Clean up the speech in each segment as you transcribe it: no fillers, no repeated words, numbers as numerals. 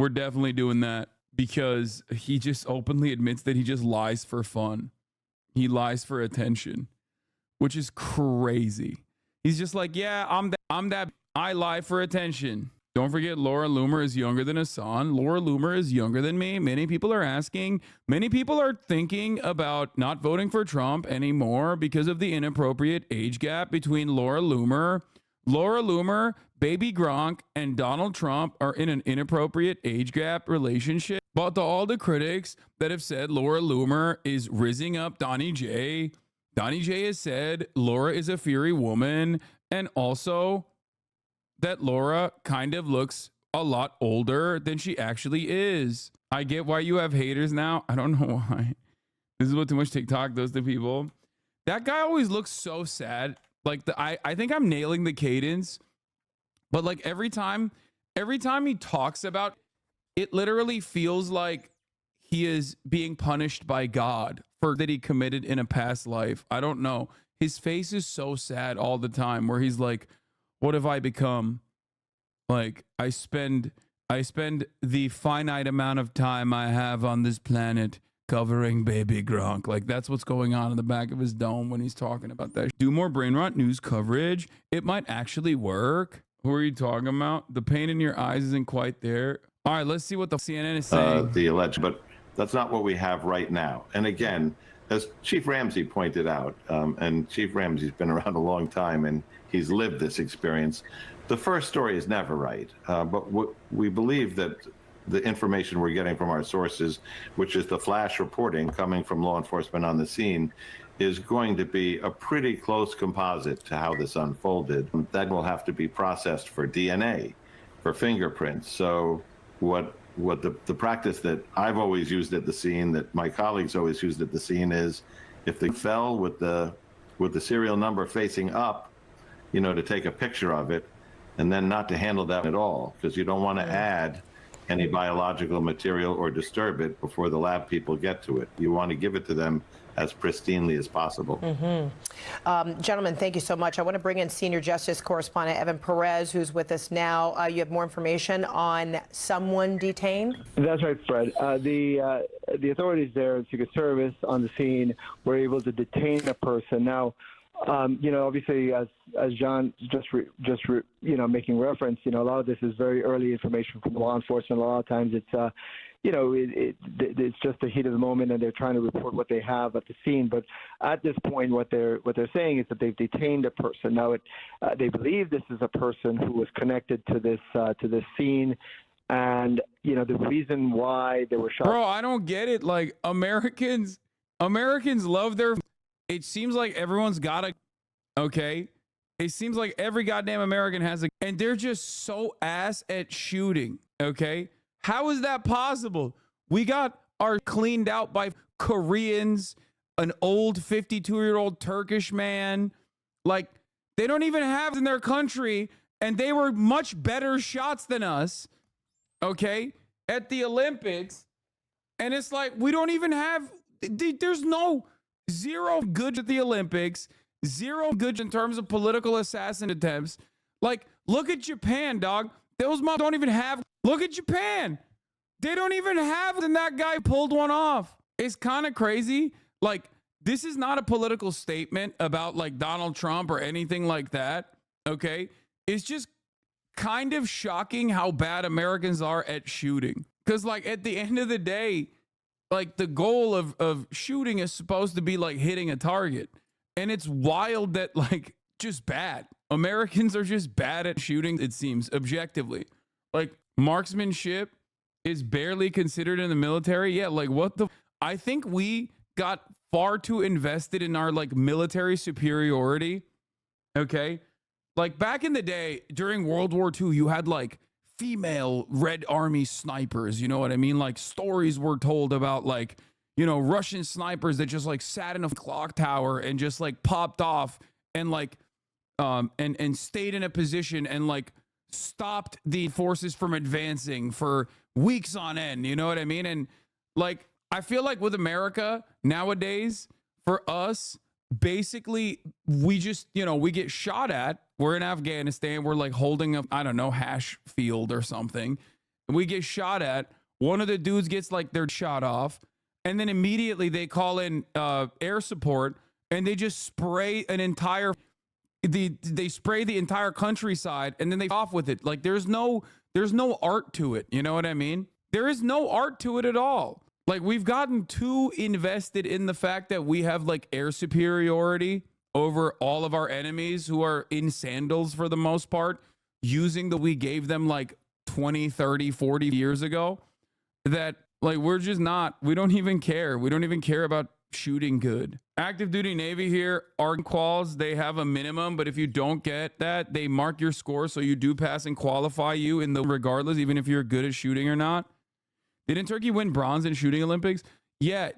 We're definitely doing that because he just openly admits that he just lies for fun. He lies for attention, which is crazy. He's just like, yeah, I'm that. I lie for attention. Don't forget, Laura Loomer is younger than Hassan. Laura Loomer is younger than me. Many people are asking. Many people are thinking about not voting for Trump anymore because of the inappropriate age gap between Laura Loomer. Laura Loomer, Baby Gronk, and Donald Trump are in an inappropriate age gap relationship. But to all the critics that have said Laura Loomer is rizzing up Donnie J, Donnie J has said Laura is a fiery woman, and also that Laura kind of looks a lot older than she actually is. I get why you have haters now. I don't know why. This is what too much TikTok does to people. That guy always looks so sad. Like I think I'm nailing the cadence, but like every time he talks about it, literally feels like he is being punished by God for that he committed in a past life. I don't know. His face is so sad all the time where he's like, what have I become? Like I spend the finite amount of time I have on this planet covering Baby Gronk. Like that's what's going on in the back of his dome when he's talking about that. Do more brain rot news coverage. It might actually work. Who are you talking about? The pain in your eyes isn't quite there. All right, let's see what the CNN is saying. The alleged, but that's not what we have right now. And again, as Chief Ramsey pointed out, and Chief Ramsey's been around a long time and he's lived this experience, the first story is never right. But we believe that the information we're getting from our sources, which is the flash reporting coming from law enforcement on the scene, is going to be a pretty close composite to how this unfolded. That will have to be processed for DNA, for fingerprints. So what the practice that I've always used at the scene, that my colleagues always used at the scene, is if they fell with the serial number facing up, to take a picture of it, and then not to handle that at all, because you don't want to add any biological material or disturb it before the lab people get to it. You want to give it to them as pristinely as possible. Gentlemen, thank you so much. I want to bring in senior justice correspondent Evan Perez, who's with us now. You have more information on someone detained? That's right, Fred. The authorities there, the Secret Service on the scene, were able to detain a person. Now, obviously, as John just making reference, a lot of this is very early information from law enforcement. A lot of times it's it's just the heat of the moment, and they're trying to report what they have at the scene. But at this point, what they're saying is that they've detained a person. Now, they believe this is a person who was connected to this scene, and the reason why they were shot. Bro, I don't get it. Like Americans love their. It seems like everyone's got a. Okay. It seems like every goddamn American has a, and they're just so ass at shooting. Okay. How is that possible? We got our cleaned out by Koreans, an old 52-year-old Turkish man. Like, they don't even have in their country, and they were much better shots than us, okay, at the Olympics. And it's like, we don't even have, there's zero good at the Olympics, zero good in terms of political assassin attempts. Like, look at Japan, dog. Those mobs don't even have. Look at Japan. They don't even have, and that guy pulled one off. It's kind of crazy. Like, this is not a political statement about like Donald Trump or anything like that. Okay. It's just kind of shocking how bad Americans are at shooting. Because like at the end of the day, like the goal of shooting is supposed to be like hitting a target. And it's wild that like just bad. Americans are just bad at shooting, it seems, objectively. Like marksmanship is barely considered in the military. Yeah, like what the? I think we got far too invested in our like military superiority. Okay. Like back in the day during World War II, you had like female Red Army snipers. You know what I mean? Like stories were told about like, Russian snipers that just like sat in a clock tower and just like popped off and like, and stayed in a position and like stopped the forces from advancing for weeks on end. You know what I mean? And like, I feel like with America nowadays, for us, basically, we just, we get shot at. We're in Afghanistan. We're like holding a, I don't know, hash field or something. we get shot at. One of the dudes gets like their shot off, and then immediately they call in air support, and they just spray an entire they spray the entire countryside, and then they off with it. Like there's no art to it. You know what I mean? There is no art to it at all. Like we've gotten too invested in the fact that we have like air superiority over all of our enemies who are in sandals for the most part, using the we gave them like 20, 30, 40 years ago, that like we don't even care. We don't even care about shooting good. Active duty Navy here, ARC quals, they have a minimum, but if you don't get that, they mark your score so you do pass and qualify you in the regardless, even if you're good at shooting or not. Didn't Turkey win bronze in shooting Olympics? Yeah,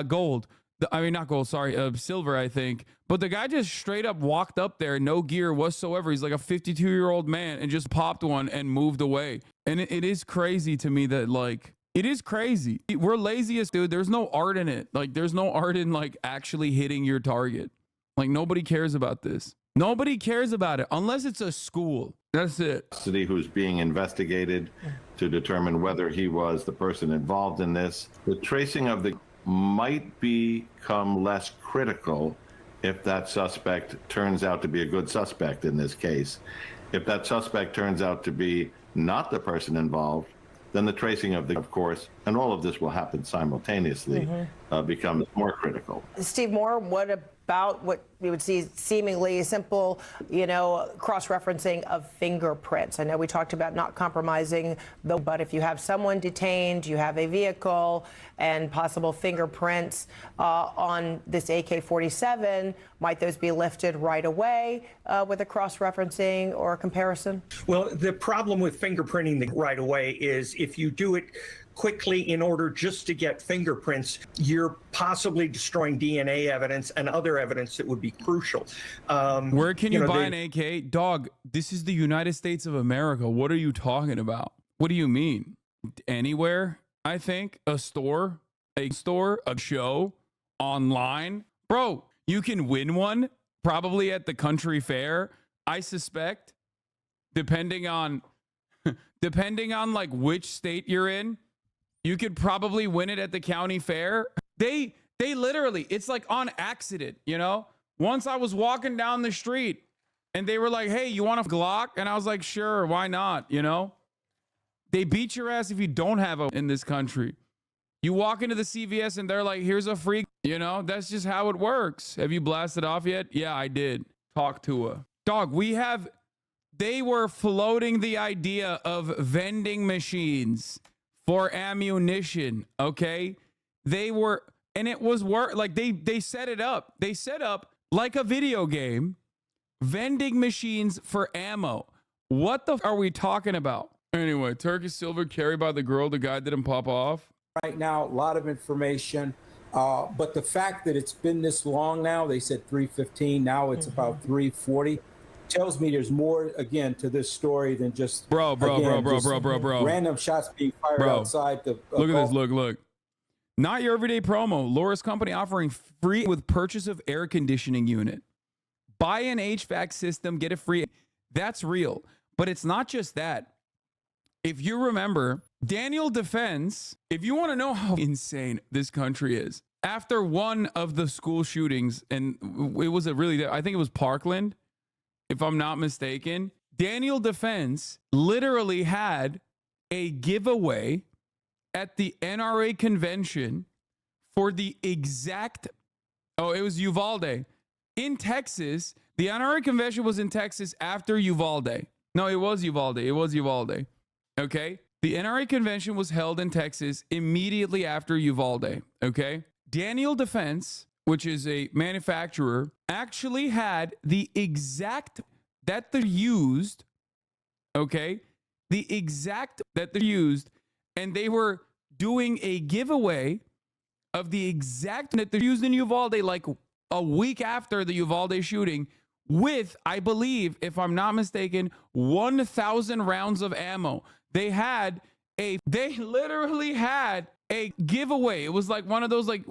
gold. Not gold, sorry, silver, I think. But the guy just straight up walked up there, no gear whatsoever. He's like a 52-year-old man and just popped one and moved away. And it is crazy to me that like, it is crazy. We're laziest, dude. There's no art in it. Like there's no art in like actually hitting your target. Like nobody cares about this. Nobody cares about it unless it's a school. That's it. Who's being investigated to determine whether he was the person involved in this. The tracing of the might become less critical if that suspect turns out to be a good suspect in this case. If that suspect turns out to be not the person involved, then the tracing of course, and all of this will happen simultaneously, becomes more critical. Steve Moore, what about what we would see seemingly simple, cross-referencing of fingerprints? I know we talked about not compromising, but if you have someone detained, you have a vehicle and possible fingerprints on this AK-47, might those be lifted right away with a cross-referencing or a comparison? Well, the problem with fingerprinting right away is if you do it quickly in order just to get fingerprints, you're possibly destroying DNA evidence and other evidence that would be crucial. Where can you buy an AK? Dog, this is the United States of America. What are you talking about? What do you mean? Anywhere, I think. A store, a show, online. Bro, you can win one probably at the country fair, I suspect, depending on like which state you're in. You could probably win it at the county fair. They literally, it's like on accident, Once I was walking down the street and they were like, hey, you want a Glock? And I was like, sure, why not? They beat your ass if you don't have a in this country. You walk into the CVS and they're like, here's a free, that's just how it works. Have you blasted off yet? Yeah, I did. Talk to a dog. They were floating the idea of vending machines for ammunition, okay? They were, and it was like they set it up. They set up like a video game, vending machines for ammo. What the are we talking about? Anyway, Turkish silver carried by the girl, the guy didn't pop off. Right now, a lot of information, but the fact that it's been this long now, they said 3:15, now it's about 3:40. Tells me there's more again to this story than just bro. Random shots being fired outside the. Look at this. Look. Not your everyday promo. Laura's company offering free with purchase of air conditioning unit. Buy an HVAC system, get it free. That's real, but it's not just that. If you remember, Daniel Defense. If you want to know how insane this country is, after one of the school shootings, and it was I think it was Parkland, if I'm not mistaken, Daniel Defense literally had a giveaway at the NRA convention for the exact, it was Uvalde. In Texas, the NRA convention was in Texas after Uvalde. No, it was Uvalde. Okay? The NRA convention was held in Texas immediately after Uvalde. Okay? Daniel Defense, which is a manufacturer, actually had the exact that they used, okay? The exact that they used, and they were doing a giveaway of the exact that they used in Uvalde like a week after the Uvalde shooting with, I believe, if I'm not mistaken, 1,000 rounds of ammo. They literally had a giveaway. It was like one of those like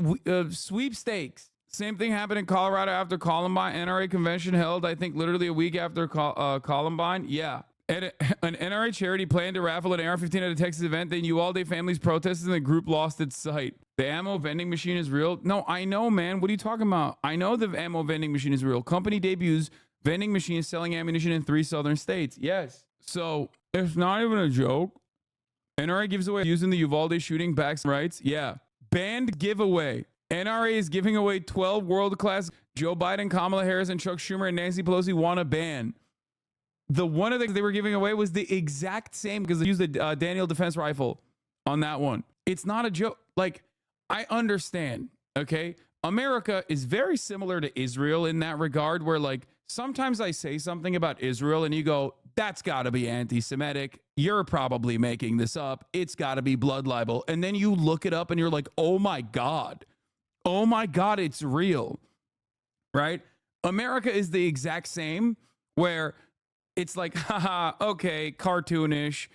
sweepstakes. Same thing happened in Colorado after Columbine. NRA convention held, I think, literally a week after Columbine. Yeah. An NRA charity planned to raffle an AR-15 at a Texas event. Then Uvalde families protested and the group lost its sight. The ammo vending machine is real. No, I know, man. What are you talking about? I know the ammo vending machine is real. Company debuts vending machines selling ammunition in 3 southern states. Yes. So it's not even a joke. NRA gives away using the Uvalde shooting backs rights. Yeah. Banned giveaway. NRA is giving away 12 world-class. Joe Biden, Kamala Harris, and Chuck Schumer and Nancy Pelosi want a ban. The one of the things they were giving away was the exact same because they used the Daniel Defense Rifle on that one. It's not a joke. Like, I understand, okay? America is very similar to Israel in that regard where, like, sometimes I say something about Israel and you go, that's got to be anti-Semitic. You're probably making this up. It's got to be blood libel. And then you look it up and you're like, oh my God. Oh my God, it's real, right? America is the exact same where it's like, haha, okay, cartoonish,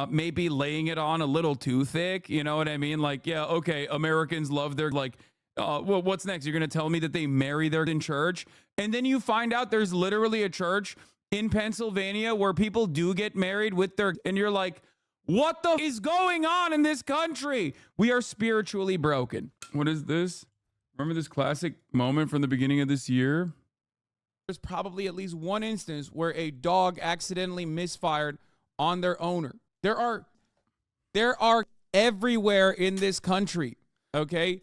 maybe laying it on a little too thick. You know what I mean? Like, yeah, okay, Americans love their, like, well, what's next? You're going to tell me that they marry their in church? And then you find out there's literally a church in Pennsylvania where people do get married with their, and you're like, what the is going on in this country? We are spiritually broken. What is this? Remember this classic moment from the beginning of this year? There's probably at least one instance where a dog accidentally misfired on their owner. There are everywhere in this country, okay?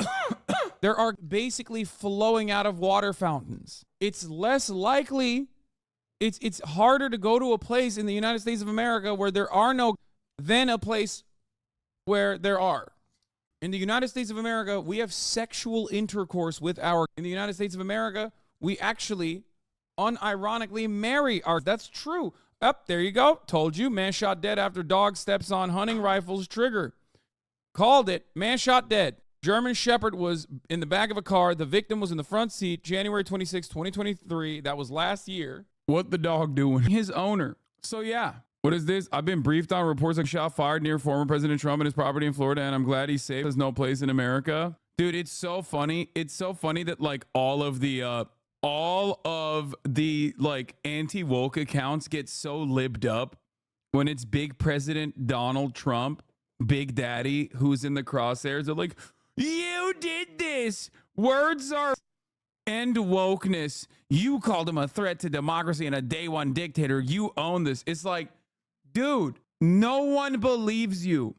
There are basically flowing out of water fountains. It's less likely, it's harder to go to a place in the United States of America where there are no than a place where there are. In the United States of America, we have sexual intercourse with in the United States of America, we actually unironically marry that's true. Up there you go. Told you. Man shot dead after dog steps on hunting rifle's trigger. Called it. Man shot dead. German Shepherd was in the back of a car. The victim was in the front seat. January 26, 2023. That was last year. What the dog doing? His owner. So yeah. What is this? I've been briefed on reports of shot fired near former President Trump and his property in Florida, and I'm glad he's safe. There's no place in America. Dude, it's so funny. It's so funny that like all of the like anti-woke accounts get so libbed up when it's big President Donald Trump, Big Daddy, who's in the crosshairs. They're like, you did this. Words are end wokeness. You called him a threat to democracy and a day one dictator. You own this. It's like, dude, no one believes you.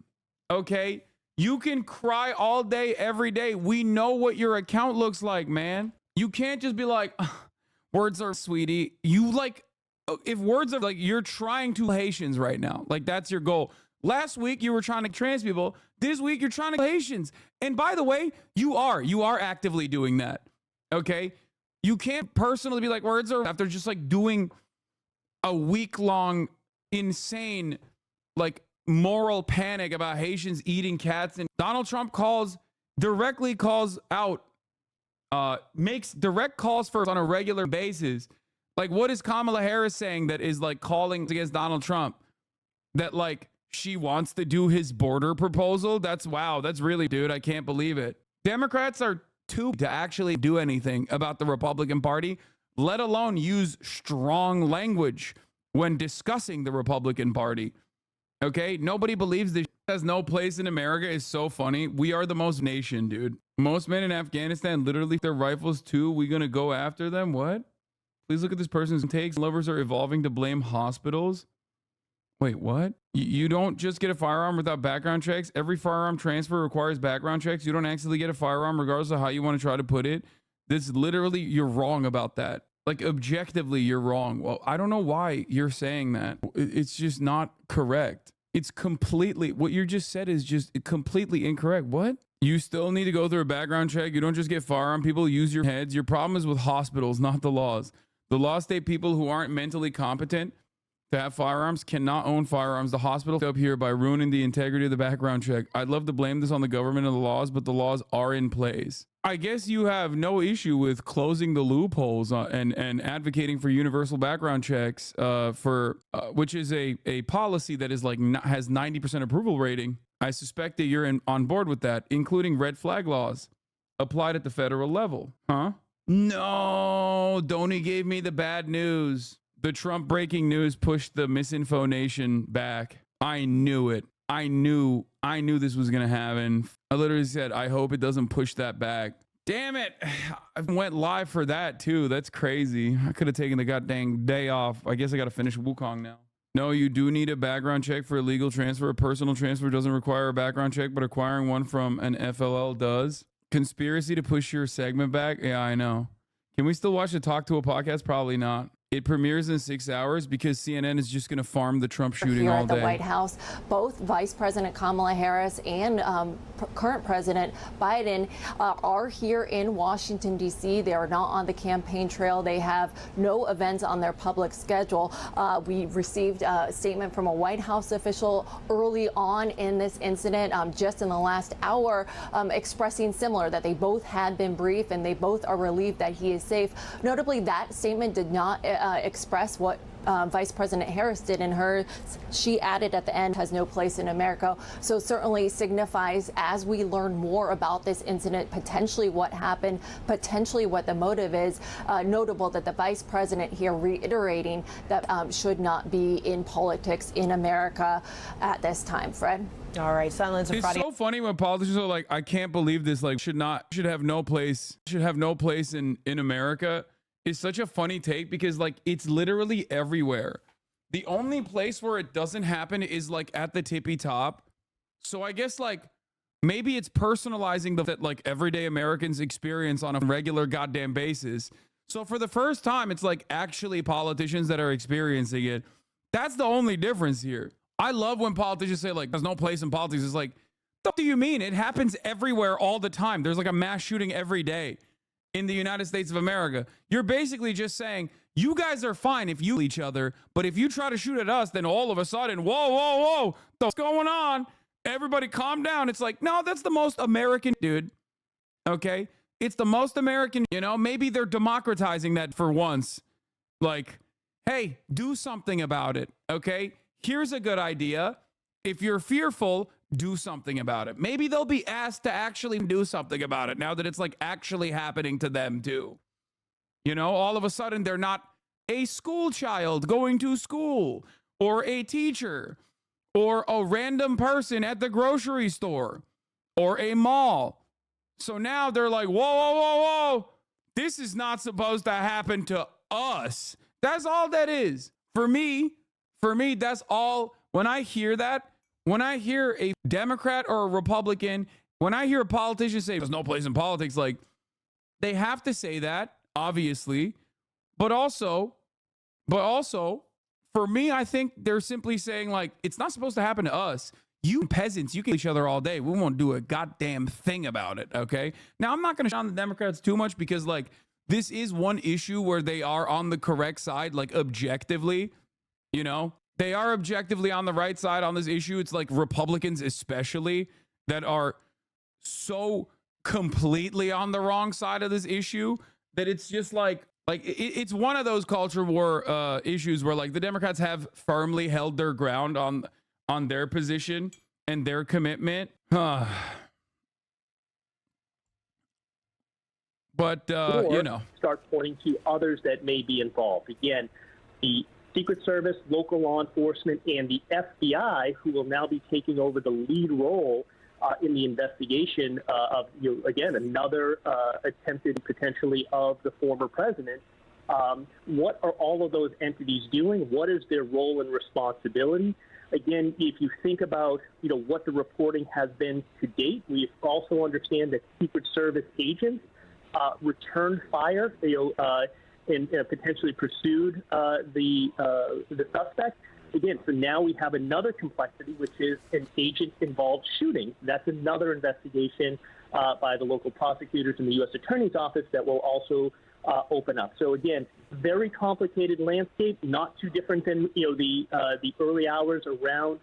Okay? You can cry all day, every day. We know what your account looks like, man. You can't just be like, words are sweetie. You like, if words are like, you're trying to Haitians right now. Like, that's your goal. Last week, you were trying to trans people. This week, you're trying to Haitians. And by the way, you are actively doing that. Okay? You can't personally be like, words are, after just like doing a week-long insane, like, moral panic about Haitians eating cats. And Donald Trump directly calls out, makes direct calls for on a regular basis. Like, what is Kamala Harris saying that is like calling against Donald Trump? That like she wants to do his border proposal? That's wow. That's really, dude, I can't believe it. Democrats are too to actually do anything about the Republican Party, let alone use strong language when discussing the Republican Party. Okay, nobody believes this has no place in America is so funny. We are the most nation, dude. Most men in Afghanistan literally their rifles too. We gonna go after them? What? Please look at this person's takes. Lovers are evolving to blame hospitals. Wait, what? You don't just get a firearm without background checks. Every firearm transfer requires background checks. You don't actually get a firearm regardless of how you want to try to put it. This literally, you're wrong about that. Like, objectively, you're wrong. Well, I don't know why you're saying that. It's just not correct. It's completely, what you just said is just completely incorrect. What? You still need to go through a background check. You don't just get firearm. People use your heads. Your problem is with hospitals, not the laws. The laws state people who aren't mentally competent to have firearms cannot own firearms. The hospital up here by ruining the integrity of the background check. I'd love to blame this on the government and the laws, but the laws are in place. I guess you have no issue with closing the loopholes and advocating for universal background checks which is a policy that is like has 90% approval rating. I suspect that you're on board with that, including red flag laws applied at the federal level. Huh? No, Donnie gave me the bad news. The Trump breaking news pushed the misinfo nation back. I knew it. I knew this was going to happen. I literally said, I hope it doesn't push that back. Damn it. I went live for that too. That's crazy. I could have taken the goddamn day off. I guess I got to finish Wukong now. No, you do need a background check for illegal transfer. A personal transfer doesn't require a background check, but acquiring one from an FLL does. Conspiracy to push your segment back? Yeah, I know. Can we still watch the Talk to a podcast? Probably not. It premieres in 6 hours because CNN is just going to farm the Trump shooting here all at the day. White House, both Vice President Kamala Harris and current President Biden are here in Washington, D.C. They are not on the campaign trail. They have no events on their public schedule. We received a statement from a White House official early on in this incident, just in the last hour, expressing similar, that they both had been briefed and they both are relieved that he is safe. Notably, that statement did not express what Vice President Harris did in hers. She added at the end, has no place in America. So certainly signifies, as we learn more about this incident, potentially what happened, potentially what the motive is, notable that the Vice President here reiterating that should not be in politics in America at this time. Fred? All right, silence of It's Friday. so funny when politicians are like, I can't believe this, like should have no place in America. Is such a funny take because like it's literally everywhere. The only place where it doesn't happen is like at the tippy top. So I guess like maybe it's personalizing that like everyday Americans experience on a regular goddamn basis. So for the first time, it's like actually politicians that are experiencing it. That's the only difference here. I love when politicians say like there's no place in politics. It's like, what do you mean? It happens everywhere all the time. There's like a mass shooting every day in the United States of America. You're basically just saying, you guys are fine if you kill each other, but if you try to shoot at us, then all of a sudden, whoa, what's going on? Everybody calm down. It's like, no, that's the most American, dude. Okay? It's the most American, you know? Maybe they're democratizing that for once. Like, hey, do something about it, okay? Here's a good idea. If you're fearful, do something about it. Maybe they'll be asked to actually do something about it now that it's like actually happening to them too. You know, all of a sudden they're not a school child going to school or a teacher or a random person at the grocery store or a mall. So now they're like, whoa. This is not supposed to happen to us. That's all that is. For me, that's all. When I hear that, when I hear a Democrat or a Republican, when I hear a politician say there's no place in politics, like they have to say that, obviously, but also for me, I think they're simply saying like, it's not supposed to happen to us. You peasants, you kill each other all day. We won't do a goddamn thing about it. Okay. Now I'm not going to shine on the Democrats too much because like this is one issue where they are on the correct side, like objectively, you know. They are objectively on the right side on this issue. It's like Republicans especially that are so completely on the wrong side of this issue that it's just like it's one of those culture war issues where like the Democrats have firmly held their ground on their position and their commitment. But you know, start pointing to others that may be involved. Again, the Secret Service, local law enforcement, and the FBI, who will now be taking over the lead role in the investigation of, again, another attempted potentially of the former president. What are all of those entities doing? What is their role and responsibility? Again, if you think about, what the reporting has been to date, we also understand that Secret Service agents returned fire. And potentially pursued the suspect. Again, so now we have another complexity, which is an agent-involved shooting. That's another investigation by the local prosecutors in the U.S. Attorney's Office that will also open up. So again, very complicated landscape, not too different than the early hours around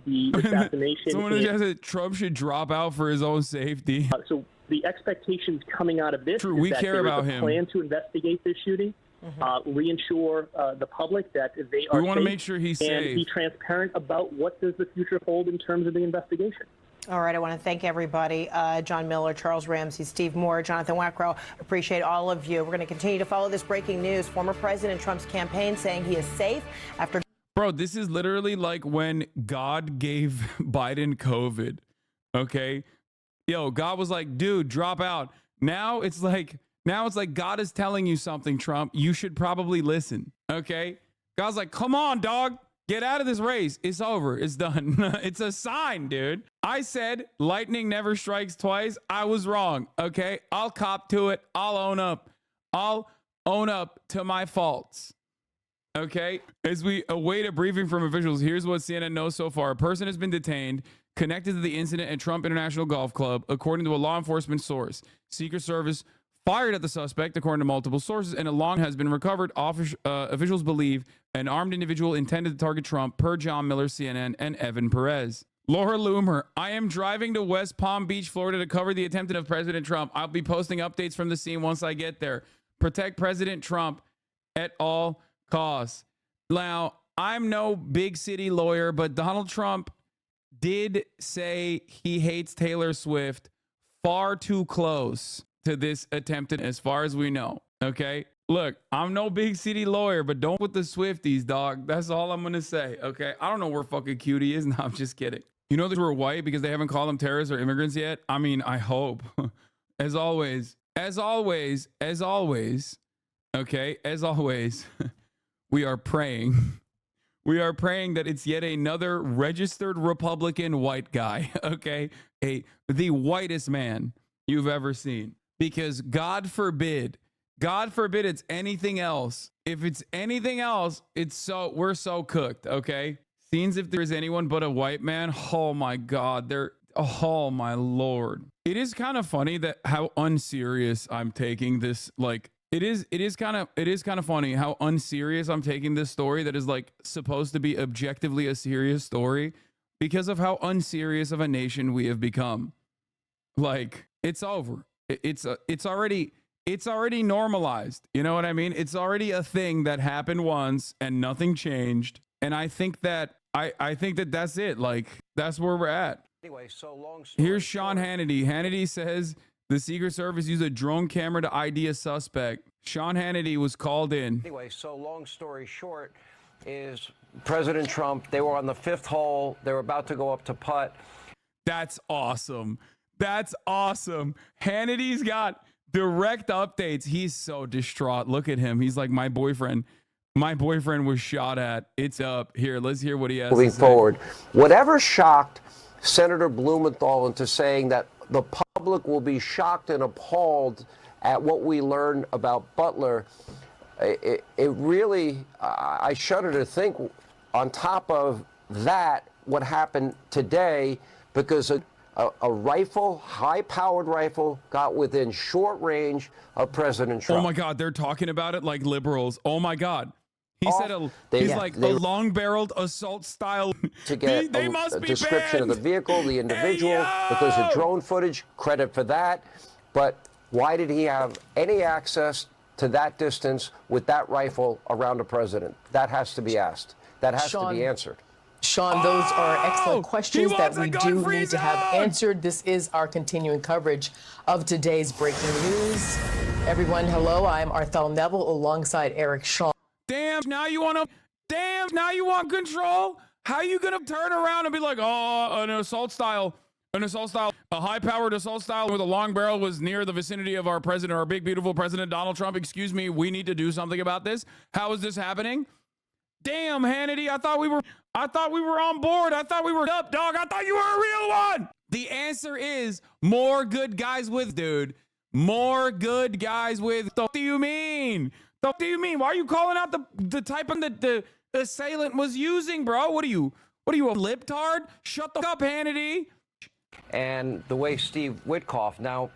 the assassination. Someone who said Trump should drop out for his own safety. So the expectations coming out of this True, is we that care there about is a him. plan to investigate this shooting, reinsure the public that they are We want to safe, make sure he's and safe. be transparent about what does the future hold in terms of the investigation. All right, I want to thank everybody. John Miller, Charles Ramsey, Steve Moore, Jonathan Wackrow. Appreciate all of you. We're going to continue to follow this breaking news. Former President Trump's campaign saying he is safe after. Bro, this is literally like when God gave Biden COVID. Okay. Yo, God was like, dude, drop out. Now it's like God is telling you something, Trump. You should probably listen. Okay. God's like, come on, dog. Get out of this race. It's over. It's done. It's a sign, dude. I said lightning never strikes twice. I was wrong. Okay. I'll cop to it. I'll own up. I'll own up to my faults. Okay. As we await a briefing from officials, here's what CNN knows so far. A person has been detained connected to the incident at Trump International Golf Club, according to a law enforcement source. Secret Service fired at the suspect, according to multiple sources, and a long has been recovered. Officials believe an armed individual intended to target Trump, per John Miller, CNN, and Evan Perez. Laura Loomer, I am driving to West Palm Beach, Florida to cover the attempted of President Trump. I'll be posting updates from the scene once I get there. Protect President Trump at all costs. Now, I'm no big city lawyer, but Donald Trump did say he hates Taylor Swift far too close to this attempted, as far as we know. Okay. Look, I'm no big city lawyer, but don't put the Swifties, dog. That's all I'm going to say. Okay. I don't know where fucking Cutie is. No, I'm just kidding. You know, they were white because they haven't called them terrorists or immigrants yet. I mean, I hope. As always, okay, as always, we are praying. We are praying that it's yet another registered Republican white guy, okay? The whitest man you've ever seen. Because God forbid it's anything else. If it's anything else, we're so cooked, okay? Seems if there's anyone but a white man, oh my God, oh my Lord. It is kind of funny that how unserious I'm taking this, like, it is kind of funny how unserious I'm taking this story that is like supposed to be objectively a serious story because of how unserious of a nation we have become. Like, it's over. It's already normalized. You know what I mean? It's already a thing that happened once and nothing changed. And I think that that's it. Like, that's where we're at. Anyway, so long story. Here's Sean Hannity. Hannity says the Secret Service used a drone camera to ID a suspect. Sean Hannity was called in. Anyway, so long story short is President Trump, they were on the fifth hole. They were about to go up to putt. That's awesome. That's awesome. Hannity's got direct updates. He's so distraught. Look at him. He's like, my boyfriend was shot at. It's up. Here, let's hear what he has Moving to say. forward, whatever shocked Senator Blumenthal into saying that the public will be shocked and appalled at what we learned about Butler, it really, I shudder to think on top of that, what happened today, because a rifle, high-powered rifle, got within short range of President Trump. Oh my God, they're talking about it like liberals. Oh my God. He said he's like a long-barreled assault style. To get they must a be description banned. of the vehicle, the individual, because of drone footage, credit for that. But why did he have any access to that distance with that rifle around a president? That has to be asked. That has to be answered. Sean, those are excellent questions that we do gun-free need to have zone. answered. This is our continuing coverage of today's breaking news. Everyone, hello. I'm Arthel Neville alongside Eric Shaw. Damn, now you want control? How you going to turn around and be like, oh, an assault style, a high-powered assault style with a long barrel was near the vicinity of our president, our big, beautiful president, Donald Trump. Excuse me, we need to do something about this. How is this happening? Damn, Hannity, I thought we were on board. I thought we were up, dog. I thought you were a real one. The answer is more good guys with, dude. More good guys with. What do you mean? What do you mean? Why are you calling out the type of that the assailant was using, bro? What are you, a libtard? Shut the up, Hannity. And the way Steve Witkoff, now,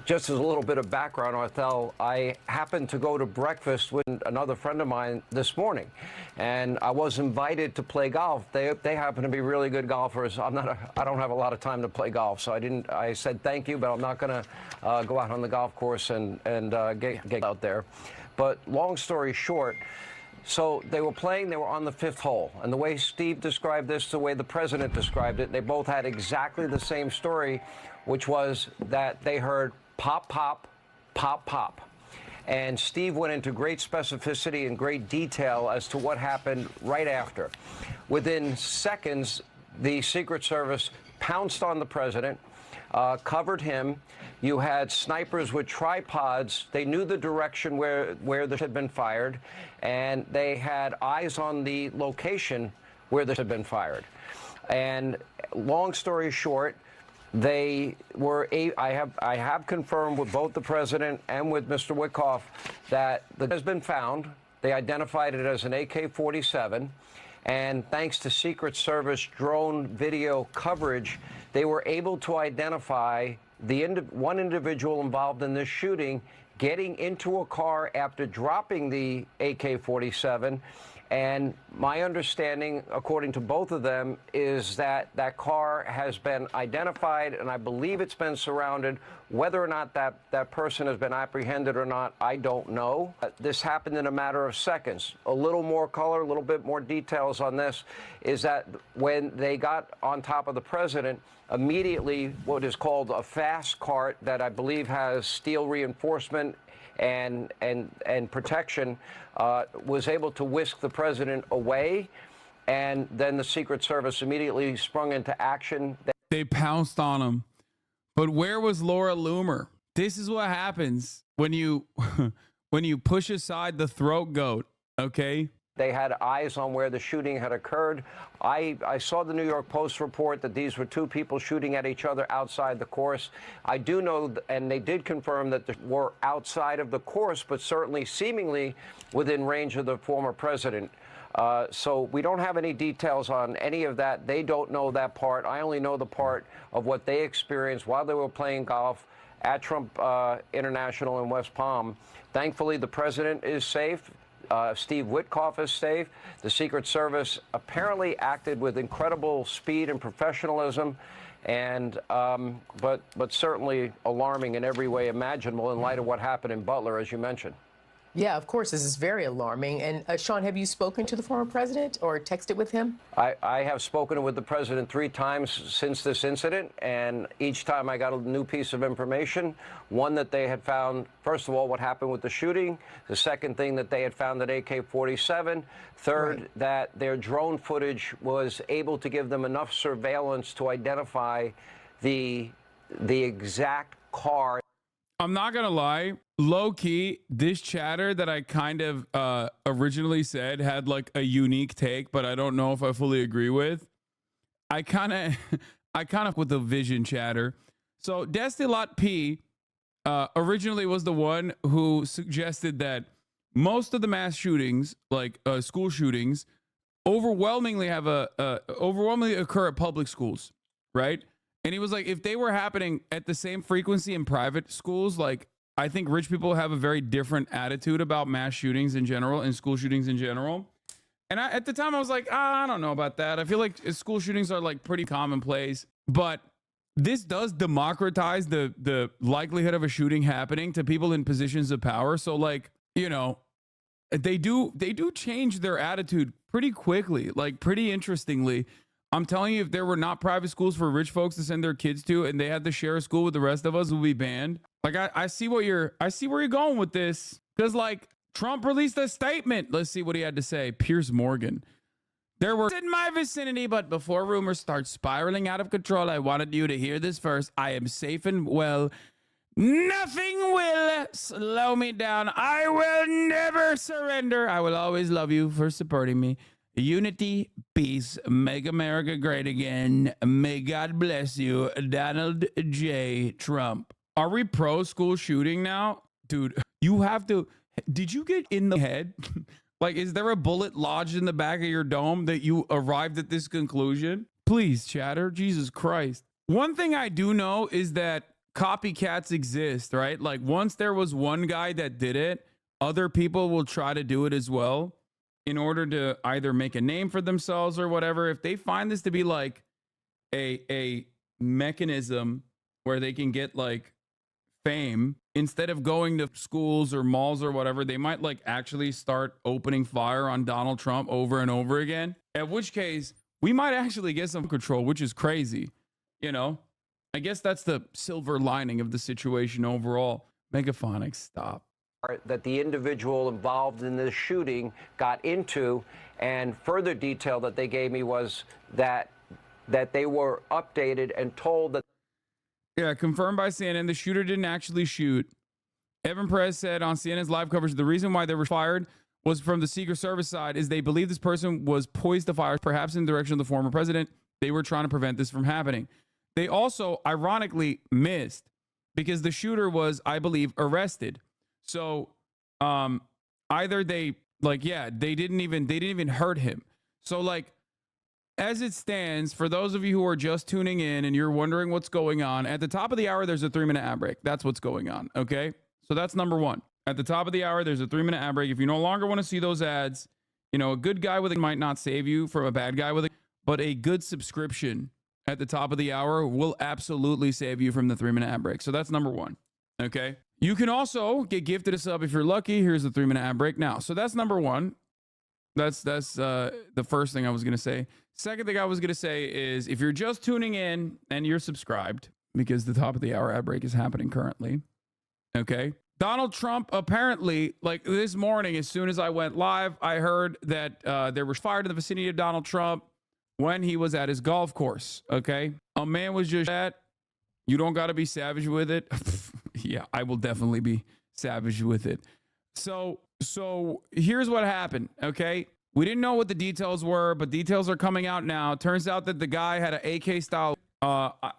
just as a little bit of background, Arthel, I happened to go to breakfast with another friend of mine this morning, and I was invited to play golf. They happen to be really good golfers. I don't have a lot of time to play golf, so I said thank you, but I'm not going to go out on the golf course and get out there. But long story short, So they were playing, they were on the 5th hole. And the way Steve described this, the way the president described it, they both had exactly the same story, which was that they heard pop, pop, pop, pop. And Steve went into great specificity and great detail as to what happened right after. Within seconds, the Secret Service pounced on the president, covered him. You had snipers with tripods. They knew the direction where this had been fired, and they had eyes on the location where this had been fired. And long story short, they were. I have confirmed with both the president and with Mr. Witkoff that it has been found. They identified it as an AK-47. And thanks to Secret Service drone video coverage, they were able to identify one individual involved in this shooting getting into a car after dropping the AK-47. And my understanding, according to both of them, is that that car has been identified, and I believe it's been surrounded. Whether or not that person has been apprehended or not, I don't know. This happened in a matter of seconds. A little more color, a little bit more details on this is that when they got on top of the president, immediately what is called a fast cart that I believe has steel reinforcement and protection was able to whisk the president away, and then the Secret Service immediately sprung into action. They pounced on him. But where was Laura Loomer? This is what happens when you when you push aside the throat goat, okay? They had eyes on where the shooting had occurred. I saw the New York Post report that these were two people shooting at each other outside the course. I do know, and they did confirm that they were outside of the course, but certainly seemingly within range of the former president. So we don't have any details on any of that. They don't know that part. I only know the part of what they experienced while they were playing golf at Trump International in West Palm. Thankfully, the president is safe. Steve Witkoff is safe. The Secret Service apparently acted with incredible speed and professionalism, and but certainly alarming in every way imaginable in light of what happened in Butler, as you mentioned. Yeah, of course, this is very alarming. And Sean, have you spoken to the former president or texted with him? I have spoken with the president 3 times since this incident, and each time I got a new piece of information. One, that they had found, first of all, what happened with the shooting. The second thing, that they had found an AK-47. Third, right, that their drone footage was able to give them enough surveillance to identify the exact car. I'm not going to lie. Low key, this chatter that I kind of originally said had like a unique take, but I don't know if I fully agree with. I kind of with the vision chatter. So Destillat P originally was the one who suggested that most of the mass shootings, like school shootings, overwhelmingly occur at public schools, right? And he was like, if they were happening at the same frequency in private schools, like, I think rich people have a very different attitude about mass shootings in general and school shootings in general. And at the time I was like, I don't know about that. I feel like school shootings are like pretty commonplace, but this does democratize the likelihood of a shooting happening to people in positions of power. So like, you know, they do change their attitude pretty quickly, like pretty interestingly. I'm telling you, if there were not private schools for rich folks to send their kids to, and they had to share a school with the rest of us, would be banned. Like I see where you're going with this, because like Trump released a statement. Let's see what he had to say. Piers Morgan. There were in my vicinity, but before rumors start spiraling out of control, I wanted you to hear this first. I am safe and well. Nothing will slow me down. I will never surrender. I will always love you for supporting me. Unity, peace, make America great again. May God bless you, Donald J. Trump. Are we pro school shooting now? Dude, you have to. Did you get in the head? Like, is there a bullet lodged in the back of your dome that you arrived at this conclusion? Please, chatter. Jesus Christ. One thing I do know is that copycats exist, right? Like, once there was one guy that did it, other people will try to do it as well, in order to either make a name for themselves or whatever. If they find this to be like a mechanism where they can get like fame, instead of going to schools or malls or whatever, they might like actually start opening fire on Donald Trump over and over again. At which case, we might actually get some control, which is crazy. You know, I guess that's the silver lining of the situation overall. Megaphonics, stop. That the individual involved in this shooting got into, and further detail that they gave me was that they were updated and told that. Yeah, confirmed by CNN, the shooter didn't actually shoot. Evan Perez said on CNN's live coverage, the reason why they were fired was from the Secret Service side is they believe this person was poised to fire, perhaps in the direction of the former president. They were trying to prevent this from happening. They also, ironically, missed because the shooter was, I believe, arrested. So either they they didn't even hurt him. So like, as it stands, for those of you who are just tuning in and you're wondering what's going on, at the top of the hour, there's a 3-minute ad break. That's what's going on. Okay. So that's number one. At the top of the hour, there's a 3-minute ad break. If you no longer want to see those ads, you know, a good guy with it might not save you from a bad guy with it, but a good subscription at the top of the hour will absolutely save you from the 3-minute ad break. So that's number one. Okay. You can also get gifted a sub if you're lucky. Here's the 3-minute ad break now. So that's number one. That's the first thing I was going to say. Second thing I was going to say is if you're just tuning in and you're subscribed, because the top of the hour ad break is happening currently. Okay. Donald Trump apparently, like this morning, as soon as I went live, I heard that there was fire in the vicinity of Donald Trump when he was at his golf course. Okay. A man was just at, you don't got to be savage with it. Yeah, I will definitely be savage with it. So here's what happened. Okay. We didn't know what the details were, but details are coming out now. Turns out that the guy had an AK style.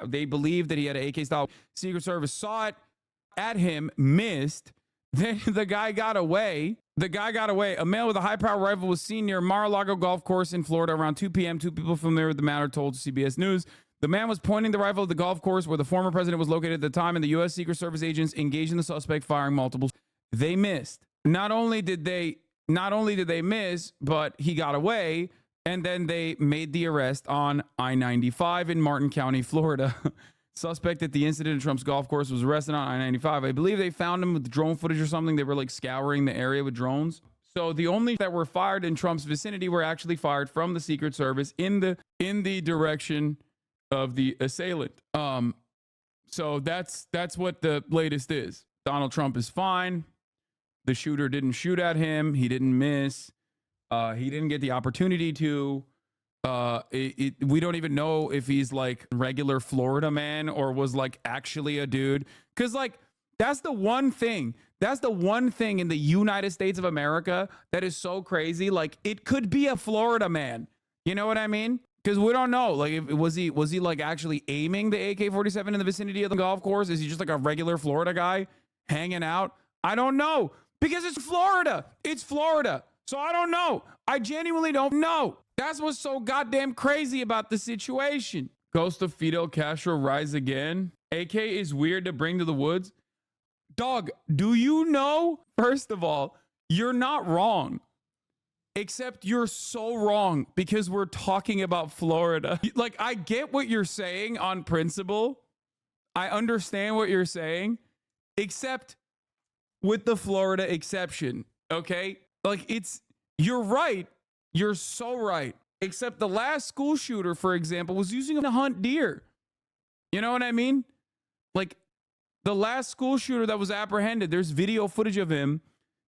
They believe that he had an AK style. Secret Service saw it at him, missed. Then the guy got away. A male with a high-power rifle was seen near Mar-a-Lago golf course in Florida around 2 p.m. Two people familiar with the matter told CBS News. The man was pointing the rifle at the golf course where the former president was located at the time, and the U.S. Secret Service agents engaged in the suspect, firing multiple. They missed. Not only did they miss, but he got away, and then they made the arrest on I-95 in Martin County, Florida. Suspect at the incident at Trump's golf course was arrested on I-95. I believe they found him with drone footage or something. They were like scouring the area with drones. So the only that were fired in Trump's vicinity were actually fired from the Secret Service in the direction of the assailant. So that's what the latest is. Donald Trump is fine. The shooter didn't shoot at him. He didn't miss. He didn't get the opportunity to. We don't even know if he's like regular Florida man or was like actually a dude. Because like that's the one thing. That's the one thing in the United States of America that is so crazy. Like it could be a Florida man. You know what I mean? Because we don't know. Like, was he like actually aiming the AK-47 in the vicinity of the golf course? Is he just like a regular Florida guy hanging out? I don't know. Because it's Florida. It's Florida. So I don't know. I genuinely don't know. That's what's so goddamn crazy about the situation. Ghost of Fidel Castro rise again. AK is weird to bring to the woods. Dog, do you know? First of all, you're not wrong. Except you're so wrong because we're talking about Florida. Like, I get what you're saying on principle. I understand what you're saying. Except with the Florida exception, okay? Like, you're right. You're so right. Except the last school shooter, for example, was using him to hunt deer. You know what I mean? Like, the last school shooter that was apprehended, there's video footage of him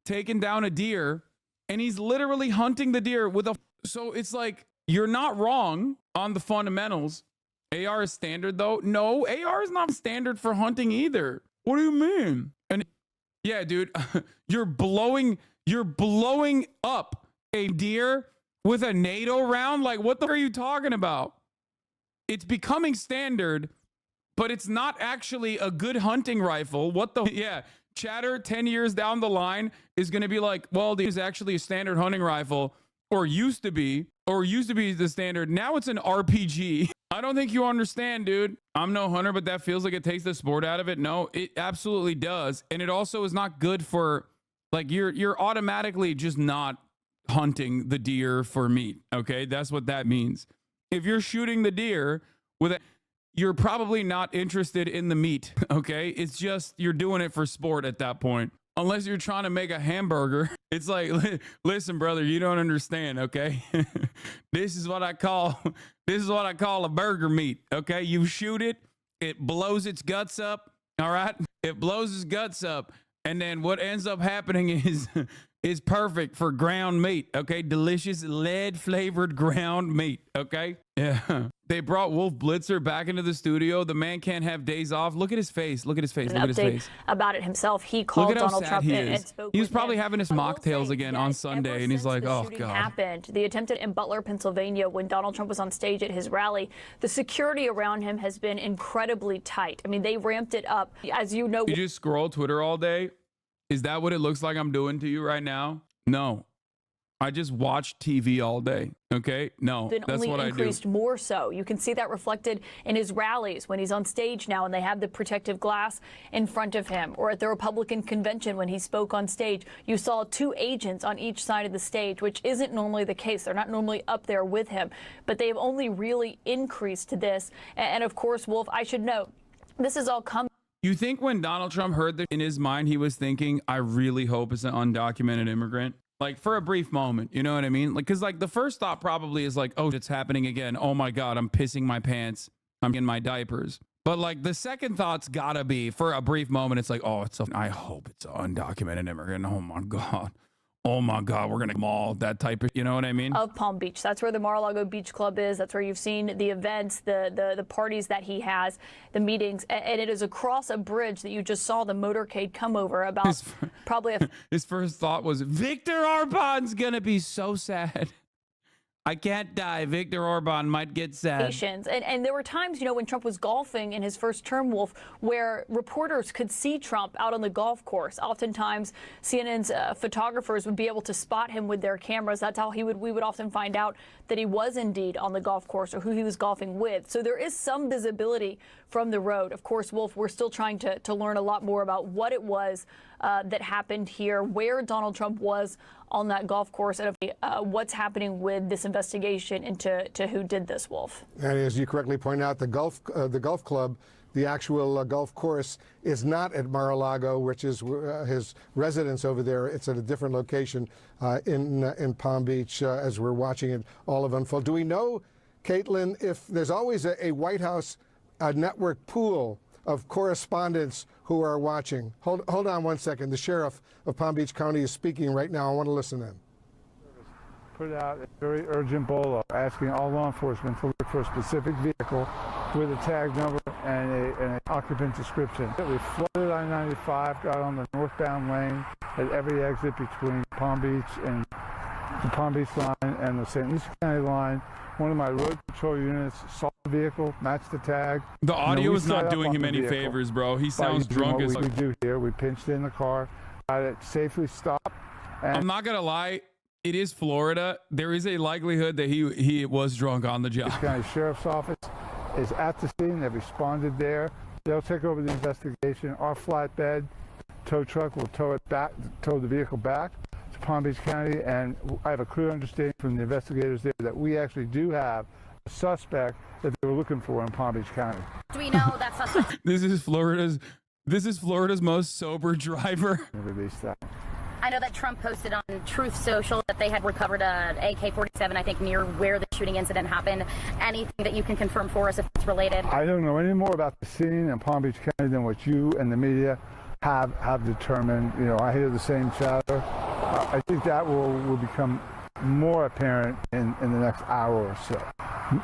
taking down a deer, and he's literally hunting the deer with a... So it's like, you're not wrong on the fundamentals. AR is standard, though. No, AR is not standard for hunting either. What do you mean? And yeah, dude, you're blowing up a deer with a NATO round? Like, what the are you talking about? It's becoming standard, but it's not actually a good hunting rifle. What the? Yeah, chatter 10 years down the line is going to be like, well, this is actually a standard hunting rifle, or used to be the standard. Now it's an RPG. I don't think you understand, dude. I'm no hunter, but that feels like it takes the sport out of it. No, it absolutely does. And it also is not good for, like, you're automatically just not hunting the deer for meat. Okay, that's what that means. If you're shooting the deer with a, you're probably not interested in the meat, okay? It's just you're doing it for sport at that point. Unless you're trying to make a hamburger. It's like, listen, brother, you don't understand, okay? This is what I call a burger meat, okay? You shoot it, it blows its guts up, all right? It blows its guts up, and then what ends up happening is perfect for ground meat, okay? Delicious lead-flavored ground meat, okay? Yeah. They brought Wolf Blitzer back into the studio. The man can't have days off. Look at his face. Look at his face. Look at his face. About it himself, he called Look at how Donald sad Trump he and is. spoke He was with probably him. having his I will mocktails say again that on Sunday, ever and he's since like, the "Oh shooting God." happened, the attempted in Butler, Pennsylvania, when Donald Trump was on stage at his rally, the security around him has been incredibly tight. I mean, they ramped it up, as you know. You just scroll Twitter all day. Is that what it looks like I'm doing to you right now? No. I just watch TV all day. Okay? No, that's what I do. Increased more so. You can see that reflected in his rallies when he's on stage now and they have the protective glass in front of him, or at the Republican convention when he spoke on stage. You saw 2 agents on each side of the stage, which isn't normally the case. They're not normally up there with him, but they've only really increased this. And of course, Wolf, I should note, this is all coming. You think when Donald Trump heard this in his mind, he was thinking, I really hope it's an undocumented immigrant? Like, for a brief moment, you know what I mean? Like, because like the first thought probably is like, oh, it's happening again. Oh my God, I'm pissing my pants. I'm in my diapers. But like the second thought's gotta be, for a brief moment, it's like, oh, I hope it's an undocumented immigrant. Oh my God. Oh my God, we're gonna maul that type of, you know what I mean? Of Palm Beach. That's where the Mar-a-Lago Beach Club is. That's where you've seen the events, the parties that he has, the meetings, and it is across a bridge that you just saw the motorcade come over about His first thought was, Viktor Orban's gonna be so sad. I can't die. Viktor Orban might get sad. And there were times, you know, when Trump was golfing in his first term, Wolf, where reporters could see Trump out on the golf course. Oftentimes, CNN's photographers would be able to spot him with their cameras. That's how we would often find out that he was indeed on the golf course or who he was golfing with. So there is some visibility from the road. Of course, Wolf, we're still trying to learn a lot more about what it was that happened here, where Donald Trump was on that golf course, and what's happening with this investigation into who did this, Wolf. And as you correctly point out, the golf club, the actual golf course, is not at Mar-a-Lago, which is his residence over there. It's at a different location in Palm Beach as we're watching it all of unfold. Do we know, Caitlin, if there's always a White House network pool of correspondents who are watching? Hold on one second. The sheriff of Palm Beach County is speaking right now. I want to listen to him. Put out a very urgent bolo asking all law enforcement to look for a specific vehicle with a tag number and an occupant description. We flooded I-95, got on the northbound lane at every exit between Palm Beach and the Palm Beach line and the St. Lucie County line. One of my road patrol units saw the vehicle, matched the tag. The audio is not doing him any favors, bro. He sounds drunk as fuck. We do here. We pinched in the car, got it safely stopped. I'm not gonna lie. It is Florida. There is a likelihood that he was drunk on the job. The county sheriff's office is at the scene. They've responded there. They'll take over the investigation. Our flatbed tow truck will tow the vehicle back to Palm Beach County, and I have a clear understanding from the investigators there that we actually do have a suspect that they were looking for in Palm Beach County. Do we know that suspect? This is Florida's most sober driver. Release that. I know that Trump posted on Truth Social that they had recovered an AK-47, I think, near where the shooting incident happened. Anything that you can confirm for us if it's related? I don't know any more about the scene in Palm Beach County than what you and the media have determined. You know, I hear the same chatter. I think that will become more apparent in the next hour or so.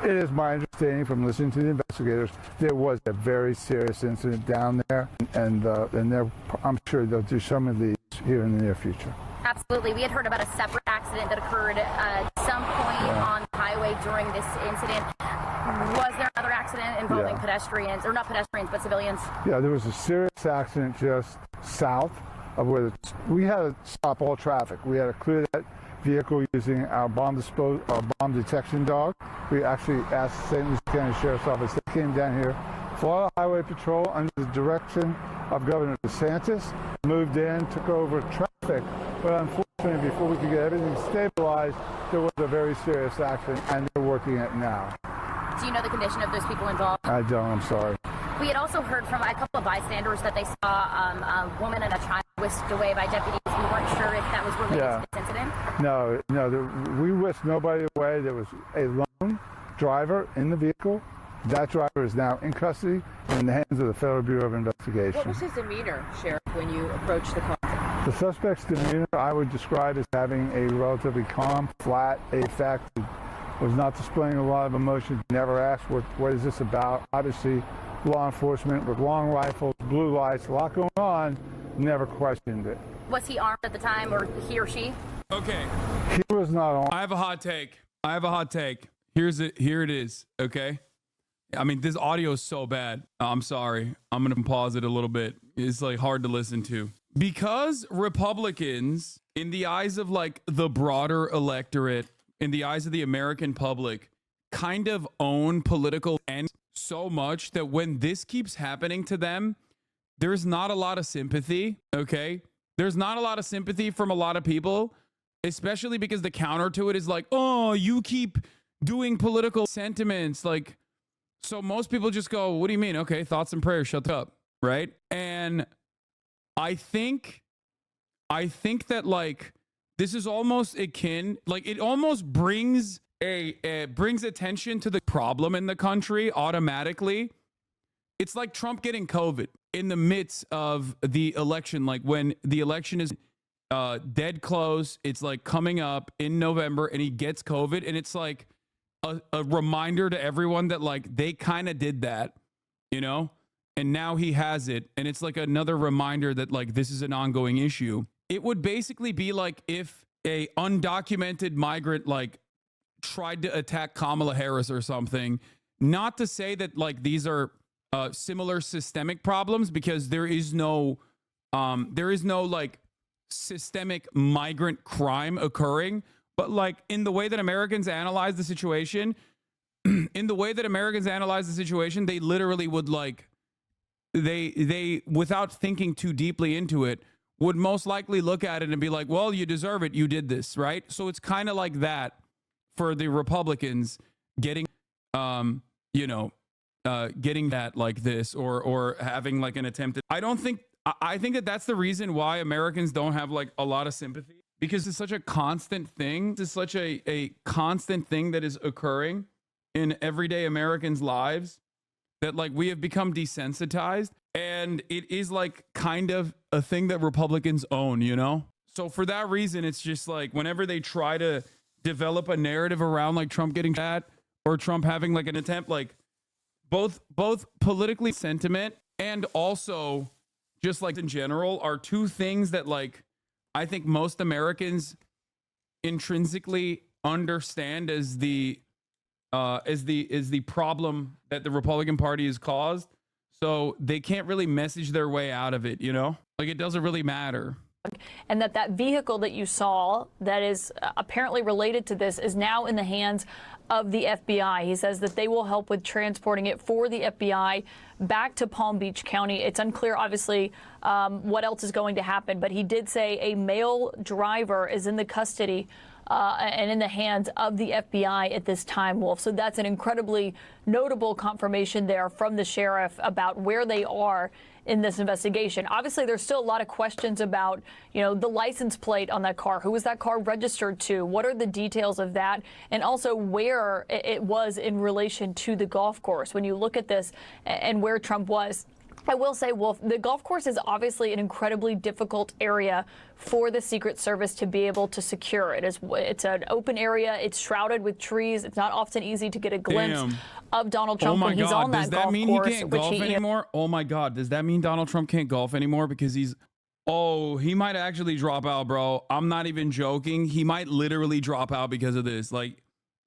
It is my understanding from listening to the investigators, there was a very serious incident down there, and I'm sure they'll do some of these here in the near future. Absolutely. We had heard about a separate accident that occurred at some point on the highway during this incident. Was there another accident involving pedestrians, or not pedestrians, but civilians? Yeah, there was a serious accident just south of where we had to stop all traffic. We had to clear that vehicle using our bomb detection dog. We actually asked the St. Lucie County Sheriff's Office. They came down here, Florida Highway Patrol, under the direction of Governor DeSantis, moved in, took over traffic. But unfortunately, before we could get everything stabilized, there was a very serious accident, and they're working it now. Do you know the condition of those people involved? I don't. I'm sorry. We had also heard from a couple of bystanders that they saw a woman and a child whisked away by deputies. We weren't sure if that was related to this incident. No. We whisked nobody away. There was a lone driver in the vehicle. That driver is now in custody and in the hands of the Federal Bureau of Investigation. What was his demeanor, Sheriff, when you approached the car? The suspect's demeanor I would describe as having a relatively calm, flat, affected. Was not displaying a lot of emotion. Never asked what is this about. Obviously, law enforcement with long rifles, blue lights, a lot going on. Never questioned it. Was he armed at the time, or he or she? Okay. He was not armed. I have a hot take. Here it is. Okay. I mean, this audio is so bad. I'm sorry. I'm going to pause it a little bit. It's like hard to listen to. Because Republicans, in the eyes of like the broader electorate, in the eyes of the American public, kind of own political ends so much that when this keeps happening to them, there's not a lot of sympathy. Okay. There's not a lot of sympathy from a lot of people, especially because the counter to it is like, oh, you keep doing political sentiments. Like, so most people just go, what do you mean? Okay, thoughts and prayers, shut up, right? And I think that like this is almost akin, like it almost brings brings attention to the problem in the country automatically. It's like Trump getting COVID in the midst of the election, like when the election is dead close, it's like coming up in November and he gets COVID, and it's like a reminder to everyone that like they kind of did that, you know, and now he has it. And it's like another reminder that like this is an ongoing issue. It would basically be like if a undocumented migrant like tried to attack Kamala Harris or something. Not to say that like these are similar systemic problems, because there is no like systemic migrant crime occurring. But like in the way that Americans analyze the situation, they literally would like, they without thinking too deeply into it, would most likely look at it and be like, well, you deserve it. You did this, right? So it's kind of like that for the Republicans getting, getting that like this or having like an attempt. I think that that's the reason why Americans don't have like a lot of sympathy. Because it's such a constant thing. It's such a constant thing that is occurring in everyday Americans' lives that like we have become desensitized. And it is like kind of a thing that Republicans own, you know? So for that reason, it's just like whenever they try to develop a narrative around like Trump getting shot or Trump having like an attempt, like both politically sentiment and also just like in general are two things that like I think most Americans intrinsically understand as the problem that the Republican Party has caused. So they can't really message their way out of it, you know? Like it doesn't really matter. And that vehicle that you saw that is apparently related to this is now in the hands of the FBI. He says that they will help with transporting it for the FBI back to Palm Beach County. It's unclear, obviously, what else is going to happen, but he did say a male driver is in the custody and in the hands of the FBI at this time, Wolf. So that's an incredibly notable confirmation there from the sheriff about where they are in this investigation. Obviously, there's still a lot of questions about, you know, the license plate on that car. Who was that car registered to? What are the details of that? And also where it was in relation to the golf course. When you look at this and where Trump was, I will say, Wolf, the golf course is obviously an incredibly difficult area for the Secret Service to be able to secure. It's an open area. It's shrouded with trees. It's not often easy to get a glimpse of Donald Trump when he's on that golf course. Does that mean he can't golf anymore? Oh my God. Does that mean Donald Trump can't golf anymore because he might actually drop out, bro. I'm not even joking. He might literally drop out because of this. Like,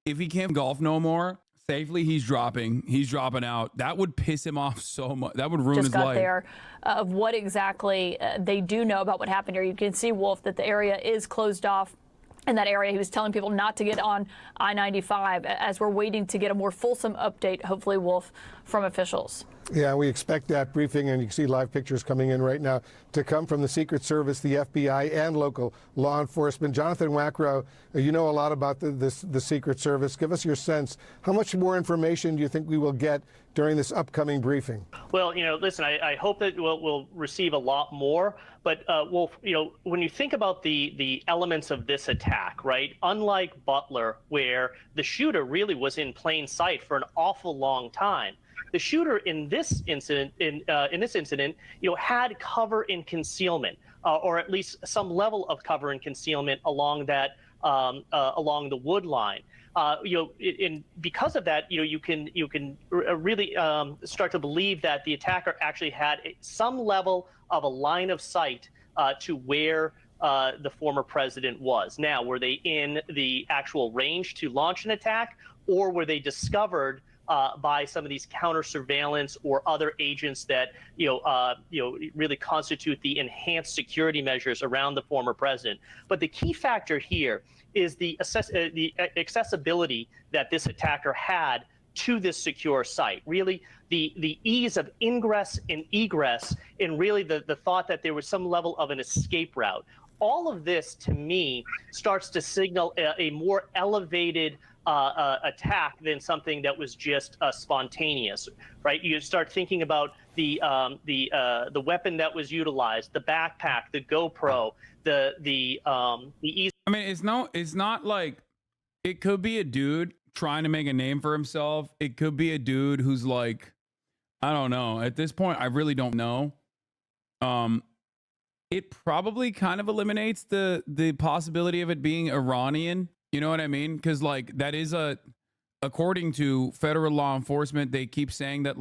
if he can't golf no more safely, he's dropping out. That would piss him off so much. That would ruin his life. There of what exactly they do know about what happened here. You can see, Wolf, that the area is closed off. In that area, he was telling people not to get on I-95 as we're waiting to get a more fulsome update, hopefully, Wolf, from officials. Yeah, we expect that briefing, and you can see live pictures coming in right now, to come from the Secret Service, the FBI, and local law enforcement. Jonathan Wackrow, you know a lot about the Secret Service. Give us your sense. How much more information do you think we will get during this upcoming briefing? Well, listen, I hope that we'll receive a lot more. But, Wolf, when you think about the elements of this attack, right, unlike Butler, where the shooter really was in plain sight for an awful long time, the shooter in this incident, had cover and concealment, or at least some level of cover and concealment along that along the wood line. And because of that, you can really start to believe that the attacker actually had some level of a line of sight to where the former president was. Now, were they in the actual range to launch an attack, or were they discovered by some of these counter surveillance or other agents that really constitute the enhanced security measures around the former president? But the key factor here is the accessibility that this attacker had to this secure site. Really, the ease of ingress and egress, and really the thought that there was some level of an escape route. All of this, to me, starts to signal a more elevated attack than something that was just spontaneous, right? You start thinking about the weapon that was utilized, the backpack, the GoPro, the easy. I mean, it's not like, it could be a dude trying to make a name for himself. It could be a dude who's like, I don't know. At this point, I really don't know. It probably kind of eliminates the possibility of it being Iranian. You know what I mean? Because like that is according to federal law enforcement, they keep saying that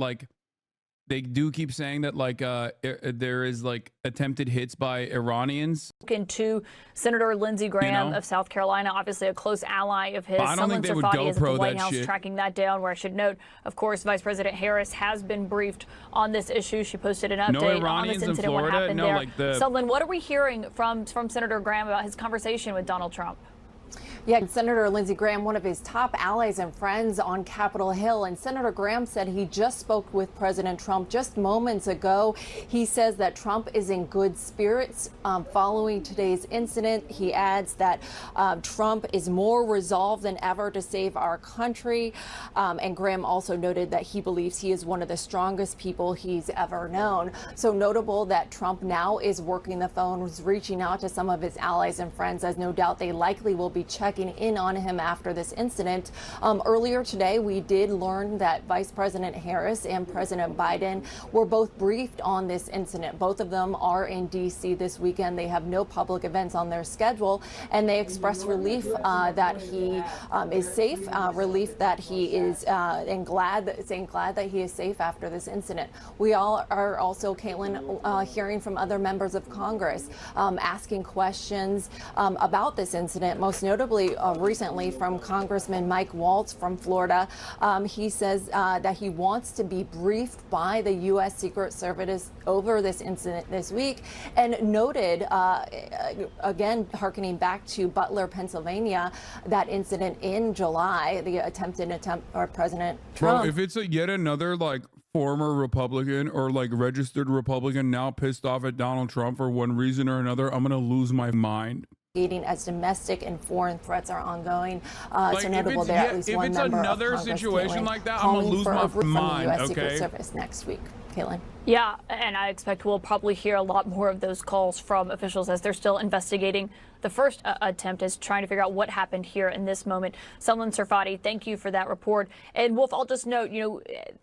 there is like attempted hits by Iranians. To Senator Lindsey Graham of South Carolina, obviously a close ally of his. Someone Sarfati is at the White House tracking that down, where I should note, of course, Vice President Harris has been briefed on this issue. She posted an update on this incident, what happened there. Sutherland, what are we hearing from Senator Graham about his conversation with Donald Trump? Yeah, Senator Lindsey Graham, one of his top allies and friends on Capitol Hill. And Senator Graham said he just spoke with President Trump just moments ago. He says that Trump is in good spirits following today's incident. He adds that Trump is more resolved than ever to save our country. And Graham also noted that he believes he is one of the strongest people he's ever known. So notable that Trump now is working the phones, reaching out to some of his allies and friends, as no doubt they likely will be checking in on him after this incident. Earlier today, we did learn that Vice President Harris and President Biden were both briefed on this incident. Both of them are in D.C. this weekend. They have no public events on their schedule, and they expressed relief that he is safe, relief that he is, and saying glad that he is safe after this incident. We all are also, Caitlin, hearing from other members of Congress, asking questions about this incident, most notably recently from Congressman Mike Waltz from Florida. He says that he wants to be briefed by the U.S. Secret Service over this incident this week, and noted, again, hearkening back to Butler, Pennsylvania, that incident in July, the attempted or President Trump. Well, if it's yet another like former Republican or like registered Republican now pissed off at Donald Trump for one reason or another, I'm going to lose my mind. As domestic and foreign threats are ongoing. So notable there, at least one member of Congress, another situation like that, I'm gonna lose my mind. From the U.S. Secret Service next week. Caitlin. Yeah, and I expect we'll probably hear a lot more of those calls from officials as they're still investigating the first attempt, is trying to figure out what happened here in this moment. Salman Sarfati, thank you for that report. And Wolf, I'll just note,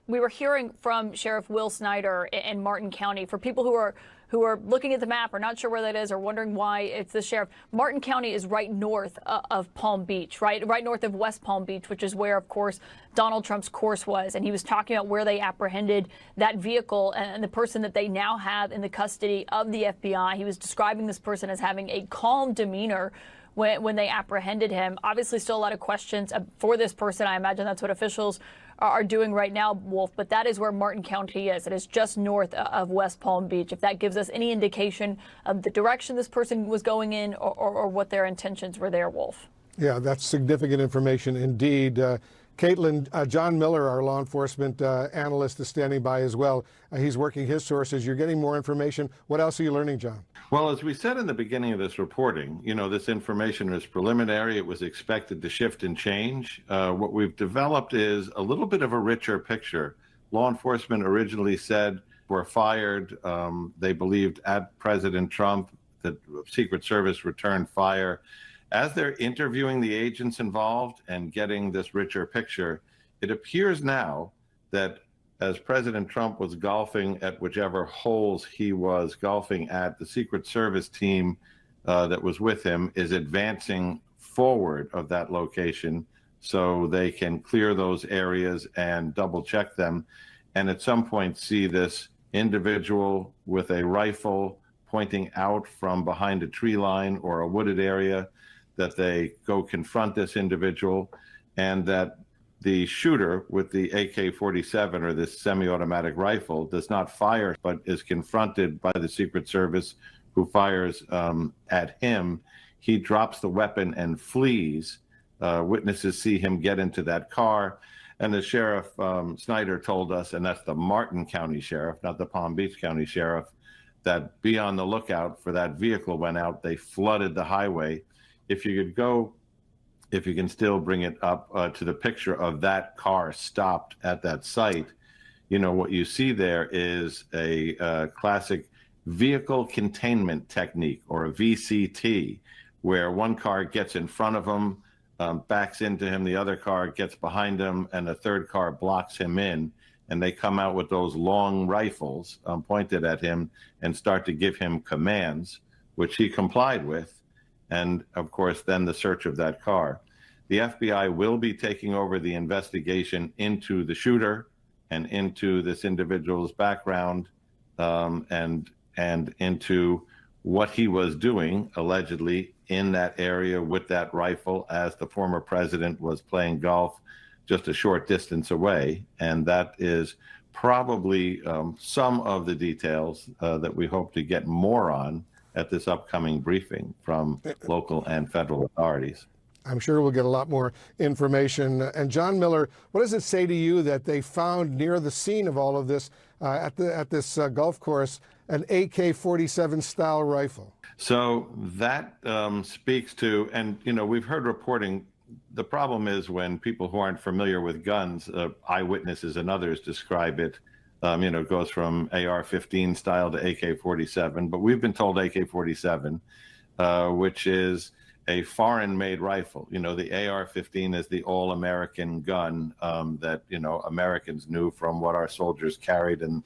we were hearing from Sheriff Will Snyder in Martin County. For people who are looking at the map or not sure where that is or wondering why it's the sheriff, Martin County is right north of Palm Beach, right north of West Palm Beach, which is where, of course, Donald Trump's course was. And he was talking about where they apprehended that vehicle and the person that they now have in the custody of the FBI. He was describing this person as having a calm demeanor when they apprehended him. Obviously, still a lot of questions for this person. I imagine that's what officials are doing right now, Wolf, but that is where Martin County is. It is just north of West Palm Beach. If that gives us any indication of the direction this person was going in or what their intentions were there, Wolf. Yeah, that's significant information indeed. Caitlin, John Miller, our law enforcement analyst, is standing by as well. He's working his sources. You're getting more information. What else are you learning, John? Well, as we said in the beginning of this reporting, this information is preliminary. It was expected to shift and change. What we've developed is a little bit of a richer picture. Law enforcement originally said were fired. They believed at President Trump that Secret Service returned fire. As they're interviewing the agents involved and getting this richer picture, it appears now that as President Trump was golfing at whichever holes he was golfing at, the Secret Service team that was with him is advancing forward of that location so they can clear those areas and double check them. And at some point see this individual with a rifle pointing out from behind a tree line or a wooded area, that they go confront this individual, and that the shooter with the AK-47 or this semi-automatic rifle does not fire, but is confronted by the Secret Service, who fires at him. He drops the weapon and flees. Witnesses see him get into that car. And the Sheriff Snyder told us, and that's the Martin County Sheriff, not the Palm Beach County Sheriff, that be on the lookout for that vehicle went out. They flooded the highway. If you could go, if you can still bring it up to the picture of that car stopped at that site, what you see there is a classic vehicle containment technique, or a VCT, where one car gets in front of him, backs into him, the other car gets behind him, and the third car blocks him in. And they come out with those long rifles pointed at him and start to give him commands, which he complied with. And of course, then the search of that car. The FBI will be taking over the investigation into the shooter and into this individual's background, and into what he was doing allegedly in that area with that rifle as the former president was playing golf just a short distance away. And that is probably some of the details that we hope to get more on at this upcoming briefing from local and federal authorities. I'm sure we'll get a lot more information. And John Miller, what does it say to you that they found near the scene of all of this at this golf course an AK-47 style rifle? So that speaks to, and we've heard reporting. The problem is when people who aren't familiar with guns, eyewitnesses and others describe it. It goes from AR-15 style to AK-47, but we've been told AK-47, which is a foreign-made rifle. The AR-15 is the all-American gun that, Americans knew from what our soldiers carried in,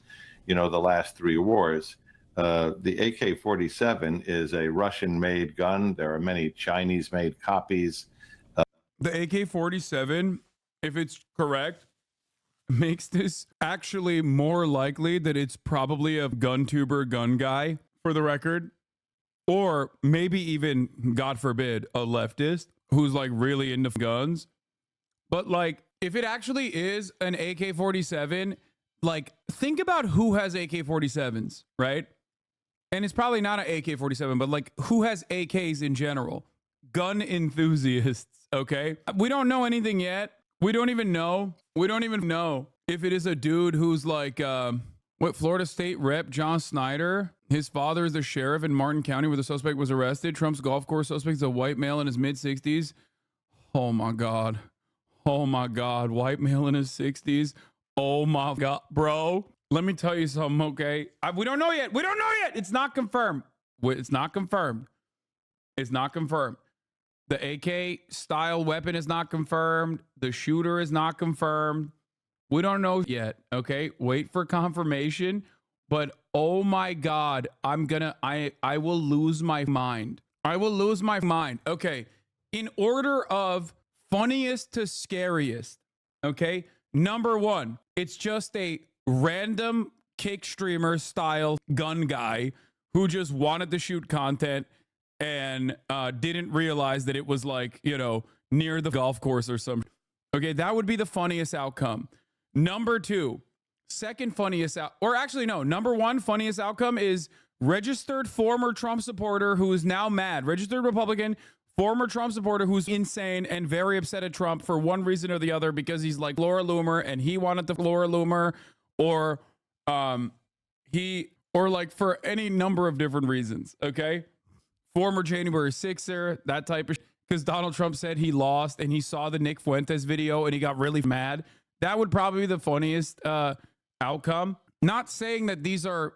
the last 3 wars. The AK-47 is a Russian-made gun. There are many Chinese-made copies. The AK-47, if it's correct, makes this actually more likely that it's probably a gun tuber gun guy, for the record, or maybe even, God forbid, a leftist who's like really into guns. But like, if it actually is an AK-47, like, think about who has AK-47s, right? And it's probably not an AK-47, but like, who has AKs in general? Gun enthusiasts, okay? We don't know anything yet. We don't even know if it is a dude who's like, Florida State Rep John Snyder. His father is the sheriff in Martin County where the suspect was arrested. Trump's golf course suspect is a white male in his mid-60s. Oh my God. White male in his 60s. Oh my God, bro. Let me tell you something, okay? We don't know yet. It's not confirmed. The AK style weapon is not confirmed. The shooter is not confirmed. We don't know yet, okay? Wait for confirmation. But oh my God, I will lose my mind. Okay, in order of funniest to scariest, okay? Number 1, it's just a random kick streamer style gun guy who just wanted to shoot content and didn't realize that it was like, near the golf course or something. Okay, that would be the funniest outcome. Number 2, second funniest number 1 funniest outcome is registered former Trump supporter who is now mad. Registered Republican, former Trump supporter who's insane and very upset at Trump for one reason or the other because he's like Laura Loomer and he wanted the Laura Loomer, or or like for any number of different reasons. Okay, former January 6er, that type of because Donald Trump said he lost and he saw the Nick Fuentes video and he got really mad. That would probably be the funniest outcome. Not saying that these are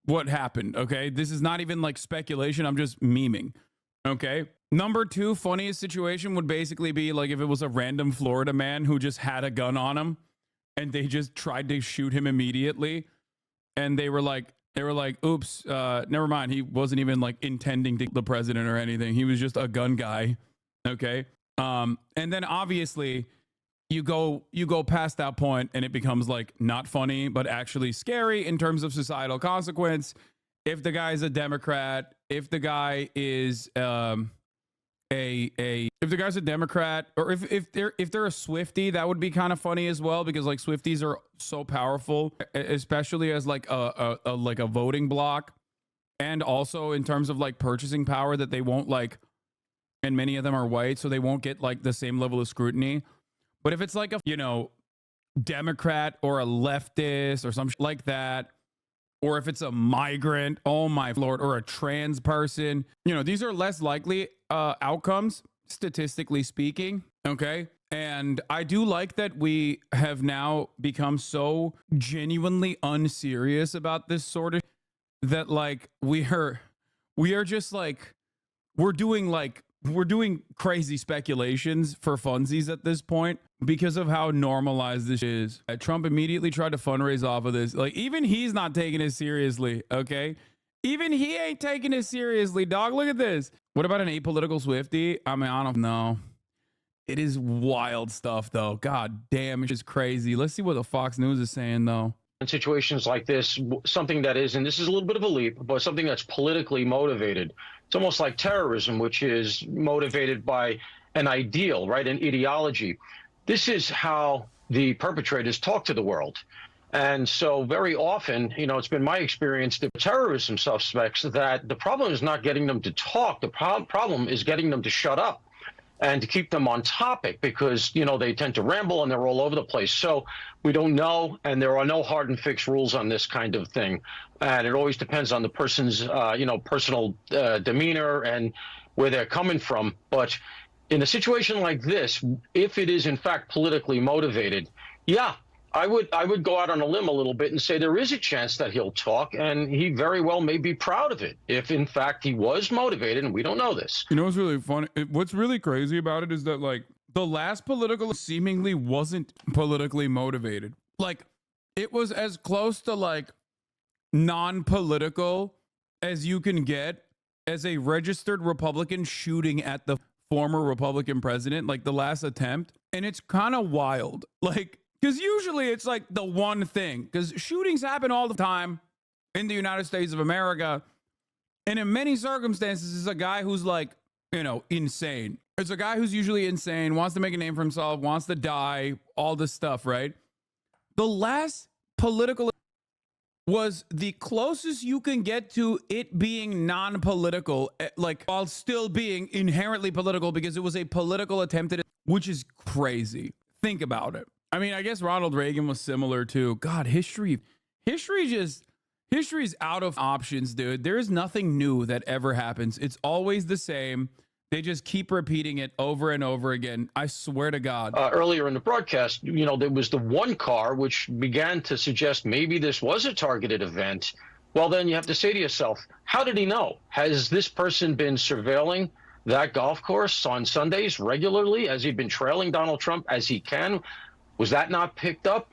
what happened, okay? This is not even like speculation. I'm just memeing, okay? Number two, funniest situation would basically be like if it was a random Florida man who just had a gun on him and they just tried to shoot him immediately. And they were like, oops, never mind. He wasn't even like intending to the president or anything. He was just a gun guy, okay? And then obviously you go past that point and it becomes like not funny, but actually scary in terms of societal consequence. If the guy's a Democrat, if the guy is if the guy's a Democrat, or if they're a Swiftie, that would be kind of funny as well, because like Swifties are so powerful, especially as like a voting block, and also in terms of like purchasing power, that they won't like, and many of them are white, so they won't get like the same level of scrutiny. But if it's like a, Democrat or a leftist or something like that, or if it's a migrant, oh my Lord, or a trans person, these are less likely outcomes, statistically speaking, okay? And I do like that we have now become so genuinely unserious about this sort of, that like we are just like, we're doing crazy speculations for funsies at this point because of how normalized this is. Trump immediately tried to fundraise off of this. Like, even he's not taking it seriously, okay? Even he ain't taking it seriously, dog. Look at this. What about an apolitical Swiftie? I mean, I don't know. It is wild stuff, though. God damn, it's just crazy. Let's see what the Fox News is saying, though. In situations like this, something that is, and this is a little bit of a leap, but something that's politically motivated. It's almost like terrorism, which is motivated by an ideal, right? An ideology. This is how the perpetrators talk to the world. And so very often, it's been my experience, the terrorism suspects, that the problem is not getting them to talk. The problem is getting them to shut up and to keep them on topic, because, they tend to ramble and they're all over the place. So we don't know, and there are no hard and fixed rules on this kind of thing. And it always depends on the person's, personal demeanor and where they're coming from. But in a situation like this, if it is in fact politically motivated, yeah, I would go out on a limb a little bit and say there is a chance that he'll talk, and he very well may be proud of it if in fact he was motivated, and we don't know this. What's really funny? What's really crazy about it is that like the last political seemingly wasn't politically motivated. Like, it was as close to like non-political as you can get as a registered Republican shooting at the former Republican president, like the last attempt. And it's kind of wild. Like, because usually it's like the one thing, because shootings happen all the time in the United States of America. And in many circumstances, it's a guy who's like, insane. It's a guy who's usually insane, wants to make a name for himself, wants to die, all this stuff, right? The last political was the closest you can get to it being non-political, like while still being inherently political, because it was a political attempt at it, which is crazy. Think about it. I mean, I guess Ronald Reagan was similar too. God, history is out of options, dude. There is nothing new that ever happens. It's always the same. They just keep repeating it over and over again. I swear to God. Earlier in the broadcast, there was the one car which began to suggest maybe this was a targeted event. Well, then you have to say to yourself, how did he know? Has this person been surveilling that golf course on Sundays regularly? Has he been trailing Donald Trump as he can? Was that not picked up?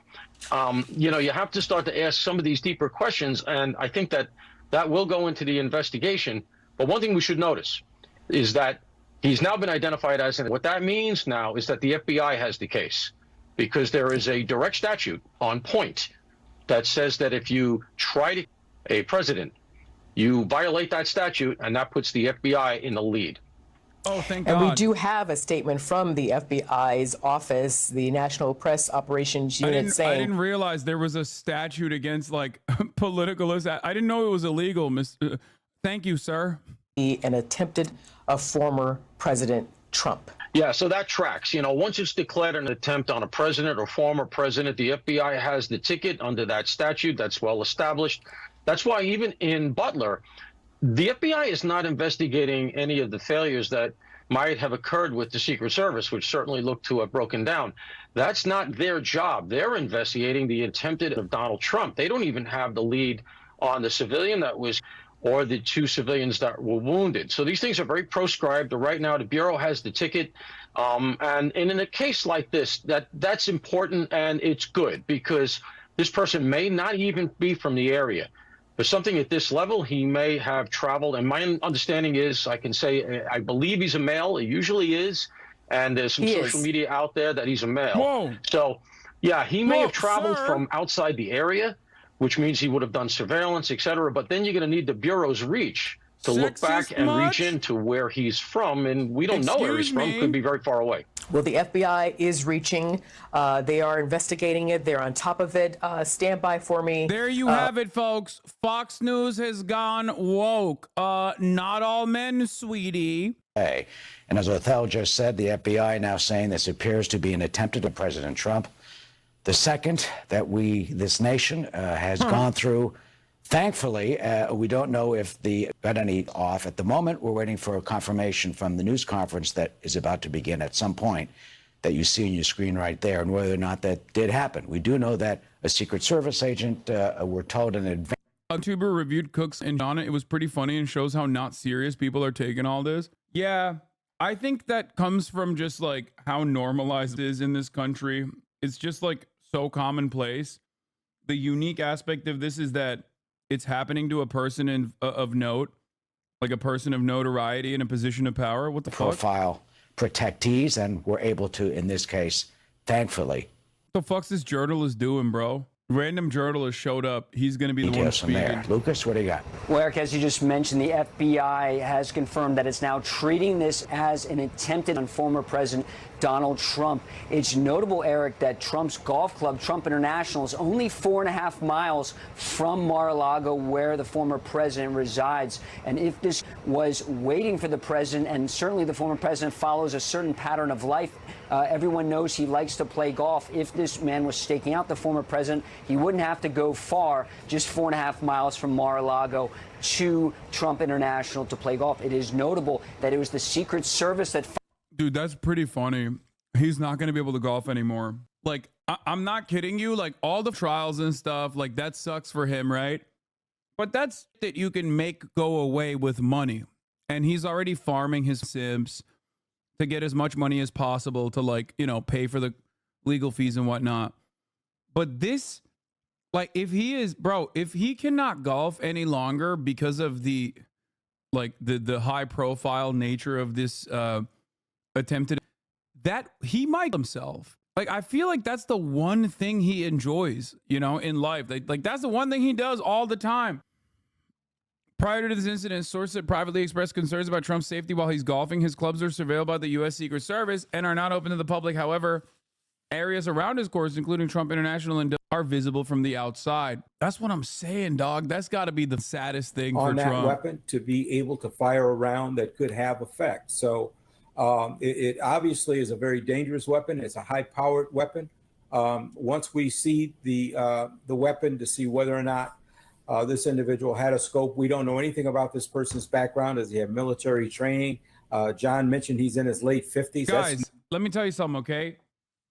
You have to start to ask some of these deeper questions, and I think that will go into the investigation. But one thing we should notice is that he's now been identified as, and what that means now is that the FBI has the case, because there is a direct statute on point that says that if you try to a president, you violate that statute, and that puts the FBI in the lead. Oh, thank God. And we do have a statement from the FBI's office, the National Press Operations Unit, saying... I didn't realize there was a statute against, like, political... I didn't know it was illegal, Thank you, sir. and attempted of former President Trump. Yeah, so that tracks. You know, once it's declared an attempt on a president or former president, the FBI has the ticket under that statute. That's well established. That's why even in Butler, the FBI is not investigating any of the failures that might have occurred with the Secret Service, which certainly looked to have broken down. That's not their job. They're investigating the attempted of Donald Trump. They don't even have the lead on the civilian that was, or the 2 civilians that were wounded. So these things are very proscribed. Right now, the Bureau has the ticket. And in a case like this, that's important and it's good because this person may not even be from the area. But something at this level, he may have traveled. And my understanding is, I can say, I believe he's a male. He usually is. And there's some social media out there that he's a male. Whoa. So, yeah, he may have traveled sir. from outside the area, which means he would have done surveillance, et cetera. But then you're going to need the Bureau's reach to look back and reach into where he's from. And we don't know where he's from. Could be very far away. Well, the FBI is reaching. They are investigating it. They're on top of it. Stand by for me. There you have it, folks. Fox News has gone woke. Not all men, sweetie. And as Othell just said, the FBI now saying this appears to be an attempt at President Trump. The second that this nation has gone through. Thankfully, we don't know if the got any off at the moment. We're waiting for a confirmation from the news conference that is about to begin at some point that you see on your screen right there, and whether or not that did happen. We do know that a Secret Service agent, we're told in advance. YouTuber reviewed Cooks and Donna. It was pretty funny and shows how not serious people are taking all this. Yeah, I think that comes from just like how normalized it is in this country. It's just like so commonplace. The unique aspect of this is that it's happening to a person of note, like a person of notoriety in a position of power. What the profile protectees, and we're able to, in this case, thankfully. What the fuck's this journalist doing, bro? Random journalist showed up. He's going to be the one speaking. Lucas, what do you got? Well, Eric, as you just mentioned, the FBI has confirmed that it's now treating this as an attempted on former President Donald Trump. It's notable, Eric, that Trump's golf club, Trump International, is only 4.5 miles from Mar-a-Lago, where the former president resides. And if this was waiting for the president, and certainly the former president follows a certain pattern of life, everyone knows he likes to play golf. If this man was staking out the former president, he wouldn't have to go far, just 4.5 miles from Mar-a-Lago to Trump International to play golf. It is notable that it was the Secret Service that... Dude, that's pretty funny. He's not going to be able to golf anymore. Like, I'm not kidding you. Like, all the trials and stuff, like, that sucks for him, right? But that's that you can make go away with money. And he's already farming his Sims to get as much money as possible to, like, you know, pay for the legal fees and whatnot. But this, like, if he cannot golf any longer because of the, like, the high profile nature of this attempted, that he might himself. Like, I feel like that's the one thing he enjoys, you know, in life. Like that's the one thing he does all the time. Prior to this incident, sources had privately expressed concerns about Trump's safety while he's golfing. His clubs are surveilled by the U.S. Secret Service and are not open to the public. However, areas around his course, including Trump International, and are visible from the outside. That's what I'm saying, dog. That's got to be the saddest thing for Trump. On that weapon, to be able to fire a round that could have effect. So it obviously is a very dangerous weapon. It's a high-powered weapon. Once we see the weapon to see whether or not this individual had a scope, we don't know anything about this person's background. Does he have military training? John mentioned he's in his late 50s. Guys, let me tell you something, okay?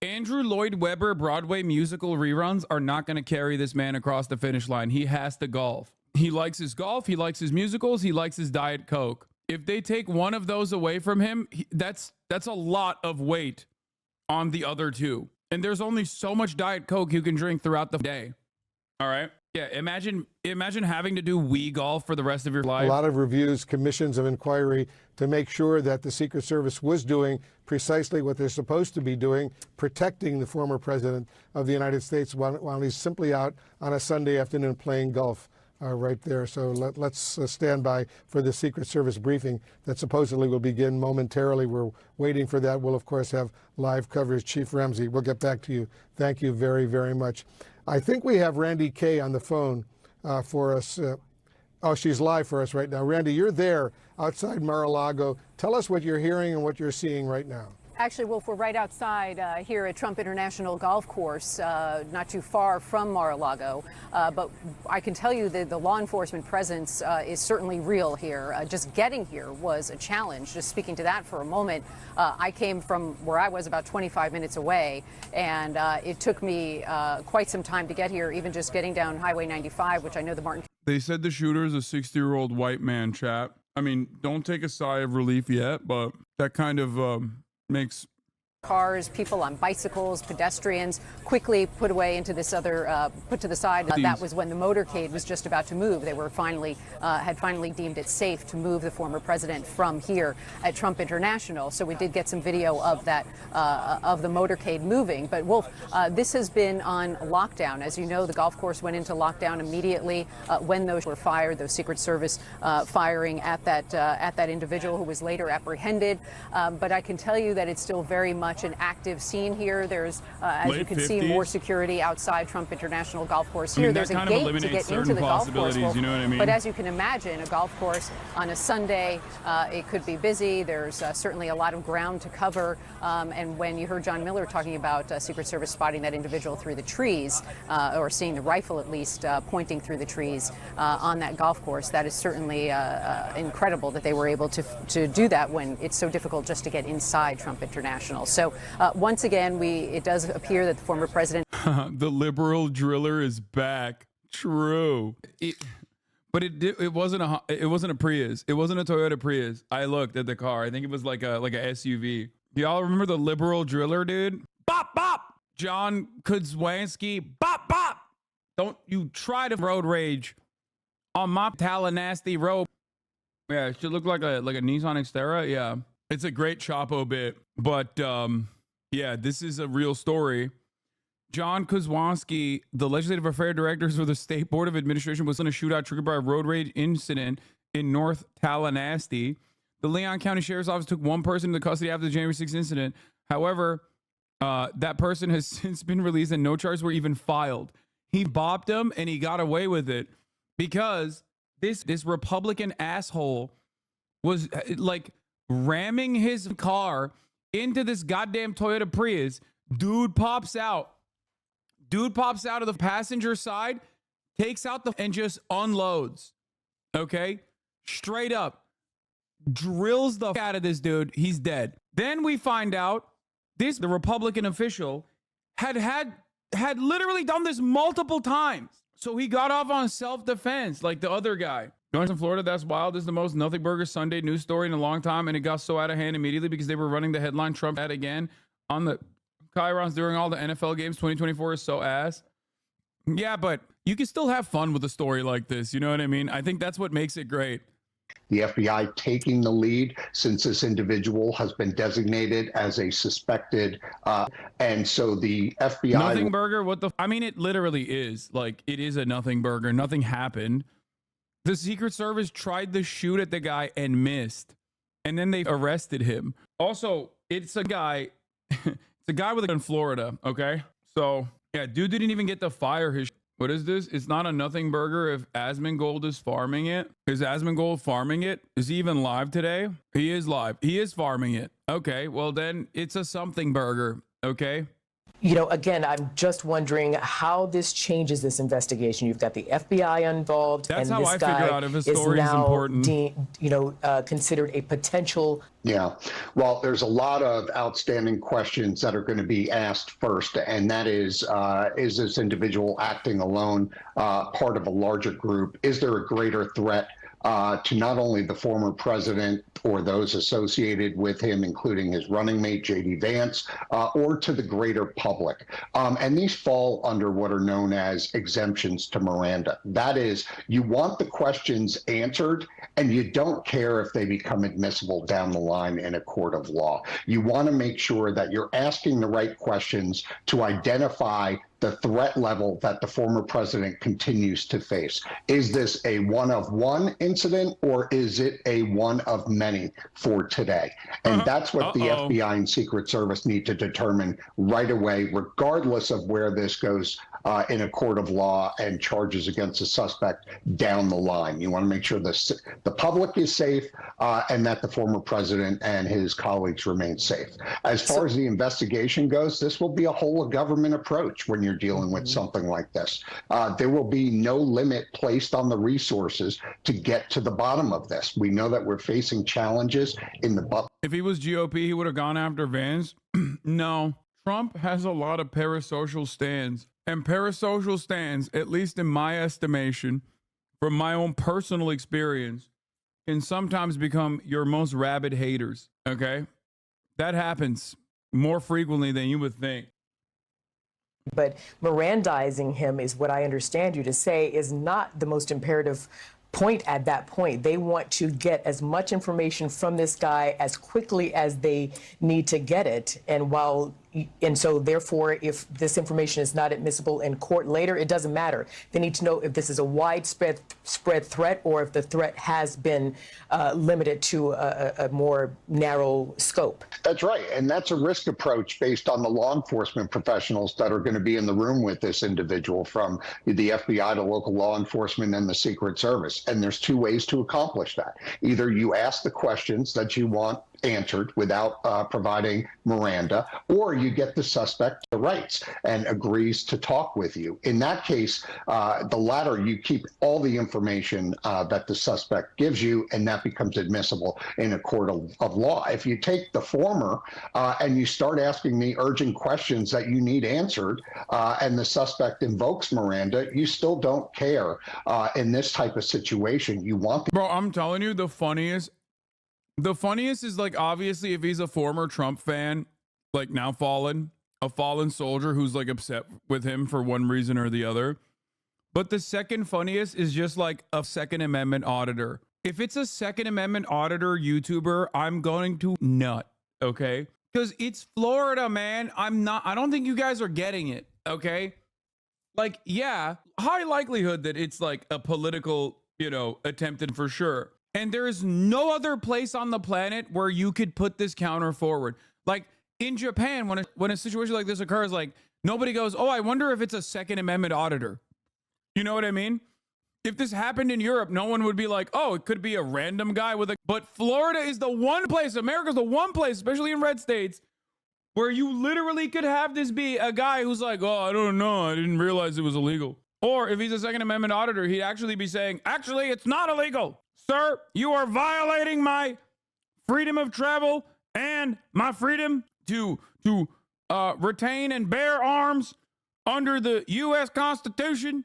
Andrew Lloyd Webber Broadway musical reruns are not going to carry this man across the finish line. He has to golf. He likes his golf. He likes his musicals. He likes his Diet Coke. If they take one of those away from him, that's a lot of weight on the other two. And there's only so much Diet Coke you can drink throughout the day. All right? Yeah, imagine having to do Wii golf for the rest of your life. A lot of reviews, commissions of inquiry to make sure that the Secret Service was doing precisely what they're supposed to be doing, protecting the former president of the United States while he's simply out on a Sunday afternoon playing golf right there. So let's stand by for the Secret Service briefing that supposedly will begin momentarily. We're waiting for that. We'll, of course, have live coverage. Chief Ramsey, we'll get back to you. Thank you very, very much. I think we have Randy Kay on the phone for us. Oh, she's live for us right now. Randy, you're there outside Mar-a-Lago. Tell us what you're hearing and what you're seeing right now. Actually, Wolf, we're right outside here at Trump International Golf Course, not too far from Mar-a-Lago. But I can tell you that the law enforcement presence is certainly real here. Just getting here was a challenge. Just speaking to that for a moment, I came from where I was about 25 minutes away, and it took me quite some time to get here, even just getting down Highway 95, which I know the Martin. They said the shooter is a 60-year-old white man, chat. I mean, don't take a sigh of relief yet, but that kind of makes cars, people on bicycles, pedestrians quickly put away into this other, put to the side. That was when the motorcade was just about to move. They were finally, had finally deemed it safe to move the former president from here at Trump International. So we did get some video of that, of the motorcade moving. But Wolf, this has been on lockdown. As you know, the golf course went into lockdown immediately when those were fired, those Secret Service firing at that individual who was later apprehended. But I can tell you that it's still very much an active scene here. There's, as you can see, more security outside Trump International Golf Course here. There's a gate to get into the golf course. You know what I mean? But as you can imagine, a golf course on a Sunday, it could be busy. There's certainly a lot of ground to cover. And when you heard John Miller talking about Secret Service spotting that individual through the trees, or seeing the rifle at least pointing through the trees on that golf course, that is certainly incredible that they were able to do that when it's so difficult just to get inside Trump International. So once again, it does appear that the former president. The liberal driller is back. True. But it wasn't a Prius. It wasn't a Toyota Prius. I looked at the car. I think it was like a SUV. Y'all remember the liberal driller, dude? Bop bop. John Kudzwanski. Bop bop. Don't you try to road rage on my Tallahassee road. Yeah, it should look like a Nissan Xterra. Yeah, it's a great Chapo bit. But yeah, this is a real story. John Kudzwanski, the legislative affairs director for the State Board of Administration, was in a shootout triggered by a road rage incident in North Tallahassee. The Leon County Sheriff's Office took one person into custody after the January 6th incident. However, that person has since been released and no charges were even filed. He bopped him and he got away with it because this Republican asshole was like ramming his car into this goddamn Toyota Prius. Dude pops out of the passenger side, takes out and just unloads. Okay, straight up drills the out of this dude. He's dead. Then we find out the Republican official had literally done this multiple times. So he got off on self-defense like the other guy. Going to Florida, that's wild. This is the most Nothing Burger Sunday news story in a long time, and it got so out of hand immediately because they were running the headline Trump ad again on the chyrons during all the NFL games. 2024 is so ass. Yeah, but you can still have fun with a story like this. You know what I mean? I think that's what makes it great. The FBI taking the lead since this individual has been designated as a suspected. And so the FBI. Nothing burger? What the? I mean, it literally is. Like, it is a nothing burger. Nothing happened. The Secret Service tried to shoot at the guy and missed. And then they arrested him. Also, it's a guy. It's a guy with a gun in Florida. Okay. So, yeah, dude didn't even get to fire his. What is this? It's not a nothing burger if Asmongold is farming it. Is Asmongold farming it? Is he even live today? He is live. He is farming it. Okay, well then it's a something burger. Okay. You know, again, I'm just wondering how this changes this investigation. You've got the FBI involved, That's and how this I guy figure out if a is story is now, important. considered a potential. Yeah, well, there's a lot of outstanding questions that are going to be asked first, and that is this individual acting alone, part of a larger group? Is there a greater threat to not only the former president or those associated with him, including his running mate, J.D. Vance, or to the greater public? And these fall under what are known as exemptions to Miranda. That is, you want the questions answered, and you don't care if they become admissible down the line in a court of law. You want to make sure that you're asking the right questions to identify the threat level that the former president continues to face. Is this a one-of-one incident, or is it a one of many for today? And that's what the FBI and Secret Service need to determine right away, regardless of where this goes in a court of law and charges against a suspect down the line. You want to make sure the public is safe and that the former president and his colleagues remain safe. As far as the investigation goes, this will be a whole of government approach when you're dealing with something like this. There will be no limit placed on the resources to get to the bottom of this. We know that we're facing challenges in the If he was GOP, he would have gone after Vance. No, Trump has a lot of parasocial stands, and parasocial stands, at least in my estimation, from my own personal experience, can sometimes become your most rabid haters. Okay, that happens more frequently than you would think. But Mirandizing him is what I understand you to say is not the most imperative point at that point. They want to get as much information from this guy as quickly as they need to get it. And so therefore, if this information is not admissible in court later, it doesn't matter. They need to know if this is a widespread threat or if the threat has been limited to a more narrow scope. That's right. And that's a risk approach based on the law enforcement professionals that are going to be in the room with this individual, from the FBI to local law enforcement and the Secret Service. And there's two ways to accomplish that. Either you ask the questions that you want answered without providing Miranda, or you get the suspect the rights and agrees to talk with you. In that case, the latter, you keep all the information that the suspect gives you, and that becomes admissible in a court of law. If you take the former and you start asking me urgent questions that you need answered, and the suspect invokes Miranda, you still don't care in this type of situation. You want Bro, I'm telling you, the funniest is, like, obviously if he's a former Trump fan, like now a fallen soldier who's like upset with him for one reason or the other. But the second funniest is just like a Second Amendment auditor. If it's a Second Amendment auditor YouTuber, I'm going to nut, okay? Because it's Florida, man. I don't think you guys are getting it, okay? Like, yeah, high likelihood that it's like a political, attempted for sure. And there is no other place on the planet where you could put this counter forward. Like in Japan, when a situation like this occurs, like nobody goes, oh, I wonder if it's a Second Amendment auditor. You know what I mean? If this happened in Europe, no one would be like, oh, it could be a random guy with a... But Florida is the one place, America's the one place, especially in red states, where you literally could have this be a guy who's like, oh, I don't know, I didn't realize it was illegal. Or if he's a Second Amendment auditor, he'd actually be saying, actually, it's not illegal. Sir, you are violating my freedom of travel and my freedom to retain and bear arms under the U.S. Constitution.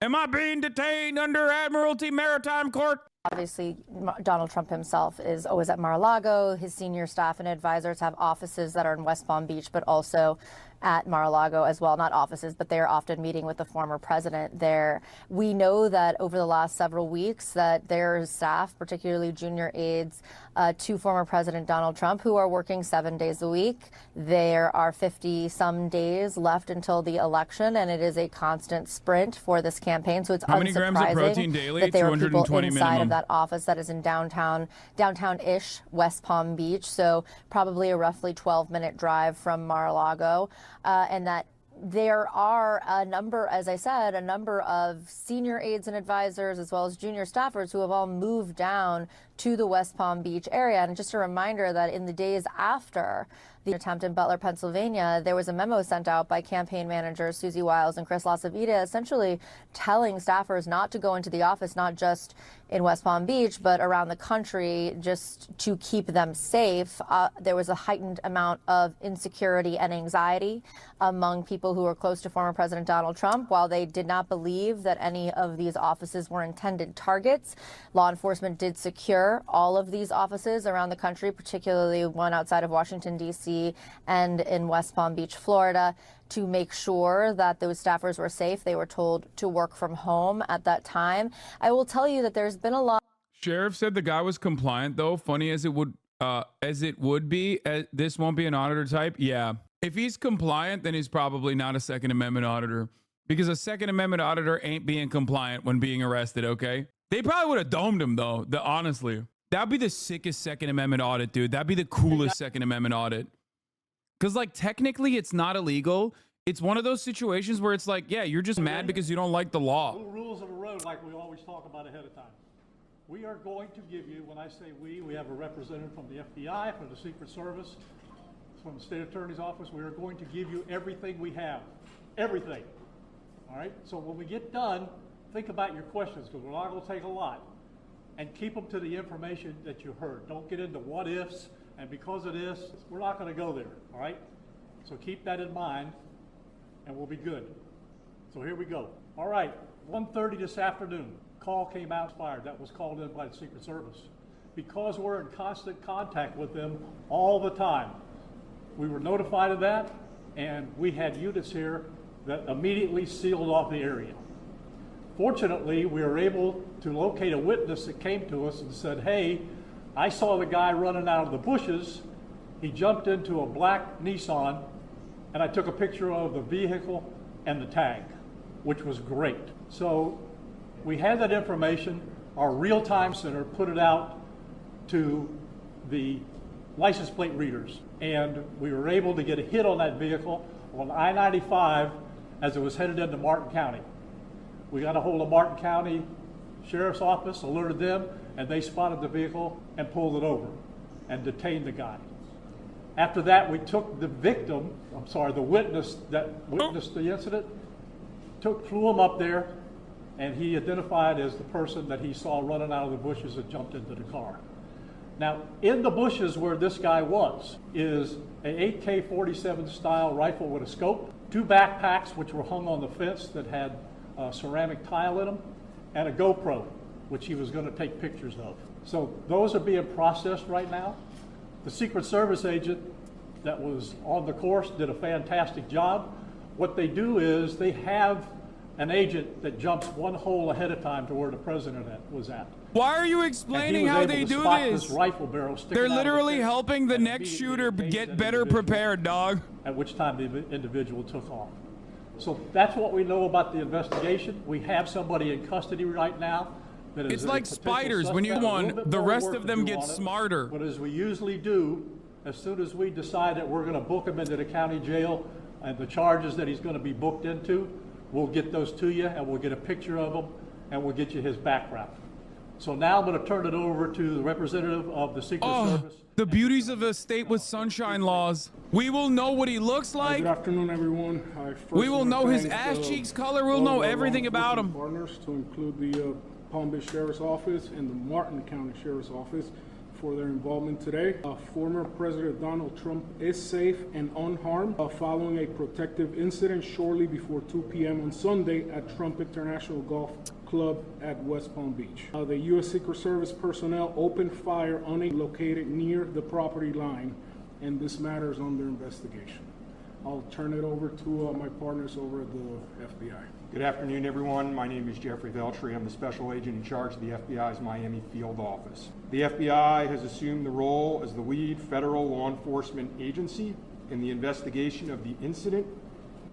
Am I being detained under Admiralty Maritime Court? Obviously, Donald Trump himself is always at Mar-a-Lago. His senior staff and advisors have offices that are in West Palm Beach, but also at Mar-a-Lago as well. Not offices, but they are often meeting with the former president there. We know that over the last several weeks that their staff, particularly junior aides to former President Donald Trump, who are working 7 days a week. There are 50-some days left until the election, and it is a constant sprint for this campaign. So it's How many grams of protein daily? that there are people 220 inside minimum. of that office that is in downtown-ish West Palm Beach. So probably a roughly 12-minute drive from Mar-a-Lago, and that there are a number, as I said, a number of senior aides and advisors as well as junior staffers who have all moved down to the West Palm Beach area. And just a reminder that in the days after the attempt in Butler, Pennsylvania, there was a memo sent out by campaign managers Susie Wiles and Chris LaCivita essentially telling staffers not to go into the office, not just in West Palm Beach, but around the country, just to keep them safe. There was a heightened amount of insecurity and anxiety among people who were close to former President Donald Trump. While they did not believe that any of these offices were intended targets, law enforcement did secure all of these offices around the country, particularly one outside of Washington, D.C. and in West Palm Beach, Florida, to make sure that those staffers were safe. They were told to work from home at that time. I will tell you that there's been a lot. Sheriff said the guy was compliant, though. Funny as it would be, this won't be an auditor type. Yeah. If he's compliant, then he's probably not a Second Amendment auditor, because a Second Amendment auditor ain't being compliant when being arrested, okay? They probably would have domed him, though, honestly. That'd be the sickest Second Amendment audit, dude. That'd be the coolest Second Amendment audit. Because, like, technically it's not illegal it's one of those situations where it's like, yeah, you're just mad because you don't like the law. Rules of the road, like we always talk about ahead of time. We are going to give you, when I say we have a representative from the FBI, from the Secret Service, from the State Attorney's Office. We are going to give you everything we have. Everything. All right? So when we get done, think about your questions, because we're not going to take a lot. And keep them to the information that you heard. Don't get into what ifs, and because of this, we're not going to go there. All right? So keep that in mind, and we'll be good. So here we go. All right, 1:30 this afternoon, call came out fired. That was called in by the Secret Service. Because we're in constant contact with them all the time, we were notified of that, and we had units here that immediately sealed off the area. Fortunately, we were able to locate a witness that came to us and said, hey, I saw the guy running out of the bushes. He jumped into a black Nissan, and I took a picture of the vehicle and the tag, which was great. So we had that information. Our real-time center put it out to the license plate readers, and we were able to get a hit on that vehicle on I-95 as it was headed into Martin County. We got a hold of Martin County Sheriff's Office, alerted them, and they spotted the vehicle and pulled it over and detained the guy. After that, we took the victim, the witness that witnessed the incident, flew him up there, and he identified as the person that he saw running out of the bushes and jumped into the car. Now, in the bushes where this guy was is an AK-47 style rifle with a scope, 2 backpacks which were hung on the fence that had ceramic tile in them, and a GoPro, which he was going to take pictures of. So those are being processed right now. The Secret Service agent that was on the course did a fantastic job. What they do is they have an agent that jumps one hole ahead of time to where the president was at. Why are you explaining how they do this? Rifle barrel They're literally helping the next shooter get better prepared, dog. At which time the individual took off. So that's what we know about the investigation. We have somebody in custody right now. That is it's like spiders. When you one, the rest of them get smarter. But as we usually do, as soon as we decide that we're going to book him into the county jail and the charges that he's going to be booked into, we'll get those to you, and we'll get a picture of him, and we'll get you his background. So now I'm going to turn it over to the representative of the Secret Service. The beauties of a state with sunshine laws. We will know what he looks like. Good afternoon, everyone. We will know his ass cheeks color. We'll know everything about him. Partners, to include the Palm Beach Sheriff's Office and the Martin County Sheriff's Office, for their involvement today. Former President Donald Trump is safe and unharmed following a protective incident shortly before 2 p.m. on Sunday at Trump International Golf Club at West Palm Beach. The U.S. Secret Service personnel opened fire on a located near the property line, and this matter is under investigation. I'll turn it over to my partners over at the FBI. Good afternoon, everyone. My name is Jeffrey Veltri. I'm the special agent in charge of the FBI's Miami field office. The FBI has assumed the role as the lead federal law enforcement agency in the investigation of the incident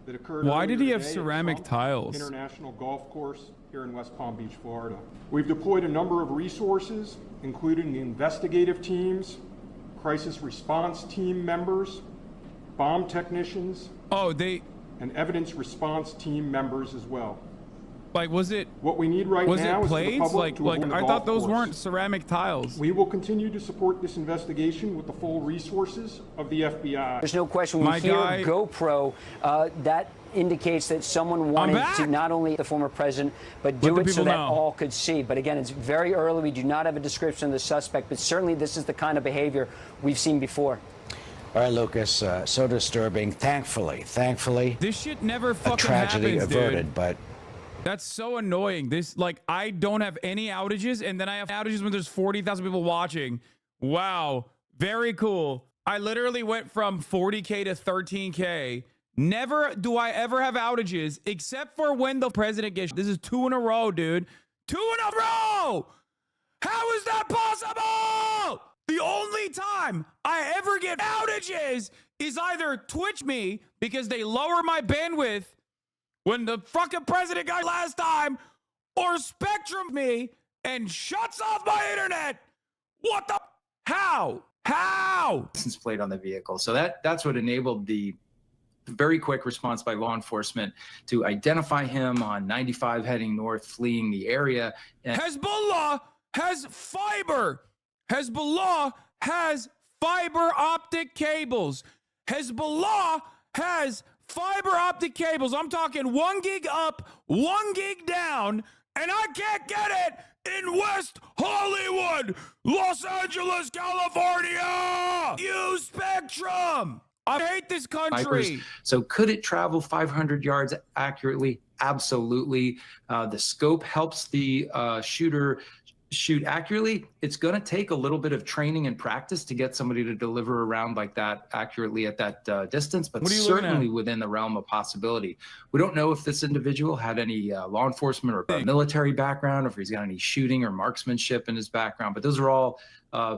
that occurred. Why did he have today at ceramic Trump tiles? International Golf Course here in West Palm Beach, Florida. We've deployed a number of resources, including the investigative teams, crisis response team members, bomb technicians, and evidence response team members as well. Like, was it? What we need right was now it is for the plates? public to avoid the I golf thought those course. weren't ceramic tiles. We will continue to support this investigation with the full resources of the FBI. There's no question when you hear GoPro, that indicates that someone wanted to not only the former president, but do it so that all could see. But again, it's very early. We do not have a description of the suspect, but certainly this is the kind of behavior we've seen before. All right, Lucas, so disturbing. Thankfully, this shit never fucking a tragedy happens, averted, dude. but that's so annoying. This, like, I don't have any outages, and then I have outages when there's 40,000 people watching. Wow, very cool. I literally went from 40K to 13K. Never do I ever have outages, except for when the president gets. This is 2 in a row, dude. 2 in a row! How is that possible? The only time I ever get outages is either Twitch me because they lower my bandwidth when the fucking president got last time, or Spectrum me and shuts off my internet. What the? How? License plate on the vehicle. So that's what enabled the very quick response by law enforcement to identify him on 95 heading north, fleeing the area. And Hezbollah has fiber. Hezbollah has fiber optic cables. Hezbollah has fiber optic cables. I'm talking 1 gig up, 1 gig down, and I can't get it in West Hollywood, Los Angeles, California. Use Spectrum. I hate this country. So could it travel 500 yards accurately? Absolutely. The scope helps the shooter shoot accurately. It's going to take a little bit of training and practice to get somebody to deliver a round like that accurately at that distance, but certainly within the realm of possibility. We don't know if this individual had any law enforcement or military background, or if he's got any shooting or marksmanship in his background, but those are all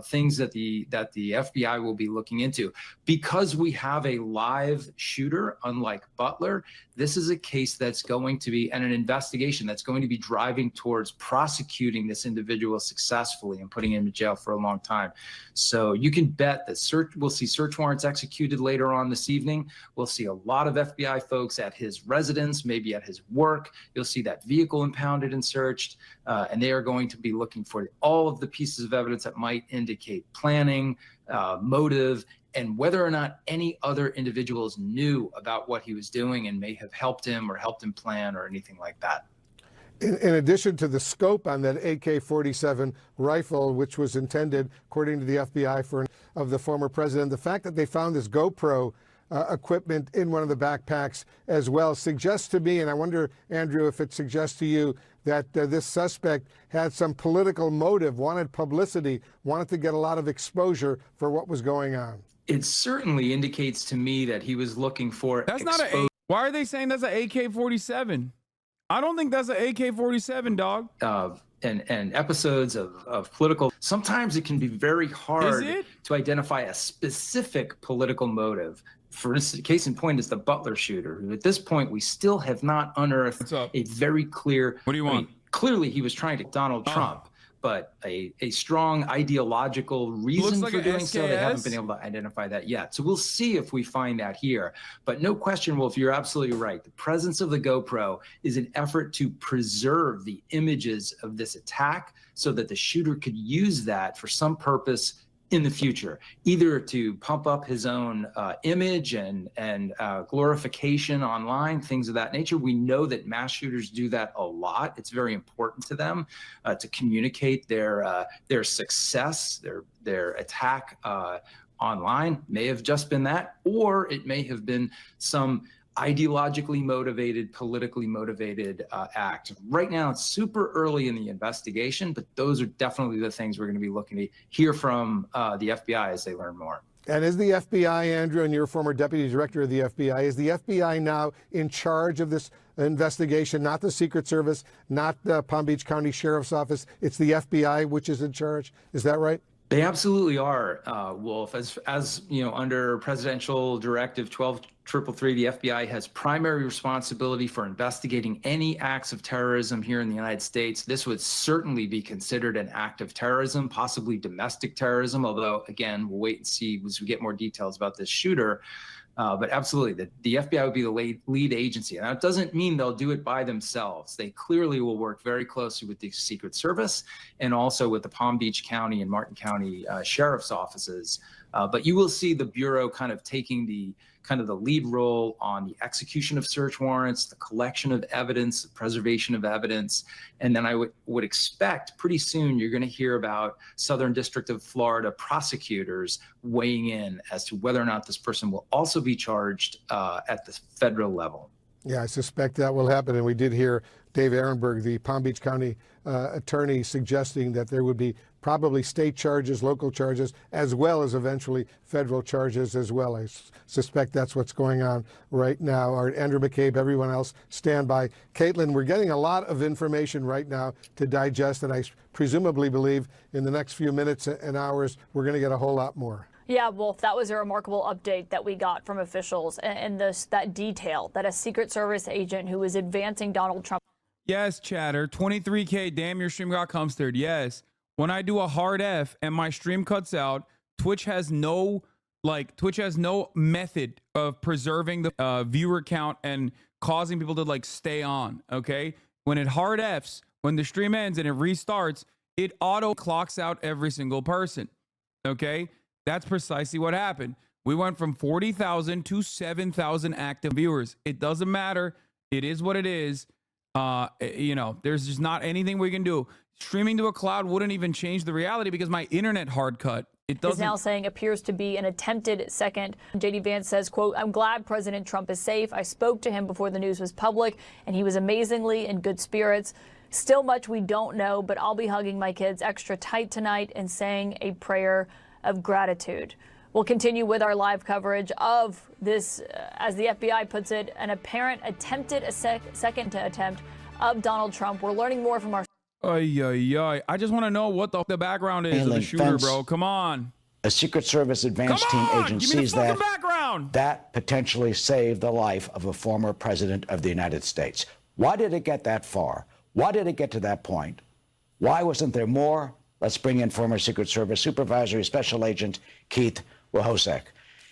things that the FBI will be looking into. Because we have a live shooter, unlike Butler, this is a case that's going to be, and an investigation that's going to be driving towards prosecuting this individual successfully and putting him in jail for a long time. So you can bet that we'll see search warrants executed later on this evening. We'll see a lot of FBI folks at his residence, maybe at his work. You'll see that vehicle impounded and searched, and they are going to be looking for all of the pieces of evidence that might indicate planning, motive, and whether or not any other individuals knew about what he was doing and may have helped him or helped him plan or anything like that. In addition to the scope on that AK-47 rifle, which was intended, according to the FBI, of the former president, the fact that they found this GoPro equipment in one of the backpacks as well suggests to me, and I wonder, Andrew, if it suggests to you that this suspect had some political motive, wanted publicity, wanted to get a lot of exposure for what was going on. It certainly indicates to me that he was looking for. That's not an. Why are they saying that's an AK-47? I don't think that's an AK-47, dog. And episodes of political. Sometimes it can be very hard to identify a specific political motive. For instance, case in point is the Butler shooter, who at this point we still have not unearthed a very clear. What do you want? I mean, clearly he was trying to Donald Trump, but a strong ideological reason for doing so, they haven't been able to identify that yet. So we'll see if we find that here. But no question, Wolf, you're absolutely right. The presence of the GoPro is an effort to preserve the images of this attack so that the shooter could use that for some purpose in the future, either to pump up his own image and glorification online, things of that nature. We know that mass shooters do that a lot. It's very important to them to communicate their success, their attack online. May have just been that, or it may have been some ideologically motivated, politically motivated act. Right now, it's super early in the investigation, but those are definitely the things we're going to be looking to hear from the FBI as they learn more. And is the FBI, Andrew, and you're former deputy director of the FBI, is the FBI now in charge of this investigation, not the Secret Service, not the Palm Beach County Sheriff's Office? It's the FBI which is in charge. Is that right? They absolutely are, Wolf. As you know, under Presidential Directive 12333, the FBI has primary responsibility for investigating any acts of terrorism here in the United States. This would certainly be considered an act of terrorism, possibly domestic terrorism, although, again, we'll wait and see as we get more details about this shooter. But absolutely, the FBI would be the lead agency. Now, it doesn't mean they'll do it by themselves. They clearly will work very closely with the Secret Service and also with the Palm Beach County and Martin County Sheriff's offices. But you will see the Bureau kind of taking the lead role on the execution of search warrants, the collection of evidence, the preservation of evidence. And then I would expect pretty soon you're going to hear about Southern District of Florida prosecutors weighing in as to whether or not this person will also be charged at the federal level. Yeah, I suspect that will happen. And we did hear Dave Ehrenberg, the Palm Beach County attorney, suggesting that there would be probably state charges, local charges, as well as eventually federal charges as well. I suspect that's what's going on right now. Our Andrew McCabe, everyone else, stand by. Caitlin, we're getting a lot of information right now to digest, and I presumably believe in the next few minutes and hours, we're going to get a whole lot more. Yeah, Wolf, that was a remarkable update that we got from officials, and that detail that a Secret Service agent who was advancing Donald Trump. Yes, chatter. 23K, damn, your stream got cumstered. Yes. When I do a hard F and my stream cuts out, Twitch has no Like Twitch has no method of preserving the viewer count and causing people to like stay on. Okay, when it hard Fs, when the stream ends and it restarts, it auto clocks out every single person. Okay, that's precisely what happened. We went from 40,000 to 7,000 active viewers. It doesn't matter. It is what it is. You know, there's just not anything we can do. Streaming to a cloud wouldn't even change the reality because my internet hard cut. It doesn't. Is now saying appears to be an attempted second. JD Vance says, quote, I'm glad President Trump is safe. I spoke to him before the news was public, and he was amazingly in good spirits. Still much we don't know, but I'll be hugging my kids extra tight tonight and saying a prayer of gratitude. We'll continue with our live coverage of this, as the FBI puts it, an apparent attempted second attempt of Donald Trump. We're learning more from our... I just want to know what the background is of the shooter, bro. Come on. A Secret Service advance team agent sees that potentially saved the life of a former president of the United States. Why did it get that far? Why did it get to that point? Why wasn't there more? Let's bring in former Secret Service Supervisory Special Agent Keith Wojcik.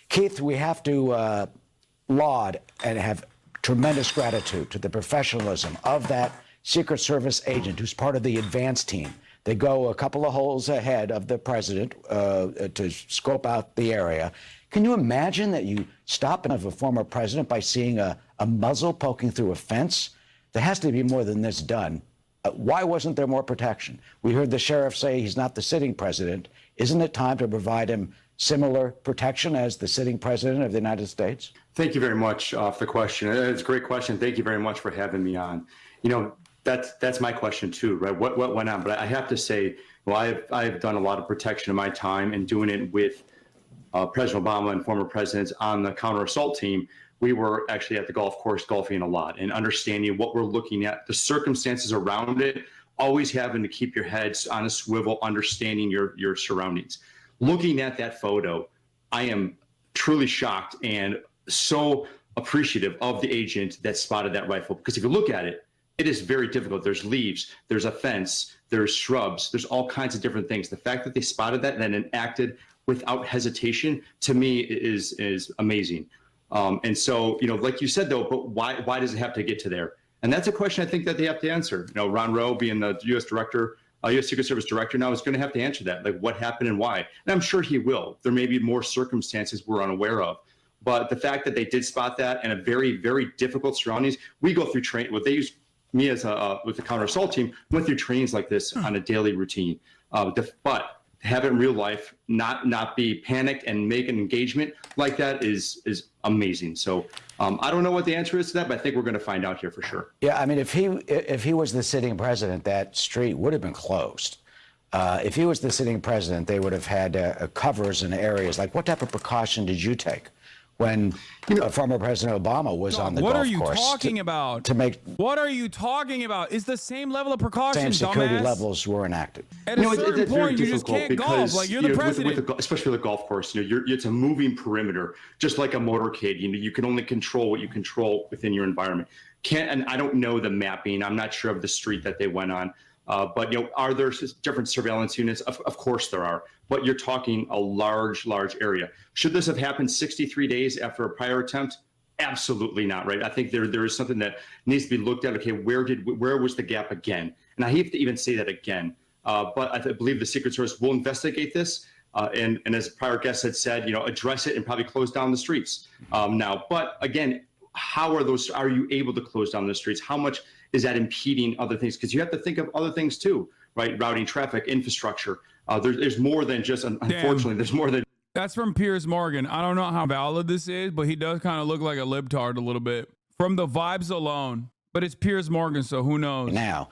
Keith, we have to laud and have tremendous gratitude to the professionalism of that Secret Service agent who's part of the advance team. They go a couple of holes ahead of the president to scope out the area. Can you imagine that you stop a former president by seeing a muzzle poking through a fence? There has to be more than this done. Why wasn't there more protection? We heard the sheriff say he's not the sitting president. Isn't it time to provide him similar protection as the sitting president of the United States? Thank you very much for the question. It's a great question. Thank you very much for having me on. You know, that's my question too, right? What went on? But I have to say, well, I've done a lot of protection in my time, and doing it with President Obama and former presidents on the counter assault team. We were actually at the golf course golfing a lot and understanding what we're looking at, the circumstances around it, always having to keep your heads on a swivel, understanding your surroundings. Looking at that photo, I am truly shocked and so appreciative of the agent that spotted that rifle, because if you look at it, it is very difficult. There's leaves, there's a fence, there's shrubs, there's all kinds of different things. The fact that they spotted that and then acted without hesitation, to me, is amazing. And so, you know, like you said, though, but why does it have to get to there? And that's a question I think that they have to answer. You know, Ron Rowe, being the U.S. director, U.S. Secret Service director now, is going to have to answer that, like what happened and why. And I'm sure he will. There may be more circumstances we're unaware of. But the fact that they did spot that in a very, very difficult surroundings, we go through training. What they use me as with the counter assault team, went through trainings like this on a daily routine. But have it in real life, not be panicked and make an engagement like that is amazing. So I don't know what the answer is to that, but I think we're going to find out here for sure. Yeah, I mean, if he was the sitting president, that street would have been closed. If he was the sitting president, they would have had covers in areas. Like, what type of precaution did you take when former President Obama was on the golf course? What are you talking about? What are you talking about? It's the same level of precaution, same security dumbass. levels were enacted. At a certain point, you just can't golf. Like, you're the president. Especially with the golf course, it's a moving perimeter, just like a motorcade. You can only control what you control within your environment. And I don't know the mapping. I'm not sure of the street that they went on. But are there different surveillance units? Of course there are. But you're talking a large area. Should this have happened 63 days after a prior attempt? Absolutely not, right? I think there is something that needs to be looked at. Okay, where was the gap again? And I hate to even say that again, but I believe the Secret Service will investigate this. And as prior guests had said, address it and probably close down the streets now. But again, are you able to close down the streets? How much is that impeding other things? Because you have to think of other things too, right? Routing traffic, infrastructure. There's more than just, unfortunately, there's more than. That's from Piers Morgan. I don't know how valid this is, but he does kind of look like a libtard a little bit from the vibes alone. But it's Piers Morgan, so who knows? Now,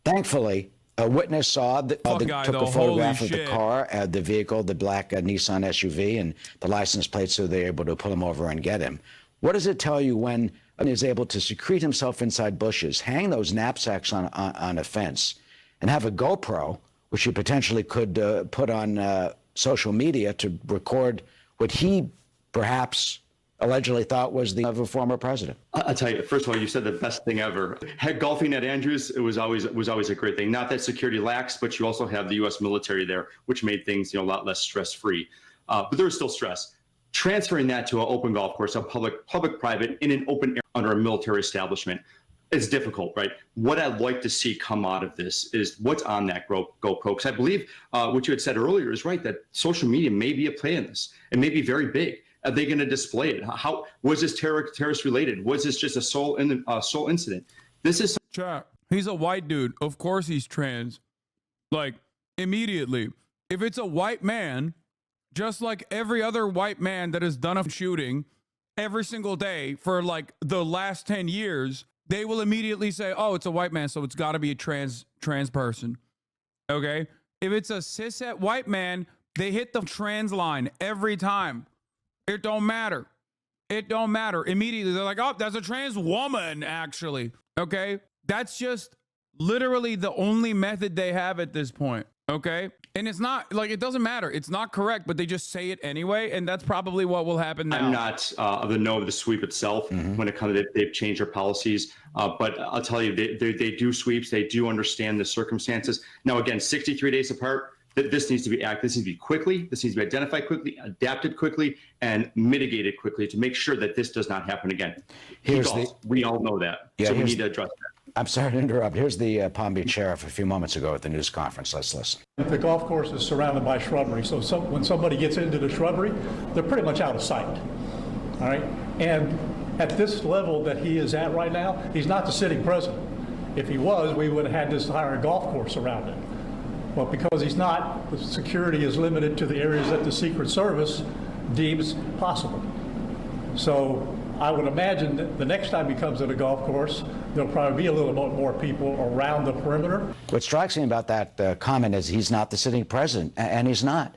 thankfully, a witness saw took a photograph of the car, the vehicle, the black Nissan SUV, and the license plate, so they're able to pull him over and get him. What does it tell you when he is able to secrete himself inside bushes, hang those knapsacks on a fence, and have a GoPro, which he potentially could put on social media to record what he perhaps allegedly thought was of a former president? I'll tell you, first of all, you said the best thing ever. Golfing at Andrews, it was always a great thing. Not that security lacks, but you also have the U.S. military there, which made things a lot less stress-free. But there was still stress. transferring that to an open golf course, a public-private in an open area under a military establishment is difficult, right? What I'd like to see come out of this is what's on that GoPro. Because I believe what you had said earlier is right, that social media may be a play in this. It may be very big. Are they going to display it? How was this terrorist related? Was this just a sole incident? This is chat. He's a white dude. Of course he's trans. Like, immediately. If it's a white man, just like every other white man that has done a shooting every single day for like the last 10 years, they will immediately say, oh, it's a white man, so it's got to be a trans person. Okay? If it's a cishet white man, they hit the trans line every time. It don't matter. It don't matter. Immediately, they're like, oh, that's a trans woman, actually. Okay? That's just literally the only method they have at this point. Okay? And it's not, like, it doesn't matter. It's not correct, but they just say it anyway, and that's probably what will happen now. I'm not of the know of the sweep itself when it comes to they've changed their policies. But I'll tell you, they do sweeps. They do understand the circumstances. Now, again, 63 days apart, this needs to be acted. This needs to be quickly. This needs to be identified quickly, adapted quickly, and mitigated quickly to make sure that this does not happen again. We all know that. Yeah, so we need to address that. I'm sorry to interrupt. Here's the Palm Beach sheriff a few moments ago at the news conference. Let's listen. The golf course is surrounded by shrubbery, so when somebody gets into the shrubbery, they're pretty much out of sight. All right? And at this level that he is at right now, he's not the sitting president. If he was, we would have had this entire golf course around it. But because he's not, the security is limited to the areas that the Secret Service deems possible. So I would imagine that the next time he comes to the golf course, there'll probably be a little bit more people around the perimeter. What strikes me about that comment is he's not the sitting president, and he's not.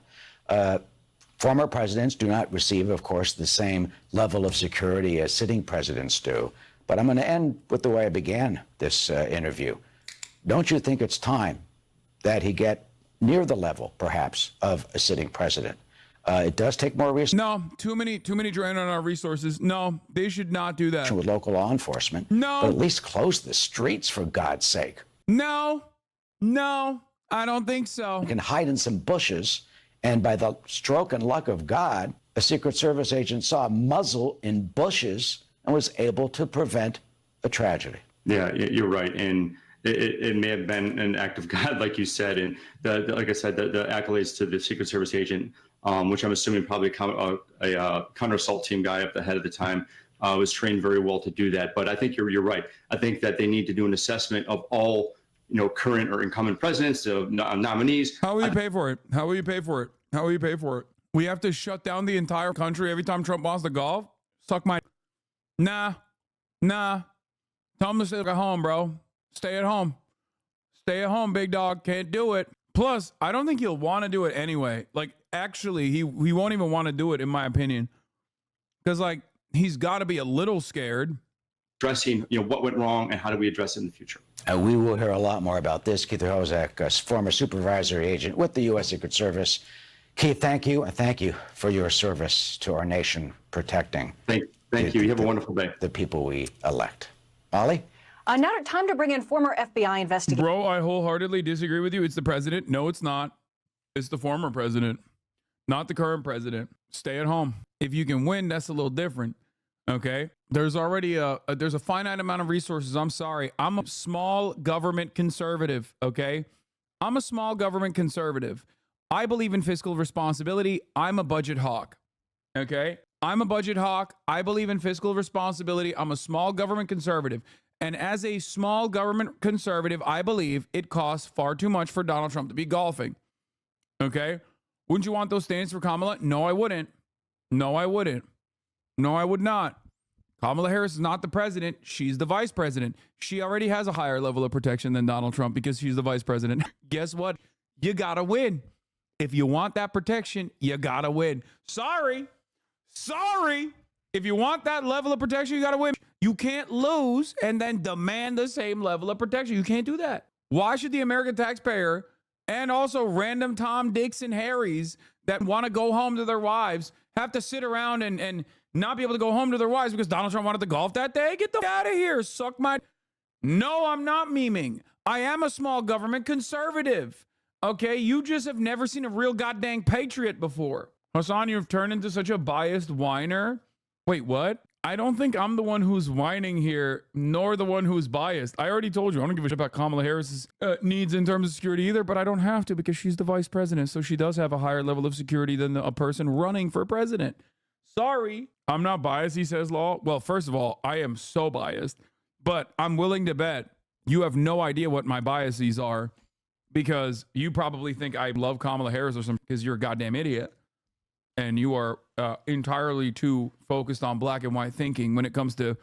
Former presidents do not receive, of course, the same level of security as sitting presidents do. But I'm going to end with the way I began this interview. Don't you think it's time that he get near the level, perhaps, of a sitting president? It does take more resources. No, too many drain on our resources. No, they should not do that. With local law enforcement. No. But at least close the streets, for God's sake. No, I don't think so. You can hide in some bushes, and by the stroke and luck of God, a Secret Service agent saw a muzzle in bushes and was able to prevent a tragedy. Yeah, you're right. And it may have been an act of God, like you said. And like I said, the accolades to the Secret Service agent, which I'm assuming probably a counter-assault team guy up the head at the time, was trained very well to do that. But I think you're right. I think that they need to do an assessment of all, current or incumbent presidents, nominees. How will you pay for it? How will you pay for it? How will you pay for it? We have to shut down the entire country every time Trump wants to golf? Suck my... Nah. Tell him to stay at home, bro. Stay at home. Stay at home, big dog. Can't do it. Plus, I don't think he'll want to do it anyway. Like, actually, he won't even want to do it, in my opinion. Because, like, he's got to be a little scared. Addressing, what went wrong and how do we address it in the future? We will hear a lot more about this. Keith Hozak, a former supervisory agent with the U.S. Secret Service. Keith, thank you, and thank you for your service to our nation, protecting. Thank you. You have a wonderful day. The people we elect. Ollie? Now time to bring in former FBI investigator. Bro, I wholeheartedly disagree with you. It's the president. No, it's not. It's the former president, not the current president. Stay at home. If you can win, that's a little different. Okay? There's already there's a finite amount of resources. I'm sorry. I'm a small government conservative. Okay? I'm a small government conservative. I believe in fiscal responsibility. I'm a budget hawk. Okay? I'm a budget hawk. I believe in fiscal responsibility. I'm a small government conservative. And as a small government conservative, I believe it costs far too much for Donald Trump to be golfing. Okay? Wouldn't you want those standards for Kamala? No, I wouldn't. No, I wouldn't. No, I would not. Kamala Harris is not the president. She's the vice president. She already has a higher level of protection than Donald Trump because she's the vice president. Guess what? You got to win. If you want that protection, you got to win. Sorry. If you want that level of protection, you got to win. You can't lose and then demand the same level of protection. You can't do that. Why should the American taxpayer and also random Tom, Dicks, and Harrys that want to go home to their wives have to sit around and not be able to go home to their wives because Donald Trump wanted to golf that day? Get the out of here. Suck my... No, I'm not memeing. I am a small government conservative. Okay? You just have never seen a real goddamn patriot before. Hasan, you've turned into such a biased whiner. Wait, what? I don't think I'm the one who's whining here, nor the one who's biased. I already told you, I don't give a shit about Kamala Harris's needs in terms of security either, but I don't have to because she's the vice president, so she does have a higher level of security than a person running for president. Sorry, I'm not biased, he says, Law. Well, first of all, I am so biased, but I'm willing to bet you have no idea what my biases are because you probably think I love Kamala Harris or something because you're a goddamn idiot. And you are entirely too focused on black and white thinking when it comes to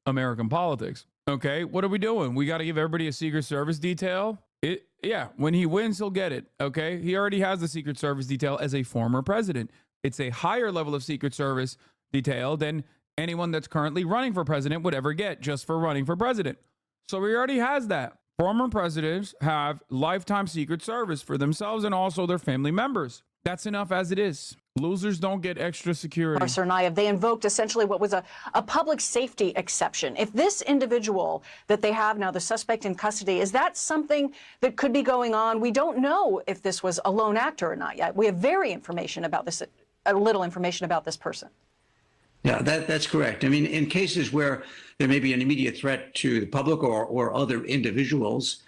American politics. Okay, what are we doing? We got to give everybody a Secret Service detail? Yeah, when he wins, he'll get it. Okay, he already has the Secret Service detail as a former president. It's a higher level of Secret Service detail than anyone that's currently running for president would ever get just for running for president. So he already has that. Former presidents have lifetime Secret Service for themselves and also their family members. That's enough as it is. Losers don't get extra security. Tsarnaev, they invoked essentially what was a public safety exception. If this individual that they have now, the suspect in custody, is that something that could be going on? We don't know if this was a lone actor or not yet. We have little information about this person. Yeah, that's correct. I mean, in cases where there may be an immediate threat to the public or other individuals,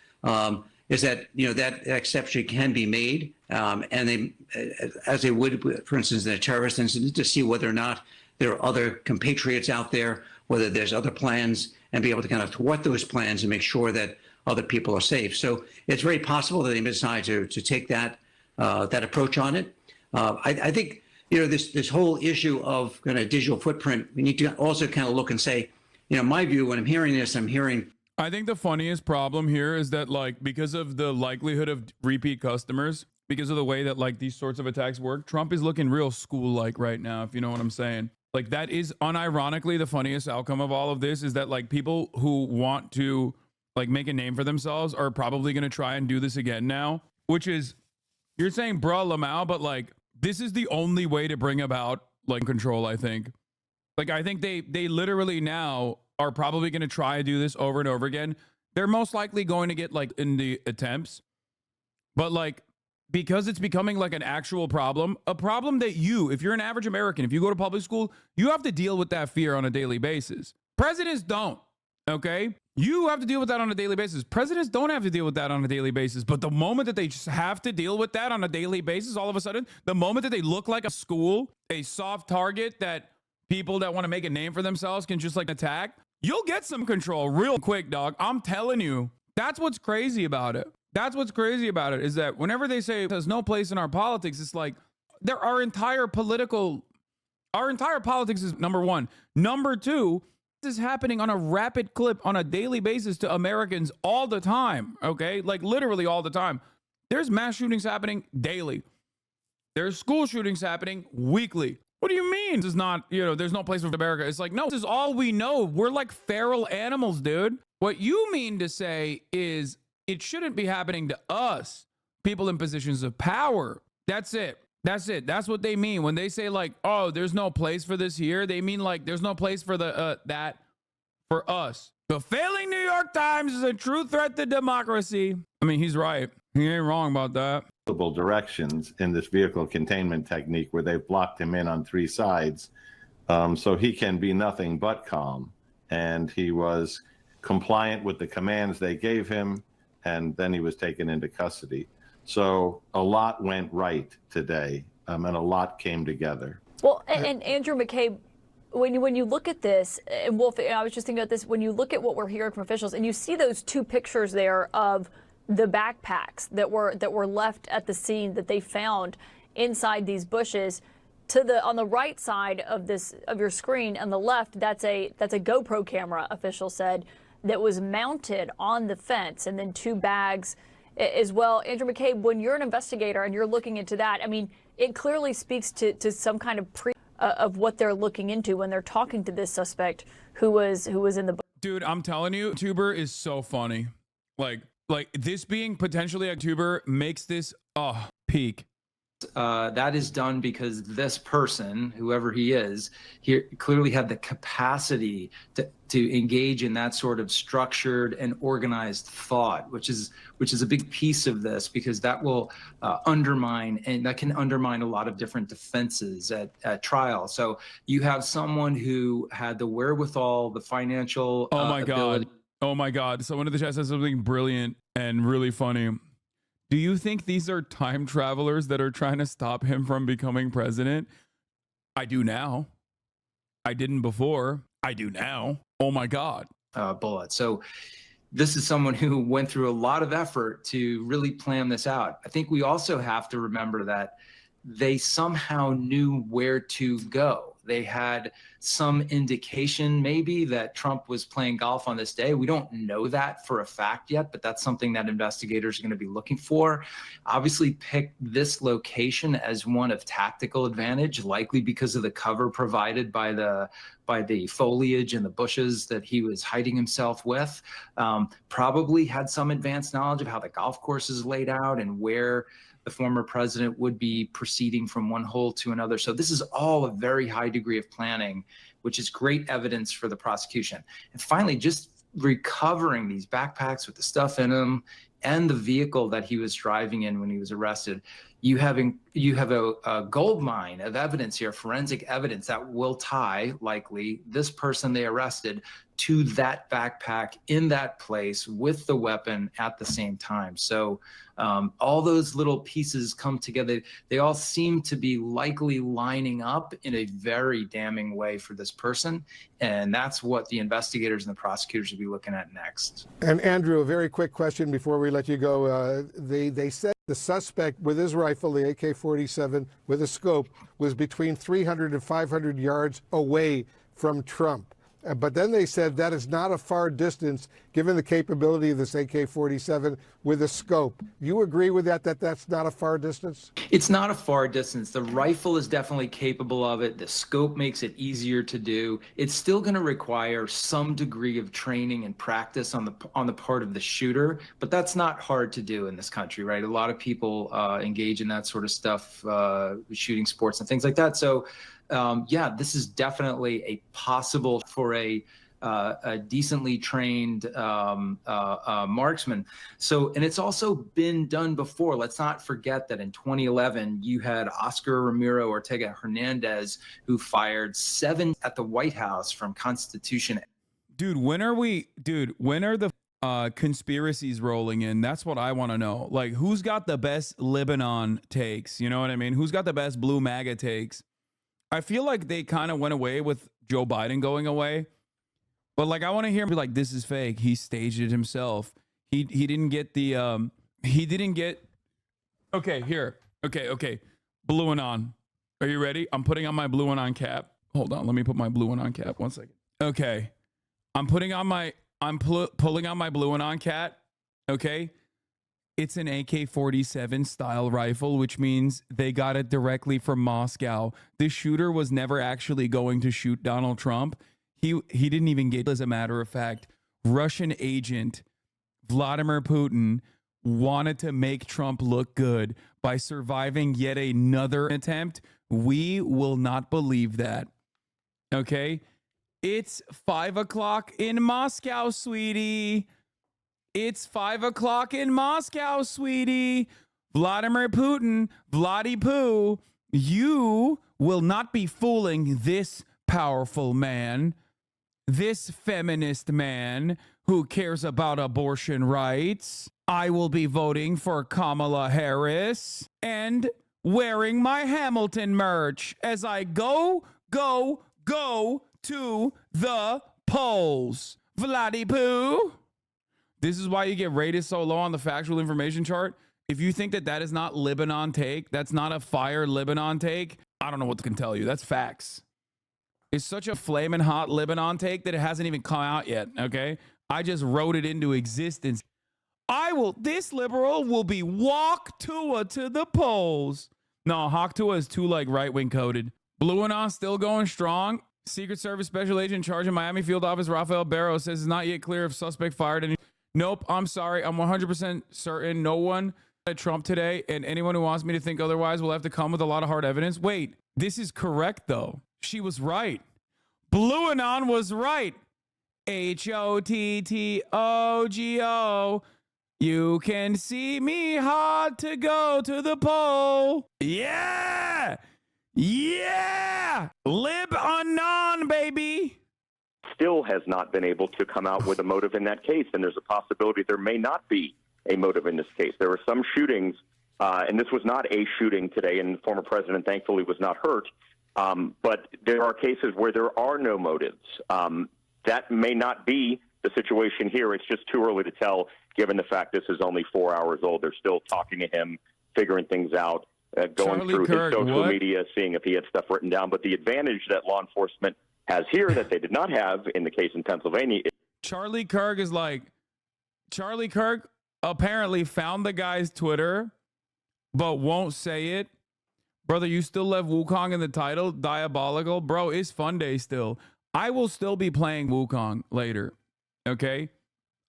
is that, that exception can be made, and they, as they would, for instance, in a terrorist incident, to see whether or not there are other compatriots out there, whether there's other plans, and be able to kind of thwart those plans and make sure that other people are safe. So it's very possible that they may decide to take that approach on it. I think, this whole issue of kind of digital footprint, we need to also kind of look and say, my view when I'm hearing this, I think the funniest problem here is that, because of the likelihood of repeat customers, because of the way that, these sorts of attacks work, Trump is looking real school-like right now, if you know what I'm saying. That is unironically the funniest outcome of all of this is that, people who want to, make a name for themselves are probably going to try and do this again now, which is, you're saying, bruh, Lamau, but, this is the only way to bring about, control, I think. I think they literally now are probably going to try to do this over and over again. They're most likely going to get in the attempts, but because it's becoming an actual problem, a problem that if you're an average American, if you go to public school, you have to deal with that fear on a daily basis. Presidents don't, okay? You have to deal with that on a daily basis. Presidents don't have to deal with that on a daily basis, but the moment that they just have to deal with that on a daily basis, all of a sudden, the moment that they look like a school, a soft target that people that want to make a name for themselves can just attack, you'll get some control real quick, dog. I'm telling you. That's what's crazy about it. That's what's crazy about it is that whenever they say there's no place in our politics, it's our entire politics is number one. Number two, this is happening on a rapid clip on a daily basis to Americans all the time, okay? Literally all the time. There's mass shootings happening daily. There's school shootings happening weekly. What do you mean? This is not, there's no place for America. It's no, this is all we know. We're like feral animals, dude. What you mean to say is it shouldn't be happening to us, people in positions of power. That's it. That's it. That's what they mean when they say oh, there's no place for this here. They mean there's no place for that for us. The failing New York Times is a true threat to democracy. I mean, he's right. He ain't wrong about that. Directions in this vehicle containment technique where they've blocked him in on 3 sides, so he can be nothing but calm. And he was compliant with the commands they gave him, and then he was taken into custody. So a lot went right today, and a lot came together. Well, and Andrew McCabe, when you look at this, and Wolf, I was just thinking about this, when you look at what we're hearing from officials, and you see those 2 pictures there of the backpacks that were left at the scene that they found inside these bushes, on the right side of your screen on the left, that's a GoPro camera, officials said, that was mounted on the fence, and then 2 bags as well. Andrew McCabe, when you're an investigator and you're looking into that, I mean, it clearly speaks to some kind of of what they're looking into when they're talking to this suspect who was in the. Dude, I'm telling you, Tuber is so funny. This being potentially a tuber makes this peak. that is done because this person, whoever he is, he clearly had the capacity to engage in that sort of structured and organized thought, which is a big piece of this, because that will undermine, and that can undermine a lot of different defenses at trial. So you have someone who had the wherewithal, the financial Oh my ability. God. Oh my God. Someone in the chat says something brilliant and really funny. Do you think these are time travelers that are trying to stop him from becoming president? I do now. I didn't before. I do now. Oh my God. Bullet. So this is someone who went through a lot of effort to really plan this out. I think we also have to remember that they somehow knew where to go. They had some indication maybe that Trump was playing golf on this day. We don't know that for a fact yet, but that's something that investigators are going to be looking for. Obviously picked this location as one of tactical advantage, likely because of the cover provided by the foliage and the bushes that he was hiding himself with. Probably had some advanced knowledge of how the golf course is laid out and where the former president would be proceeding from one hole to another. So this is all a very high degree of planning, which is great evidence for the prosecution. And finally, just recovering these backpacks with the stuff in them and the vehicle that he was driving in when he was arrested. You have a gold mine of evidence here, forensic evidence that will tie, likely, this person they arrested to that backpack in that place with the weapon at the same time. So all those little pieces come together. They all seem to be likely lining up in a very damning way for this person. And that's what the investigators and the prosecutors will be looking at next. And Andrew, a very quick question before we let you go. They said the suspect with his rifle, the AK-47 with a scope, was between 300 and 500 yards away from Trump. But then they said that is not a far distance, given the capability of this AK-47 with a scope. You agree with that that's not a far distance? It's not a far distance. The rifle is definitely capable of it. The scope makes it easier to do. It's still going to require some degree of training and practice on the part of the shooter, but that's not hard to do in this country, right? A lot of people engage in that sort of stuff, shooting sports and things like that. So yeah, this is definitely a possible for a decently trained marksman. So, and it's also been done before. Let's not forget that in 2011, you had Oscar Ramiro Ortega Hernandez, who fired 7 at the White House from Constitution. Dude, when are the conspiracies rolling in? That's what I want to know. Like, who's got the best Lebanon takes? You know what I mean? Who's got the best blue MAGA takes? I feel like they kind of went away with Joe Biden going away. But like, I want to hear him be like, this is fake. He staged it himself. He didn't get the, okay, here. Okay. Blue and on. Are you ready? I'm putting on my blue and on cap. Hold on. Let me put my blue and on cap. 1 second. Okay. I'm pulling on my blue and on cap. Okay. It's an AK-47 style rifle, which means they got it directly from Moscow. The shooter was never actually going to shoot Donald Trump. He didn't even get, as a matter of fact, Russian agent Vladimir Putin wanted to make Trump look good by surviving yet another attempt. We will not believe that. Okay? It's 5 o'clock in Moscow, sweetie. It's 5 o'clock in Moscow, sweetie. Vladimir Putin, Vladdy Poo, you will not be fooling this powerful man, this feminist man who cares about abortion rights. I will be voting for Kamala Harris and wearing my Hamilton merch as I go to the polls. Vladdy Poo. This is why you get rated so low on the factual information chart. If you think that is not Lebanon take, that's not a fire Lebanon take, I don't know what to tell you. That's facts. It's such a flaming hot Lebanon take that it hasn't even come out yet, okay? I just wrote it into existence. This liberal will be walk Tua to the polls. No, Hawk Tua is too like right-wing coded. Blue and on still going strong. Secret Service Special Agent in charge of Miami Field Office, Rafael Barrow, says it's not yet clear if suspect fired any. Nope, I'm sorry. I'm 100% certain no one at Trump today, and anyone who wants me to think otherwise will have to come with a lot of hard evidence. Wait, this is correct though. She was right. Blue Anon was right. HOTTOGO. You can see me hard to go to the poll. Yeah. Yeah. Lib Anon, baby. Still has not been able to come out with a motive in that case, and there's a possibility there may not be a motive in this case. There were some shootings, and this was not a shooting today, and the former president thankfully was not hurt, but there are cases where there are no motives. That may not be the situation here. It's just too early to tell, given the fact this is only 4 hours old. They're still talking to him, figuring things out, going Charlie through Kirk, his social what? media, seeing if he had stuff written down. But the advantage that law enforcement has here that they did not have in the case in Pennsylvania. Charlie Kirk is like, Charlie Kirk apparently found the guy's Twitter, but won't say it. Brother, you still have Wukong in the title? Diabolical. Bro, it's fun day still. I will still be playing Wukong later, okay?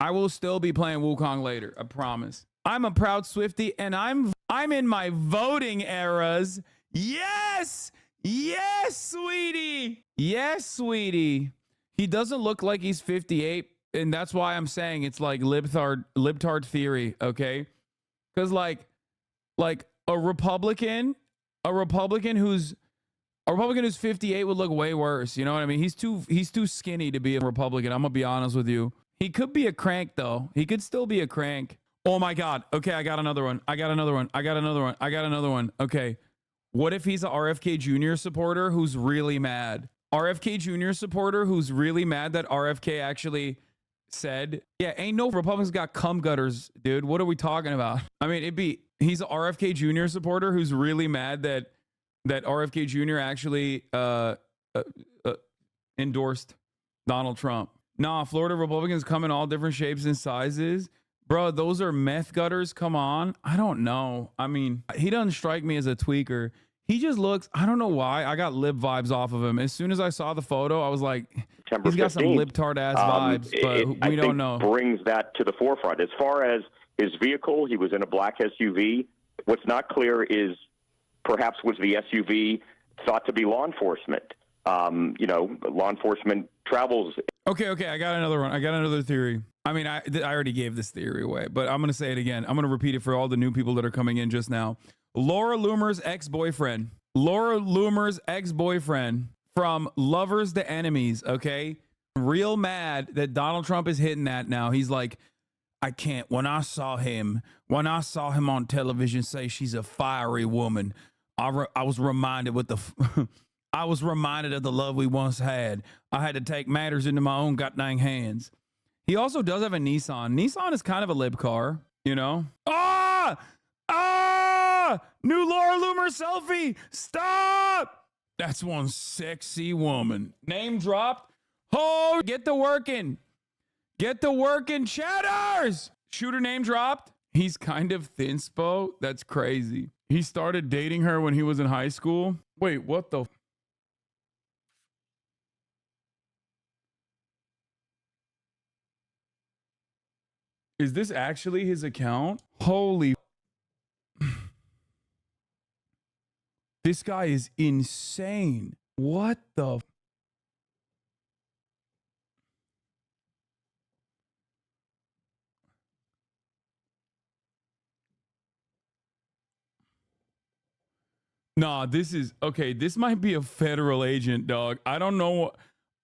I will still be playing Wukong later, I promise. I'm a proud Swiftie, and I'm in my voting eras. Yes! Yes, sweetie! Yes, sweetie. He doesn't look like he's 58, and that's why I'm saying it's like libtard theory, okay? Because like a Republican who's 58 would look way worse. You know what I mean? He's too skinny to be a Republican. I'm gonna be honest with you. He could be a crank though. He could still be a crank. Oh my God. Okay, I got another one. Okay. What if he's a RFK Jr. supporter who's really mad? RFK Jr. supporter who's really mad that RFK actually said, yeah, ain't no Republicans got cum gutters, dude. What are we talking about? I mean, he's a RFK Jr. supporter who's really mad that RFK Jr. actually endorsed Donald Trump. Nah, Florida Republicans come in all different shapes and sizes. Bro, those are meth gutters. Come on. I don't know. I mean, he doesn't strike me as a tweaker. He just looks, I don't know why. I got lib vibes off of him. As soon as I saw the photo, I was like, September he's got some 15th. libtard ass vibes, but we don't know. Brings that to the forefront. As far as his vehicle, he was in a black SUV. What's not clear is perhaps was the SUV thought to be law enforcement. Law enforcement travels. Okay, I got another one. I got another theory. I mean, I already gave this theory away, but I'm going to say it again. I'm going to repeat it for all the new people that are coming in just now. Laura Loomer's ex-boyfriend from Lovers to Enemies, okay? Real mad that Donald Trump is hitting that now. He's like, I can't. When I saw him on television say she's a fiery woman, I was reminded I was reminded of the love we once had. I had to take matters into my own goddamn hands. He also does have a Nissan. Nissan is kind of a lib car, you know? New Laura Loomer selfie. Stop. That's one sexy woman. Name dropped. Oh, get to working. Get to working, chatters. Shooter name dropped. He's kind of thinspo. That's crazy. He started dating her when he was in high school. Wait, what the? Is this actually his account? Holy. This guy is insane. What the? Nah, this is okay. This might be a federal agent, dog. I don't know.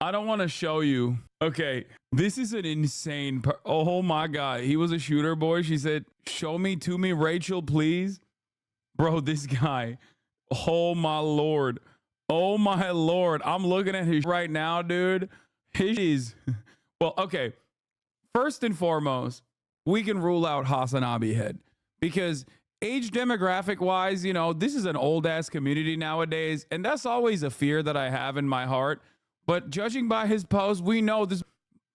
I don't want to show you. Okay, this is an insane. Oh my God, he was a shooter boy. She said, "Show me to me, Rachel, please." Bro, this guy. Oh my Lord. Oh my Lord. I'm looking at his right now, dude. His well, okay. First and foremost, we can rule out Hasanabi head because age demographic wise, you know, this is an old ass community nowadays, and that's always a fear that I have in my heart. But judging by his post, we know this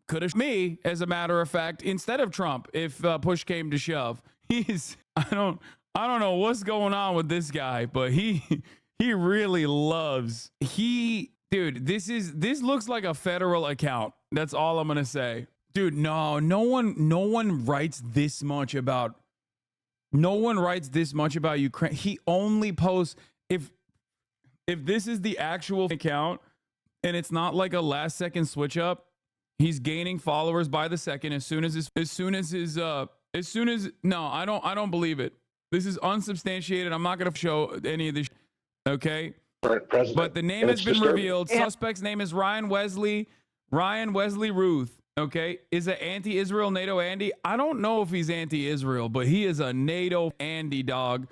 could have me, as a matter of fact, instead of Trump, if push came to shove. I don't know what's going on with this guy, but he really loves. Dude, this looks like a federal account. That's all I'm gonna say. Dude, no one writes this much about No one writes this much about Ukraine. He only posts if this is the actual account and it's not like a last second switch up. He's gaining followers by the second no, I don't believe it. This is unsubstantiated. I'm not going to show any of this. Okay. But the name has been revealed. Suspect's name is Ryan Wesley Ruth. Okay. Is it anti-Israel NATO Andy? I don't know if he's anti-Israel, but he is a NATO Andy dog.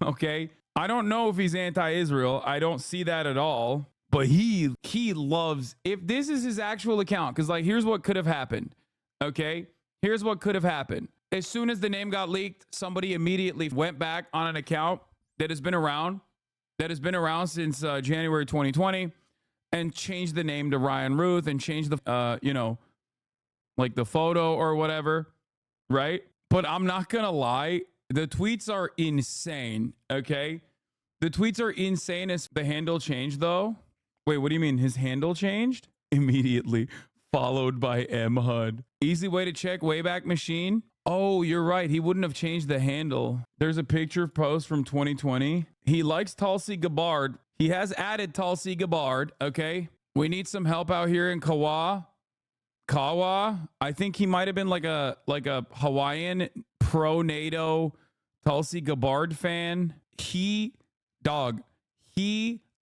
Okay. I don't know if he's anti-Israel. I don't see that at all. But he loves, if this is his actual account, because like, here's what could have happened. Okay. Here's what could have happened. As soon as the name got leaked, somebody immediately went back on an account that has been around since January 2020 and changed the name to Ryan Ruth and changed the, like the photo or whatever. Right. But I'm not going to lie. The tweets are insane. Okay. The tweets are insane as the handle changed though. Wait, what do you mean? His handle changed? Immediately followed by M HUD. Easy way to check Wayback Machine. Oh, you're right. He wouldn't have changed the handle. There's a picture post from 2020. He likes Tulsi Gabbard. He has added Tulsi Gabbard. Okay. We need some help out here in Kawa. I think he might have been like a Hawaiian pro NATO Tulsi Gabbard fan. He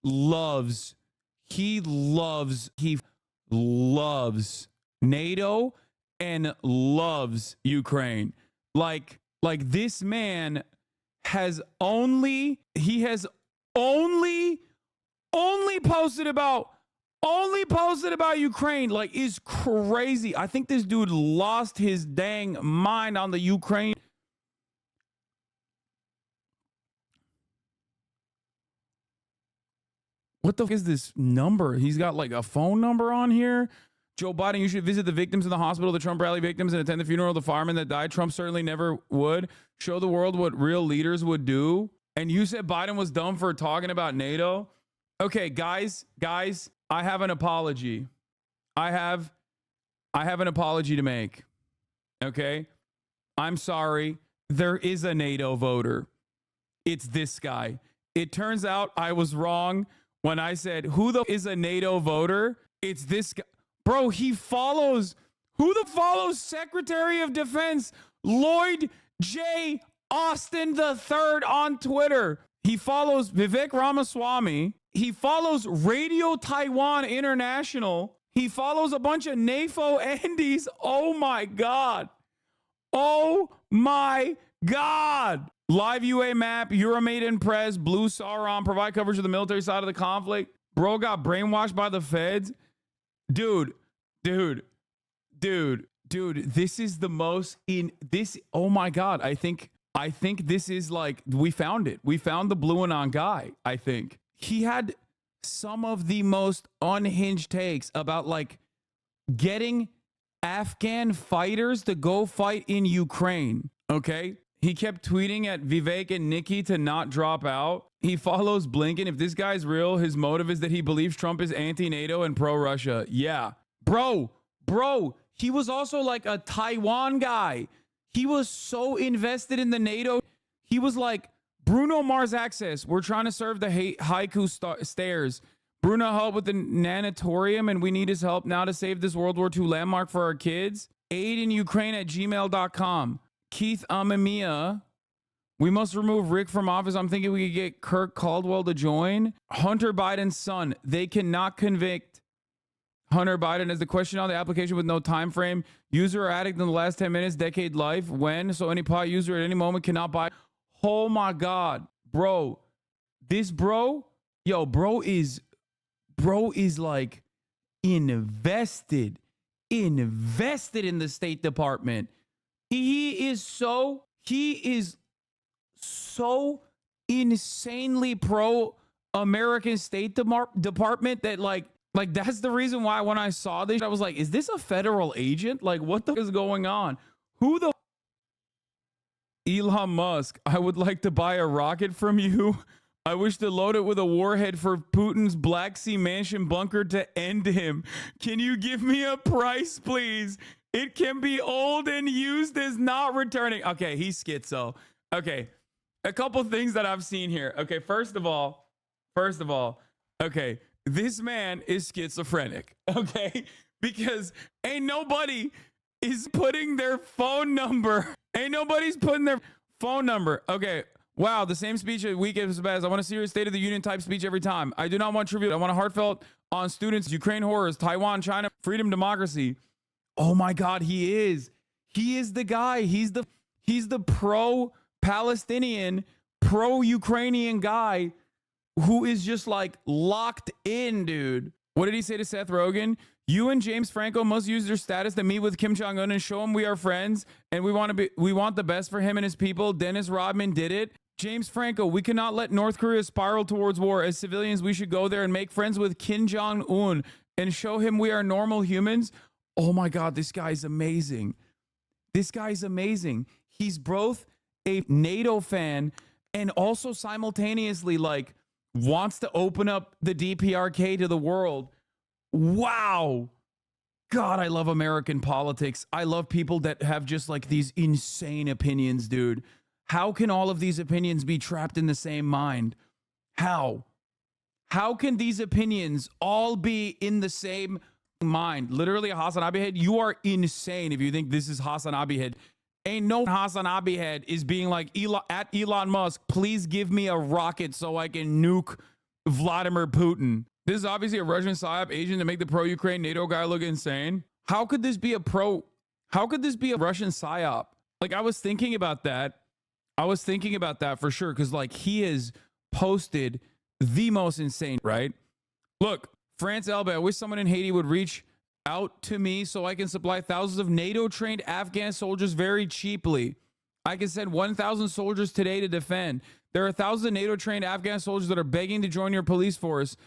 loves NATO and loves Ukraine. Like this man has only posted about Ukraine. Like, is crazy. I think this dude lost his dang mind on the Ukraine. What the fuck is this number? He's got like a phone number on here. Joe Biden, you should visit the victims in the hospital, the Trump rally victims, and attend the funeral of the firemen that died. Trump certainly never would. Show the world what real leaders would do. And you said Biden was dumb for talking about NATO. Okay, guys, I have an apology. I have an apology to make. Okay? I'm sorry. There is a NATO voter. It's this guy. It turns out I was wrong when I said, who the is a NATO voter? It's this guy. Bro, he follows, who the follows Secretary of Defense Lloyd J. Austin III on Twitter. He follows Vivek Ramaswamy. He follows Radio Taiwan International. He follows a bunch of NAFO Andes. Oh my God. Oh my God. Live UA map, Euromaidan Press, Blue Sauron, provide coverage of the military side of the conflict. Bro got brainwashed by the feds. Dude, this is the most in this. Oh my God. I think this is like, we found it. We found the Blue Anon guy. I think he had some of the most unhinged takes about like getting Afghan fighters to go fight in Ukraine. Okay. He kept tweeting at Vivek and Nikki to not drop out. He follows Blinken. If this guy's real, his motive is that he believes Trump is anti-NATO and pro-Russia. Yeah. Bro, he was also like a Taiwan guy. He was so invested in the NATO. He was like, Bruno Mars Access. We're trying to serve the haiku stairs. Bruno helped with the nanatorium, and we need his help now to save this World War II landmark for our kids. Aid in Ukraine at gmail.com. Keith Amamiya. We must remove Rick from office. I'm thinking we could get Kirk Caldwell to join. Hunter Biden's son. They cannot convict Hunter Biden as the question on the application with no time frame. User or addict in the last 10 minutes, decade life. When? So any pot user at any moment cannot buy. Oh my God. Bro. This bro. Yo, bro is like invested in the State Department. He is so insanely pro-American State Department that like that's the reason why when I saw this, I was like, is this a federal agent? Like, what the is going on? Who the Elon Musk, I would like to buy a rocket from you. I wish to load it with a warhead for Putin's Black Sea Mansion bunker to end him. Can you give me a price, please? It can be old and used as not returning. Okay, he's schizo. Okay. A couple things that I've seen here. Okay, first of all, okay, this man is schizophrenic, okay? Because ain't nobody is putting their phone number. Ain't nobody's putting their phone number. Okay. Wow, the same speech a week is best. I want a serious State of the Union type speech every time. I do not want tribute. I want a heartfelt on students, Ukraine horrors, Taiwan, China, freedom, democracy. Oh my God, he is. He is the guy. He's the pro-Palestinian, pro-Ukrainian guy who is just like locked in, dude. What did he say to Seth Rogen? You and James Franco must use their status to meet with Kim Jong-un and show him we are friends and we want the best for him and his people. Dennis Rodman did it. James Franco, we cannot let North Korea spiral towards war. As civilians, we should go there and make friends with Kim Jong-un and show him we are normal humans. Oh my God, this guy's amazing. This guy's amazing. He's both a NATO fan and also simultaneously like wants to open up the DPRK to the world. Wow. God, I love American politics. I love people that have just like these insane opinions, dude. How can all of these opinions be trapped in the same mind? How? How can these opinions all be in the same mind? Literally a Hasanabi head. You are insane if you think this is Hasanabi head. Ain't no Hasanabi head is being like Elon Musk, please give me a rocket so I can nuke Vladimir Putin. This is obviously a Russian psyop agent to make the pro-Ukraine NATO guy look insane. How could this be a Russian psyop? Like I was thinking about that. For sure. Cause like he has posted the most insane, right? Look, France Elba, I wish someone in Haiti would reach out to me so I can supply thousands of NATO trained Afghan soldiers very cheaply. I can send 1,000 soldiers today to defend. There are 1,000 NATO trained Afghan soldiers that are begging to join your police force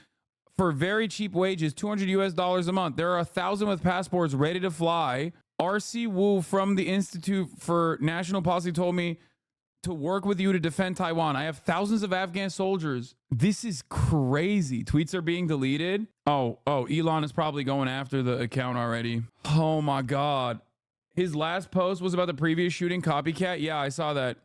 for very cheap wages, $200 a month. There are 1,000 with passports ready to fly. RC Wu from the Institute for National Policy told me to work with you to defend Taiwan. I have thousands of Afghan soldiers. This is crazy. Tweets are being deleted. Oh, Elon is probably going after the account already. Oh my God. His last post was about the previous shooting copycat. Yeah, I saw that.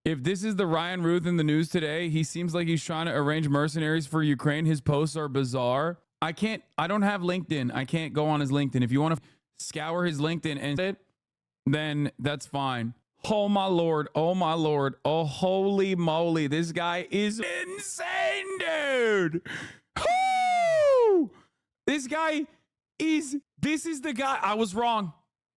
If this is the Ryan Ruth in the news today, he seems like he's trying to arrange mercenaries for Ukraine. His posts are bizarre. I don't have LinkedIn. I can't go on his LinkedIn. If you want to scour his LinkedIn and it, then that's fine. Oh my Lord. Oh my Lord. Oh, holy moly. This guy is insane, dude. Woo! This is the guy. I was wrong.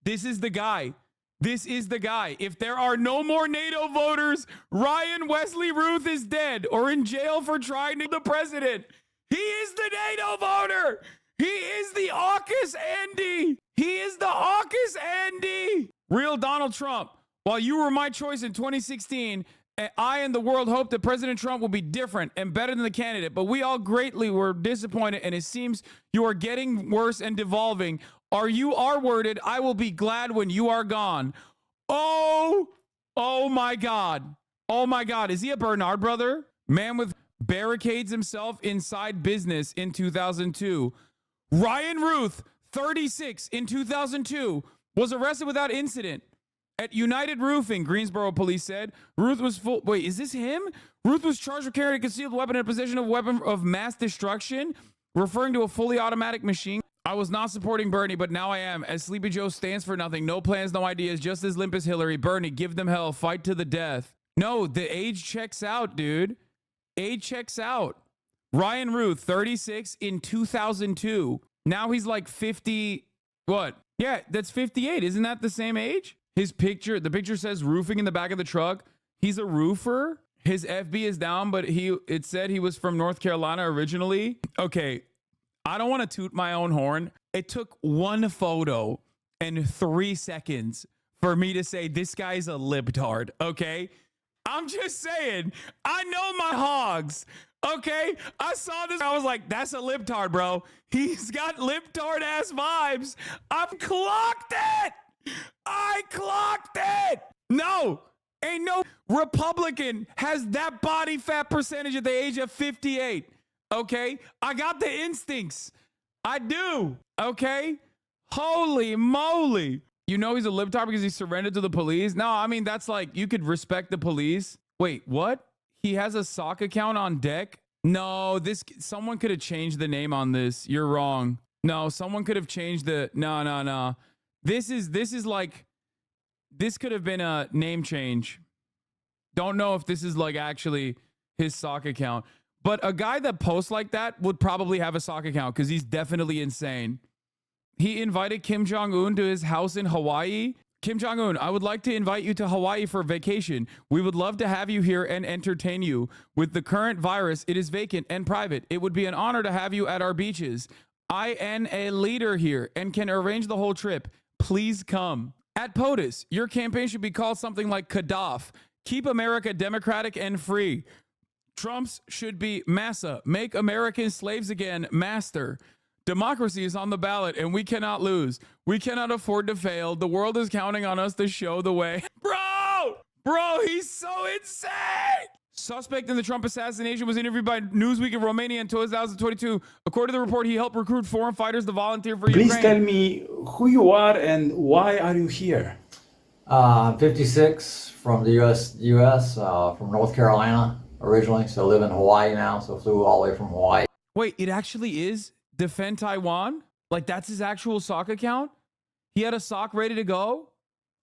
This is the guy. This is the guy. If there are no more NATO voters, Ryan Wesley Ruth is dead or in jail for trying to be the president. He is the NATO voter. He is the AUKUS Andy. He is the AUKUS Andy. Real Donald Trump. While you were my choice in 2016, I and the world hope that President Trump will be different and better than the candidate, but we all greatly were disappointed, and it seems you are getting worse and devolving. Are you R-worded? I will be glad when you are gone. Oh my God. Oh my God. Is he a Bernard brother? Man with barricades himself inside business in 2002. Ryan Ruth, 36 in 2002, was arrested without incident at United Roofing, Greensboro police said. Ruth was wait, is this him? Ruth was charged with carrying a concealed weapon in possession of a weapon of mass destruction, referring to a fully automatic machine. I was not supporting Bernie, but now I am. As Sleepy Joe stands for nothing, no plans, no ideas, just as limp as Hillary. Bernie, give them hell, fight to the death. No, the age checks out, dude. Age checks out. Ryan Ruth, 36 in 2002. Now he's like 50. What? Yeah, that's 58. Isn't that the same age? His picture, the picture says roofing in the back of the truck. He's a roofer. His FB is down, but it said he was from North Carolina originally. Okay, I don't want to toot my own horn. It took one photo and 3 seconds for me to say this guy's a libtard, okay? I'm just saying, I know my hogs, okay? I saw this, I was like, that's a libtard, bro. He's got libtard ass vibes. I've clocked it. I clocked it. No, ain't no Republican has that body fat percentage at the age of 58. Okay, I got the instincts. I do. Okay, holy moly. You know he's a libtard because he surrendered to the police? No, I mean, that's like, you could respect the police. Wait, what? He has a sock account on deck? No, someone could have changed the name on this. You're wrong. No, someone could have changed no. This could have been a name change. Don't know if this is like actually his sock account. But a guy that posts like that would probably have a sock account because he's definitely insane. He invited Kim Jong-un to his house in Hawaii. Kim Jong-un, I would like to invite you to Hawaii for vacation. We would love to have you here and entertain you. With the current virus, it is vacant and private. It would be an honor to have you at our beaches. I am a leader here and can arrange the whole trip. Please come. At POTUS, your campaign should be called something like Kadaf. Keep America democratic and free. Trump's should be Massa. Make Americans slaves again. Master. Democracy is on the ballot and we cannot lose. We cannot afford to fail. The world is counting on us to show the way. Bro, he's so insane. Suspect in the Trump assassination was interviewed by Newsweek in Romania in 2022. According to the report, he helped recruit foreign fighters to volunteer for Ukraine. Please tell me who you are and why are you here? I'm 56 from the U.S. From North Carolina originally, so live in Hawaii now, so flew all the way from Hawaii. Wait, it actually is Defend Taiwan? Like that's his actual sock account? He had a sock ready to go?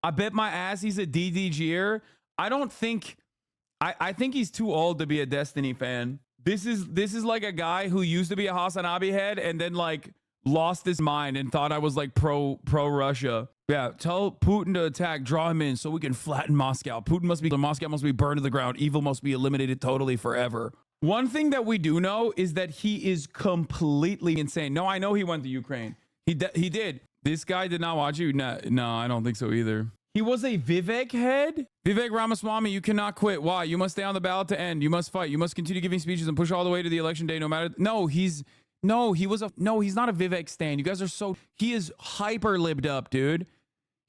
I bet my ass he's a DDGer. I think he's too old to be a Destiny fan. This is like a guy who used to be a Hasanabi head and then like lost his mind and thought I was like pro Russia. Yeah, tell Putin to attack, draw him in so we can flatten Moscow. Moscow must be burned to the ground. Evil must be eliminated totally forever. One thing that we do know is that he is completely insane. No, I know he went to Ukraine. He did. This guy did not watch you. No, I don't think so either. He was a Vivek head? Vivek Ramaswamy, you cannot quit. Why? You must stay on the ballot to end. You must fight. You must continue giving speeches and push all the way to the election day no matter. He's not a Vivek stan. You guys are he is hyper libbed up, dude.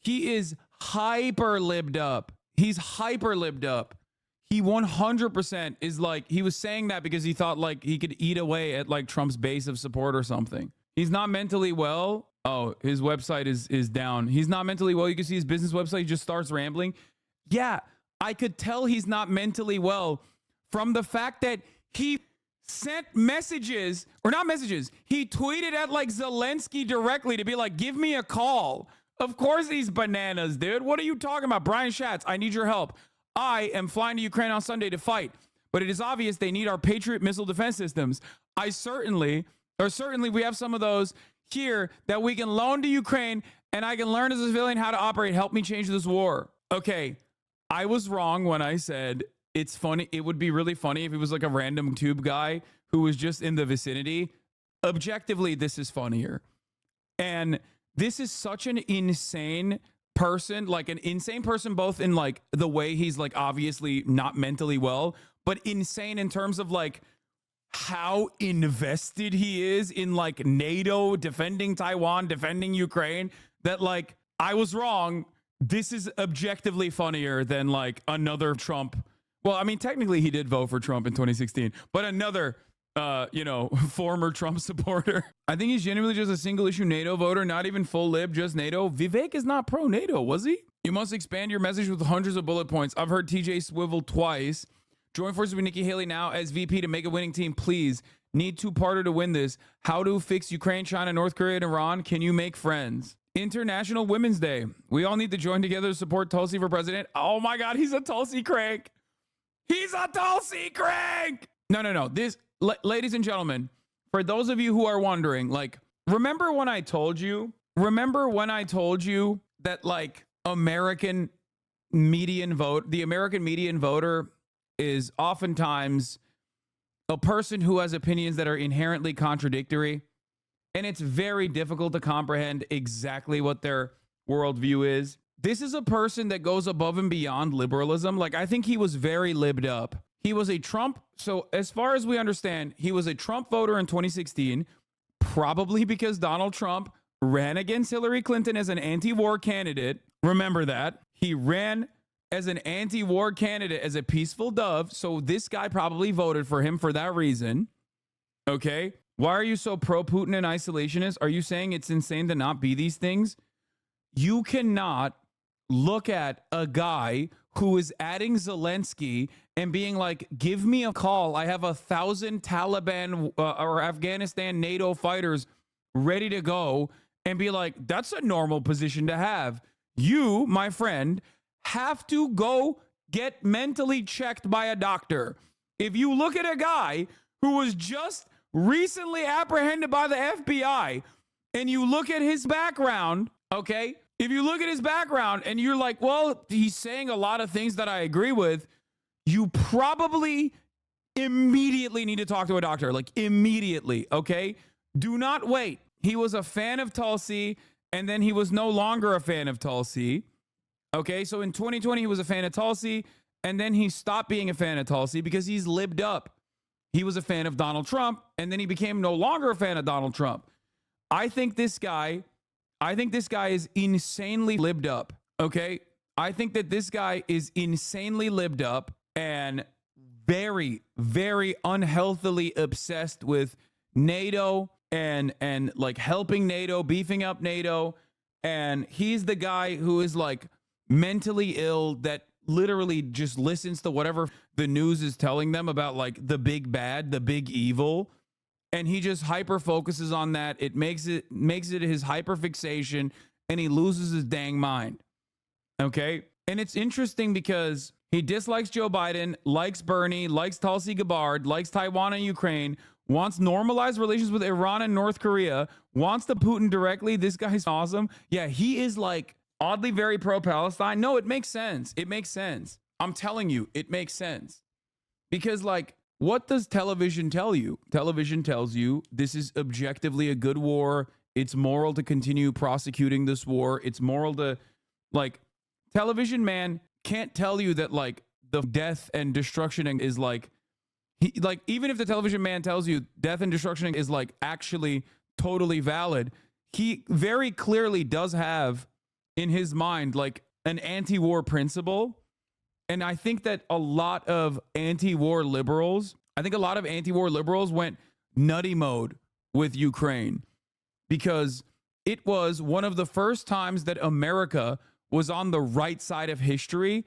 He is hyper libbed up. He's hyper libbed up. He 100% is like, he was saying that because he thought like he could eat away at like Trump's base of support or something. He's not mentally well. Oh, his website is down. He's not mentally well. You can see his business website. He just starts rambling. Yeah, I could tell he's not mentally well from the fact that he sent messages, or not messages. He tweeted at like Zelensky directly to be like, give me a call. Of course he's bananas, dude. What are you talking about? Brian Schatz, I need your help. I am flying to Ukraine on Sunday to fight, but it is obvious they need our Patriot missile defense systems. Certainly we have some of those here that we can loan to Ukraine, and I can learn as a civilian how to operate. Help me change this war. Okay, I was wrong when I said it's funny. It would be really funny if it was like a random tube guy who was just in the vicinity. Objectively, this is funnier. And this is such an insane person, like an insane person, both in like the way he's like obviously not mentally well, but insane in terms of like how invested he is in like NATO, defending Taiwan, defending Ukraine, that like I was wrong. This is objectively funnier than like another Trump. Well, I mean, technically he did vote for Trump in 2016, but another former Trump supporter. I think he's genuinely just a single issue NATO voter, not even full lib, just NATO. Vivek is not pro NATO, was he? You must expand your message with hundreds of bullet points. I've heard TJ swivel twice. Join forces with Nikki Haley now as VP to make a winning team, please. Need two-parter to win this. How to fix Ukraine, China, North Korea, and Iran. Can you make friends? International Women's Day. We all need to join together to support Tulsi for president. Oh my God, he's a Tulsi crank. He's a Tulsi crank. No. Ladies and gentlemen, for those of you who are wondering, like, remember when I told you that like the American median voter is oftentimes a person who has opinions that are inherently contradictory, and it's very difficult to comprehend exactly what their worldview is. This is a person that goes above and beyond liberalism. Like, I think he was very libbed up. He was a Trump. So as far as we understand, he was a Trump voter in 2016, probably because Donald Trump ran against Hillary Clinton as an anti-war candidate. Remember that. He ran as an anti-war candidate, as a peaceful dove. So this guy probably voted for him for that reason. Okay. Why are you so pro-Putin and isolationist? Are you saying it's insane to not be these things? you cannot look at a guy who is adding Zelensky and being like, give me a call. I have 1,000 Taliban or Afghanistan NATO fighters ready to go, and be like, that's a normal position to have. You, my friend, have to go get mentally checked by a doctor. If you look at a guy who was just recently apprehended by the FBI and you look at his background, okay? If you look at his background and you're like, well, he's saying a lot of things that I agree with, you probably immediately need to talk to a doctor, like immediately, okay? Do not wait. He was a fan of Tulsi, and then he was no longer a fan of Tulsi. Okay, so in 2020, he was a fan of Tulsi, and then he stopped being a fan of Tulsi because he's libbed up. He was a fan of Donald Trump, and then he became no longer a fan of Donald Trump. I think this guy is insanely libbed up. Okay, I think that this guy is insanely libbed up and very, very unhealthily obsessed with NATO and like helping NATO, beefing up NATO. And he's the guy who is like mentally ill that literally just listens to whatever the news is telling them about, like the big bad, the big evil. And he just hyper focuses on that. It makes it his hyper fixation, and he loses his dang mind. Okay. And it's interesting because he dislikes Joe Biden, likes Bernie, likes Tulsi Gabbard, likes Taiwan and Ukraine, wants normalized relations with Iran and North Korea, wants to Putin directly. This guy's awesome. Yeah, he is like oddly very pro-Palestine. No, it makes sense. It makes sense. I'm telling you, it makes sense. Because like, what does television tell you? Television tells you this is objectively a good war. It's moral to continue prosecuting this war. It's moral to, like, television man can't tell you that like the death and destruction is like, even if the television man tells you death and destruction is like actually totally valid, he very clearly does have in his mind like an anti-war principle. And I think that a lot of anti-war liberals went nutty mode with Ukraine because it was one of the first times that America was on the right side of history.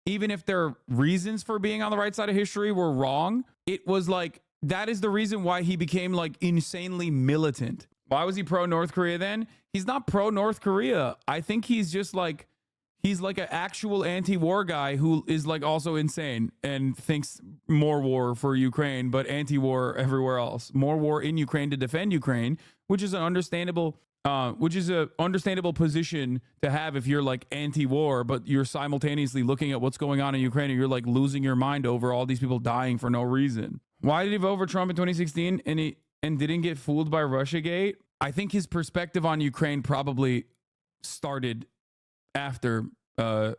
Even if their reasons for being on the right side of history were wrong, it was like, that is the reason why he became like insanely militant. Why was he pro North Korea then? He's not pro North Korea. I think he's just like, he's like an actual anti-war guy who is like also insane and thinks more war for Ukraine, but anti-war everywhere else. More war in Ukraine to defend Ukraine, which is an understandable position to have if you're like anti-war, but you're simultaneously looking at what's going on in Ukraine and you're like losing your mind over all these people dying for no reason. Why did he vote for Trump in 2016 and didn't get fooled by Russiagate? I think his perspective on Ukraine probably started after the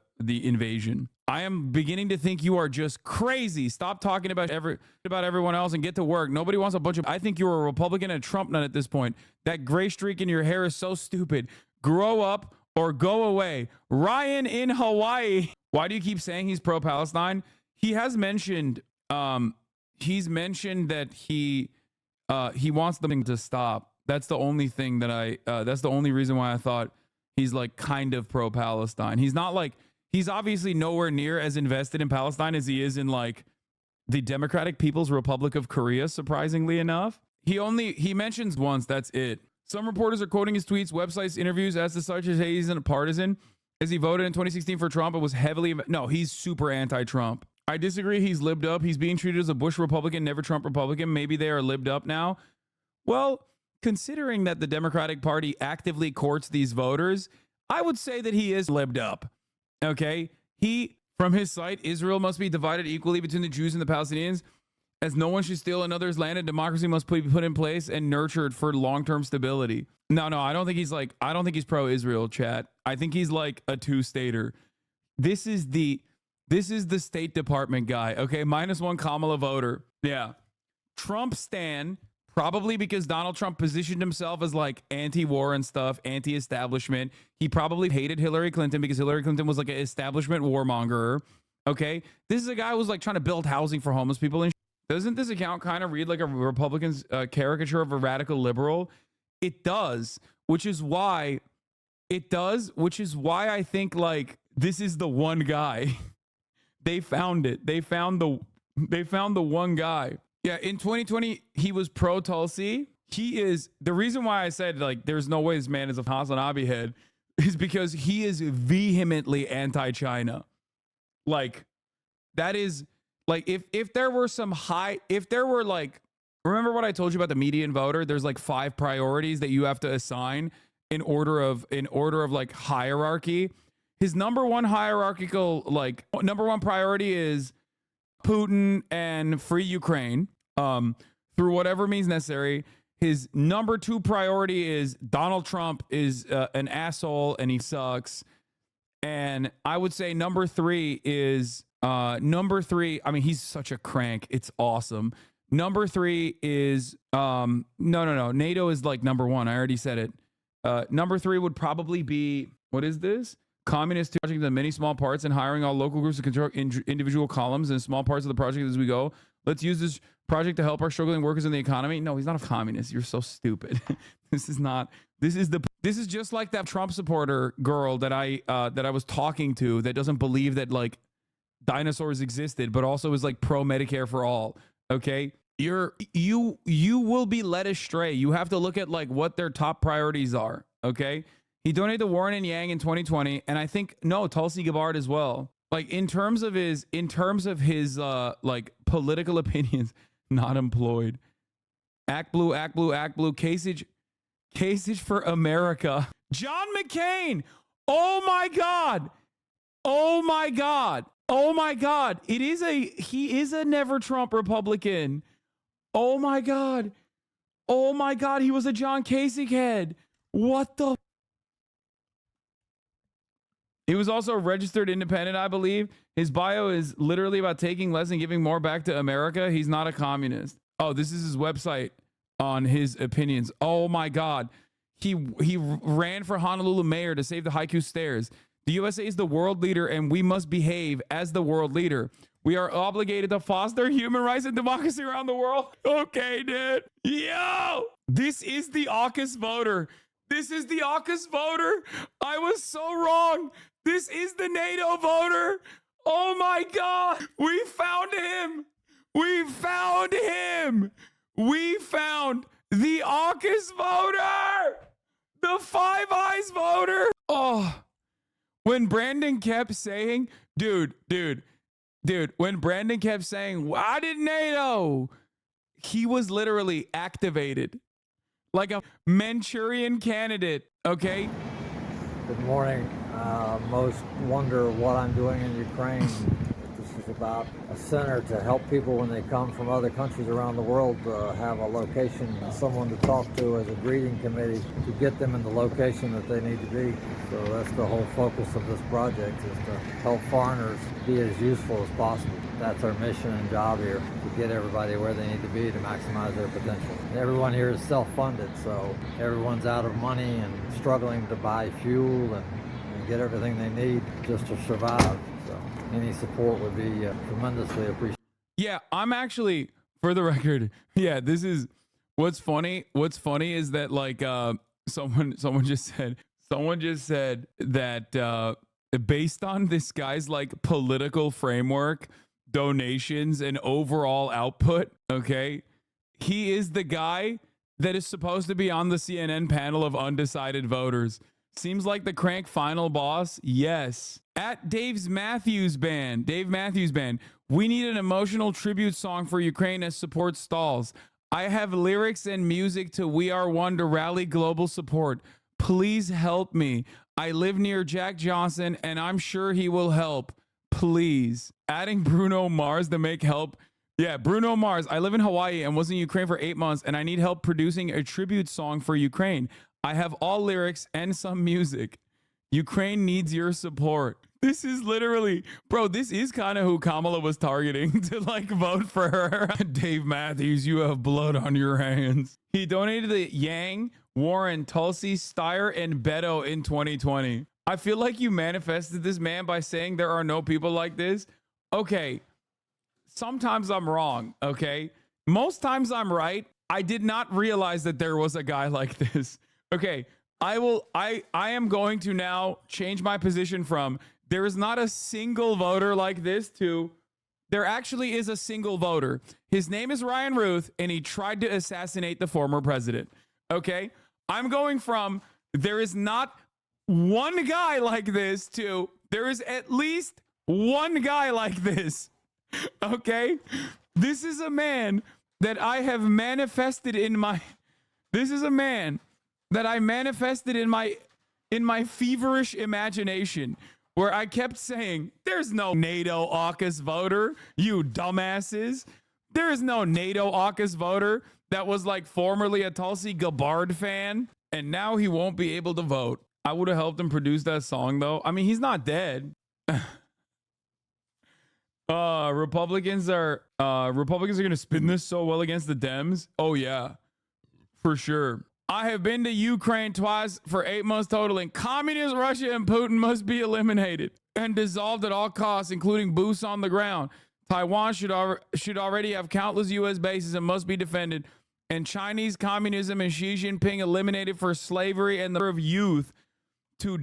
invasion. I am beginning to think you are just crazy. Stop talking about everyone else and get to work. Nobody wants a bunch of... I think you're a Republican and a Trump nut at this point. That gray streak in your hair is so stupid. Grow up or go away. Ryan in Hawaii. Why do you keep saying he's pro-Palestine? He has mentioned... he's mentioned that he wants the thing to stop. That's the only thing that that's the only reason why I thought he's like kind of pro-Palestine. He's not like... He's obviously nowhere near as invested in Palestine as he is in like the Democratic People's Republic of Korea, surprisingly enough. He mentions once, that's it. Some reporters are quoting his tweets, websites, interviews as to such as hey, he's a partisan. As he voted in 2016 for Trump, it was heavily... No, he's super anti-Trump. I disagree. He's libbed up. He's being treated as a Bush Republican, never Trump Republican. Maybe they are libbed up now. Well, considering that the Democratic Party actively courts these voters, I would say that he is libbed up. Okay, from his site, Israel must be divided equally between the Jews and the Palestinians, as no one should steal another's land, and democracy must be put in place and nurtured for long-term stability. No, I don't think he's pro-Israel, chat. I think he's like a two-stater. This is the State Department guy. Okay, -1 Kamala voter. Yeah, Trump stan. Probably because Donald Trump positioned himself as like anti-war and stuff, anti-establishment. He probably hated Hillary Clinton because Hillary Clinton was like an establishment warmonger. Okay. This is a guy who was like trying to build housing for homeless people. And doesn't this account kind of read like a Republican's caricature of a radical liberal? It does, which is why It does, which is why I think like this is the one guy. They found it. They found the one guy. Yeah, in 2020 he was pro Tulsi. He is the reason why I said like there's no way this man is a Hasanabi head is because he is vehemently anti-China. Like that is like if there were like, remember what I told you about the median voter? There's like 5 priorities that you have to assign in order of like hierarchy. His number one priority is Putin and free Ukraine through whatever means necessary. His number 2 priority is Donald Trump is an asshole and he sucks. And I would say number 3 is I mean, he's such a crank. It's awesome. Number 3 is no. NATO is like number 1. I already said it. Number 3 would probably be, what is this? Communist project in many small parts and hiring all local groups to control individual columns and small parts of the project as we go. Let's use this project to help our struggling workers in the economy. No, he's not a communist. You're so stupid. This is just like that Trump supporter girl that I was talking to that doesn't believe that like dinosaurs existed, but also is like pro Medicare for all. Okay. You will be led astray. You have to look at like what their top priorities are. Okay. He donated to Warren and Yang in 2020. And I think, no, Tulsi Gabbard as well. Like in terms of his like political opinions, not employed. Act blue, act blue, act blue. Kasich for America. John McCain. Oh my God. Oh my God. Oh my God. He is a never Trump Republican. Oh my God. Oh my God. He was a John Kasich head. What the? He was also a registered independent, I believe. His bio is literally about taking less and giving more back to America. He's not a communist. Oh, this is his website on his opinions. Oh my God. He ran for Honolulu mayor to save the Haiku Stairs. The USA is the world leader and we must behave as the world leader. We are obligated to foster human rights and democracy around the world. Okay, dude. Yo, this is the AUKUS voter. This is the AUKUS voter. I was so wrong. This is the NATO voter. Oh my God. We found him. We found him. We found the AUKUS voter. The Five Eyes voter. Oh, when Brandon kept saying, dude, when Brandon kept saying, why did NATO? He was literally activated like a Manchurian candidate, okay? Good morning. Most wonder what I'm doing in Ukraine. This is about a center to help people when they come from other countries around the world have a location, someone to talk to as a greeting committee to get them in the location that they need to be. So that's the whole focus of this project, is to help foreigners be as useful as possible. That's our mission and job here, to get everybody where they need to be to maximize their potential. Everyone here is self-funded, so everyone's out of money and struggling to buy fuel and get everything they need just to survive. So any support would be tremendously appreciated. Yeah, I'm actually, for the record, yeah, this is what's funny. What's funny is that like someone just said that based on this guy's like political framework, donations, and overall output, okay, he is the guy that is supposed to be on the CNN panel of undecided voters. Seems like the crank final boss. Yes. At Dave Matthews Band, we need an emotional tribute song for Ukraine as support stalls. I have lyrics and music to We Are One to rally global support. Please help me. I live near Jack Johnson and I'm sure he will help. Please. Adding Bruno Mars to make help. Yeah, Bruno Mars. I live in Hawaii and was in Ukraine for 8 months and I need help producing a tribute song for Ukraine. I have all lyrics and some music. Ukraine needs your support. This is literally, bro, this is kind of who Kamala was targeting to like vote for her. Dave Matthews, you have blood on your hands. He donated to Yang, Warren, Tulsi, Steyer, and Beto in 2020. I feel like you manifested this man by saying there are no people like this. Okay, sometimes I'm wrong, okay? Most times I'm right. I did not realize that there was a guy like this. Okay, I am going to now change my position from there is not a single voter like this to there actually is a single voter. His name is Ryan Ruth, and he tried to assassinate the former president. Okay? I'm going from there is not one guy like this to there is at least one guy like this. Okay? This is a man that I have manifested in my this is a man that I manifested in my feverish imagination, where I kept saying, there's no NATO AUKUS voter, you dumbasses. There is no NATO AUKUS voter that was like formerly a Tulsi Gabbard fan, and now he won't be able to vote. I would have helped him produce that song, though. I mean, he's not dead. Republicans are going to spin this so well against the Dems. Oh, yeah, for sure. I have been to Ukraine twice for 8 months total, and communist Russia and Putin must be eliminated and dissolved at all costs, including boots on the ground. Taiwan should already have countless U.S. bases and must be defended. And Chinese communism and Xi Jinping eliminated for slavery and the of youth to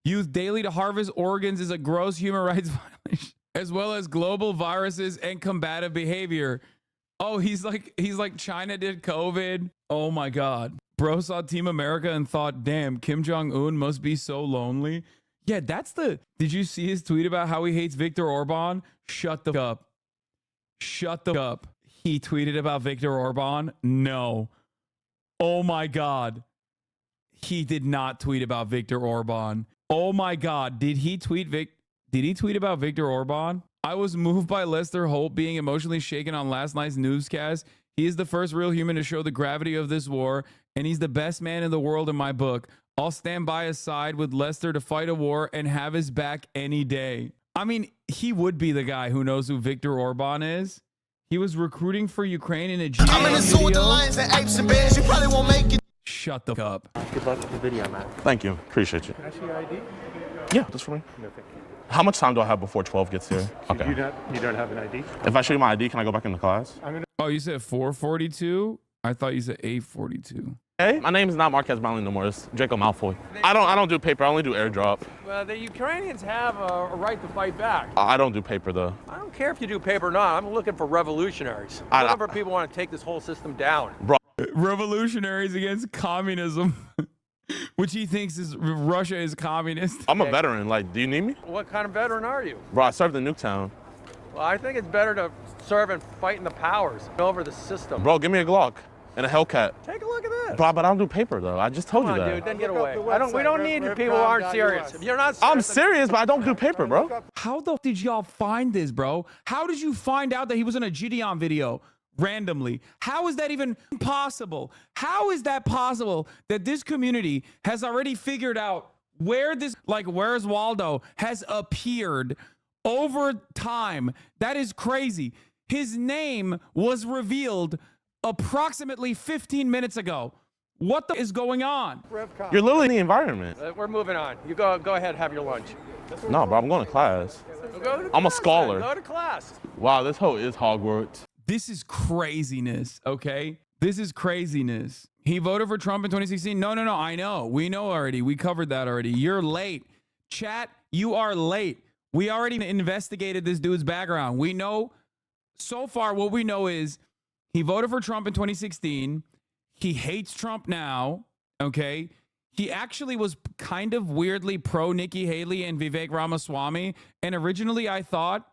use daily to harvest organs is a gross human rights violation, as well as global viruses and combative behavior. Oh, he's like China did COVID. Oh my God. Bro saw Team America and thought, damn, Kim Jong-un must be so lonely. Yeah, did you see his tweet about how he hates Viktor Orban? Shut the up. Shut the up. He tweeted about Viktor Orban? No. Oh my God. He did not tweet about Viktor Orban. Oh my God. Did he tweet about Viktor Orban? I was moved by Lester Holt being emotionally shaken on last night's newscast. He is the first real human to show the gravity of this war, and he's the best man in the world in my book. I'll stand by his side with Lester to fight a war and have his back any day. I mean, he would be the guy who knows who Viktor Orban is. He was recruiting for Ukraine in a GM I'm in the zoo with the lions and apes and bears. You probably won't make it. Shut the up. Good luck with the video, man. Thank you. Appreciate you. Can I see your ID? Yeah, that's for me. No, thank you. How much time do I have before 12 gets here? Okay. You don't have an ID? If I show you my ID, can I go back into class? Oh, you said 442? I thought you said 842. Hey, my name is not Marquez Brownlee no more. It's Draco Malfoy. I don't do paper. I only do airdrop. Well, the Ukrainians have a right to fight back. I don't do paper though. I don't care if you do paper or not. I'm looking for revolutionaries. A number of people want to take this whole system down. Bro. Revolutionaries against communism. Which he thinks is Russia is communist. I'm a veteran. Like, do you need me? What kind of veteran are you? Bro, I served in Nuketown. Well, I think it's better to serve and fight in the powers over the system. Bro, give me a Glock and a Hellcat. Take a look at this. Bro, but I don't do paper though. I just told you that. Dude, then get away. We don't need people who aren't serious. If you're not serious, I'm serious, but I don't do paper, bro. How the did y'all find this, bro? How did you find out that he was in a Gideon video? Randomly. How is that even possible? How is that possible that this community has already figured out where this, like, Where's Waldo has appeared over time? That is crazy. His name was revealed approximately 15 minutes ago. What the is going on? You're literally in the environment. we're moving on. You go ahead, have your lunch. No, bro, I'm going to class. Go to I'm a class, scholar. Go to class. Wow, this whole is Hogwarts. This is craziness, okay? This is craziness. He voted for Trump in 2016. No, I know. We know already. We covered that already. You're late. Chat, you are late. We already investigated this dude's background. We know, so far, what we know is he voted for Trump in 2016. He hates Trump now, okay? He actually was kind of weirdly pro Nikki Haley and Vivek Ramaswamy. And originally I thought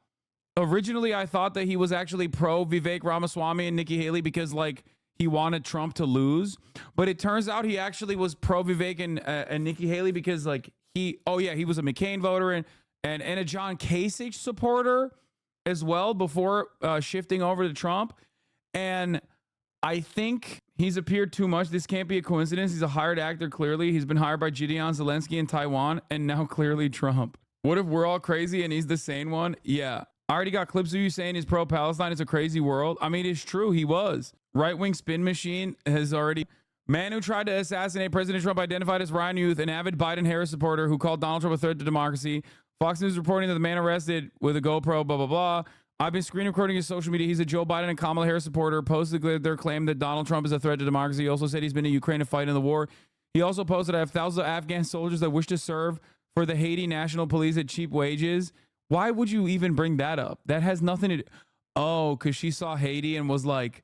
that he was actually pro Vivek Ramaswamy and Nikki Haley because, like, he wanted Trump to lose. But it turns out he actually was pro Vivek and Nikki Haley because, like, he was a McCain voter and a John Kasich supporter as well before shifting over to Trump. And I think he's appeared too much. This can't be a coincidence. He's a hired actor, clearly. He's been hired by Gideon Zelensky in Taiwan and now clearly Trump. What if we're all crazy and he's the sane one? Yeah. I already got clips of you saying he's pro-Palestine. It's a crazy world. I mean, it's true. He was. Right-wing spin machine has already... Man who tried to assassinate President Trump identified as Ryan Youth, an avid Biden-Harris supporter who called Donald Trump a threat to democracy. Fox News reporting that the man arrested with a GoPro, blah, blah, blah. I've been screen recording his social media. He's a Joe Biden and Kamala Harris supporter. Posted their claim that Donald Trump is a threat to democracy. He also said he's been in Ukraine to fight in the war. He also posted, I have thousands of Afghan soldiers that wish to serve for the Haiti National Police at cheap wages. Why would you even bring that up? That has nothing to do. Oh, because she saw Haiti and was like,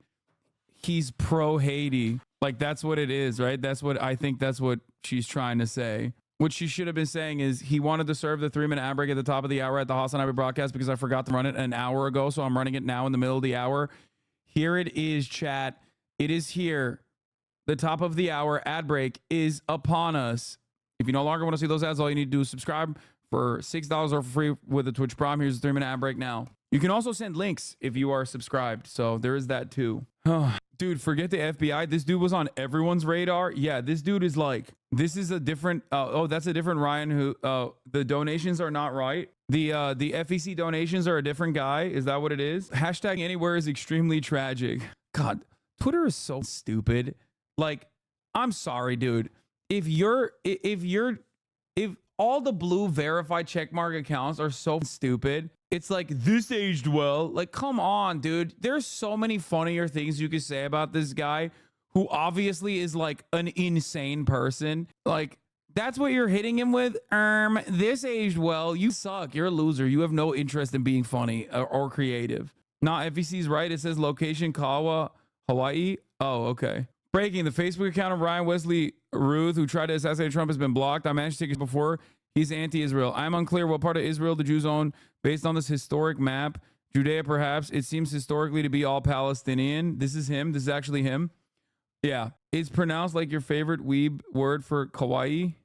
he's pro Haiti. Like, that's what it is, right? That's what I think that's what she's trying to say. What she should have been saying is he wanted to serve the 3-minute ad break at the top of the hour at the Hasanabi broadcast because I forgot to run it an hour ago. So I'm running it now in the middle of the hour. Here it is, chat. It is here. The top of the hour ad break is upon us. If you no longer want to see those ads, all you need to do is subscribe for $6 or for free with a Twitch Prime. Here's the 3-minute ad break now. You can also send links if you are subscribed. So there is that too. Dude, forget the FBI. This dude was on everyone's radar. Yeah, this dude is like, this is a different, oh, that's a different Ryan who, the donations are not right. The FEC donations are a different guy. Is that what it is? Hashtag anywhere is extremely tragic. God, Twitter is so stupid. Like, I'm sorry, dude. If all the blue verified checkmark accounts are so stupid, it's like, this aged well. Like, come on, dude. There's so many funnier things you could say about this guy who obviously is like an insane person. Like, that's what you're hitting him with. This aged well. You suck. You're a loser. You have no interest in being funny or creative. Nah, FEC's right. It says location Kawa, Hawaii. Oh, okay. Breaking, the Facebook account of Ryan Wesley Ruth, who tried to assassinate Trump, has been blocked. I managed to take it before. He's anti-Israel. I'm unclear what part of Israel the Jews own based on this historic map. Judea, perhaps. It seems historically to be all Palestinian. This is him. This is actually him. Yeah. It's pronounced like your favorite weeb word for kawaii.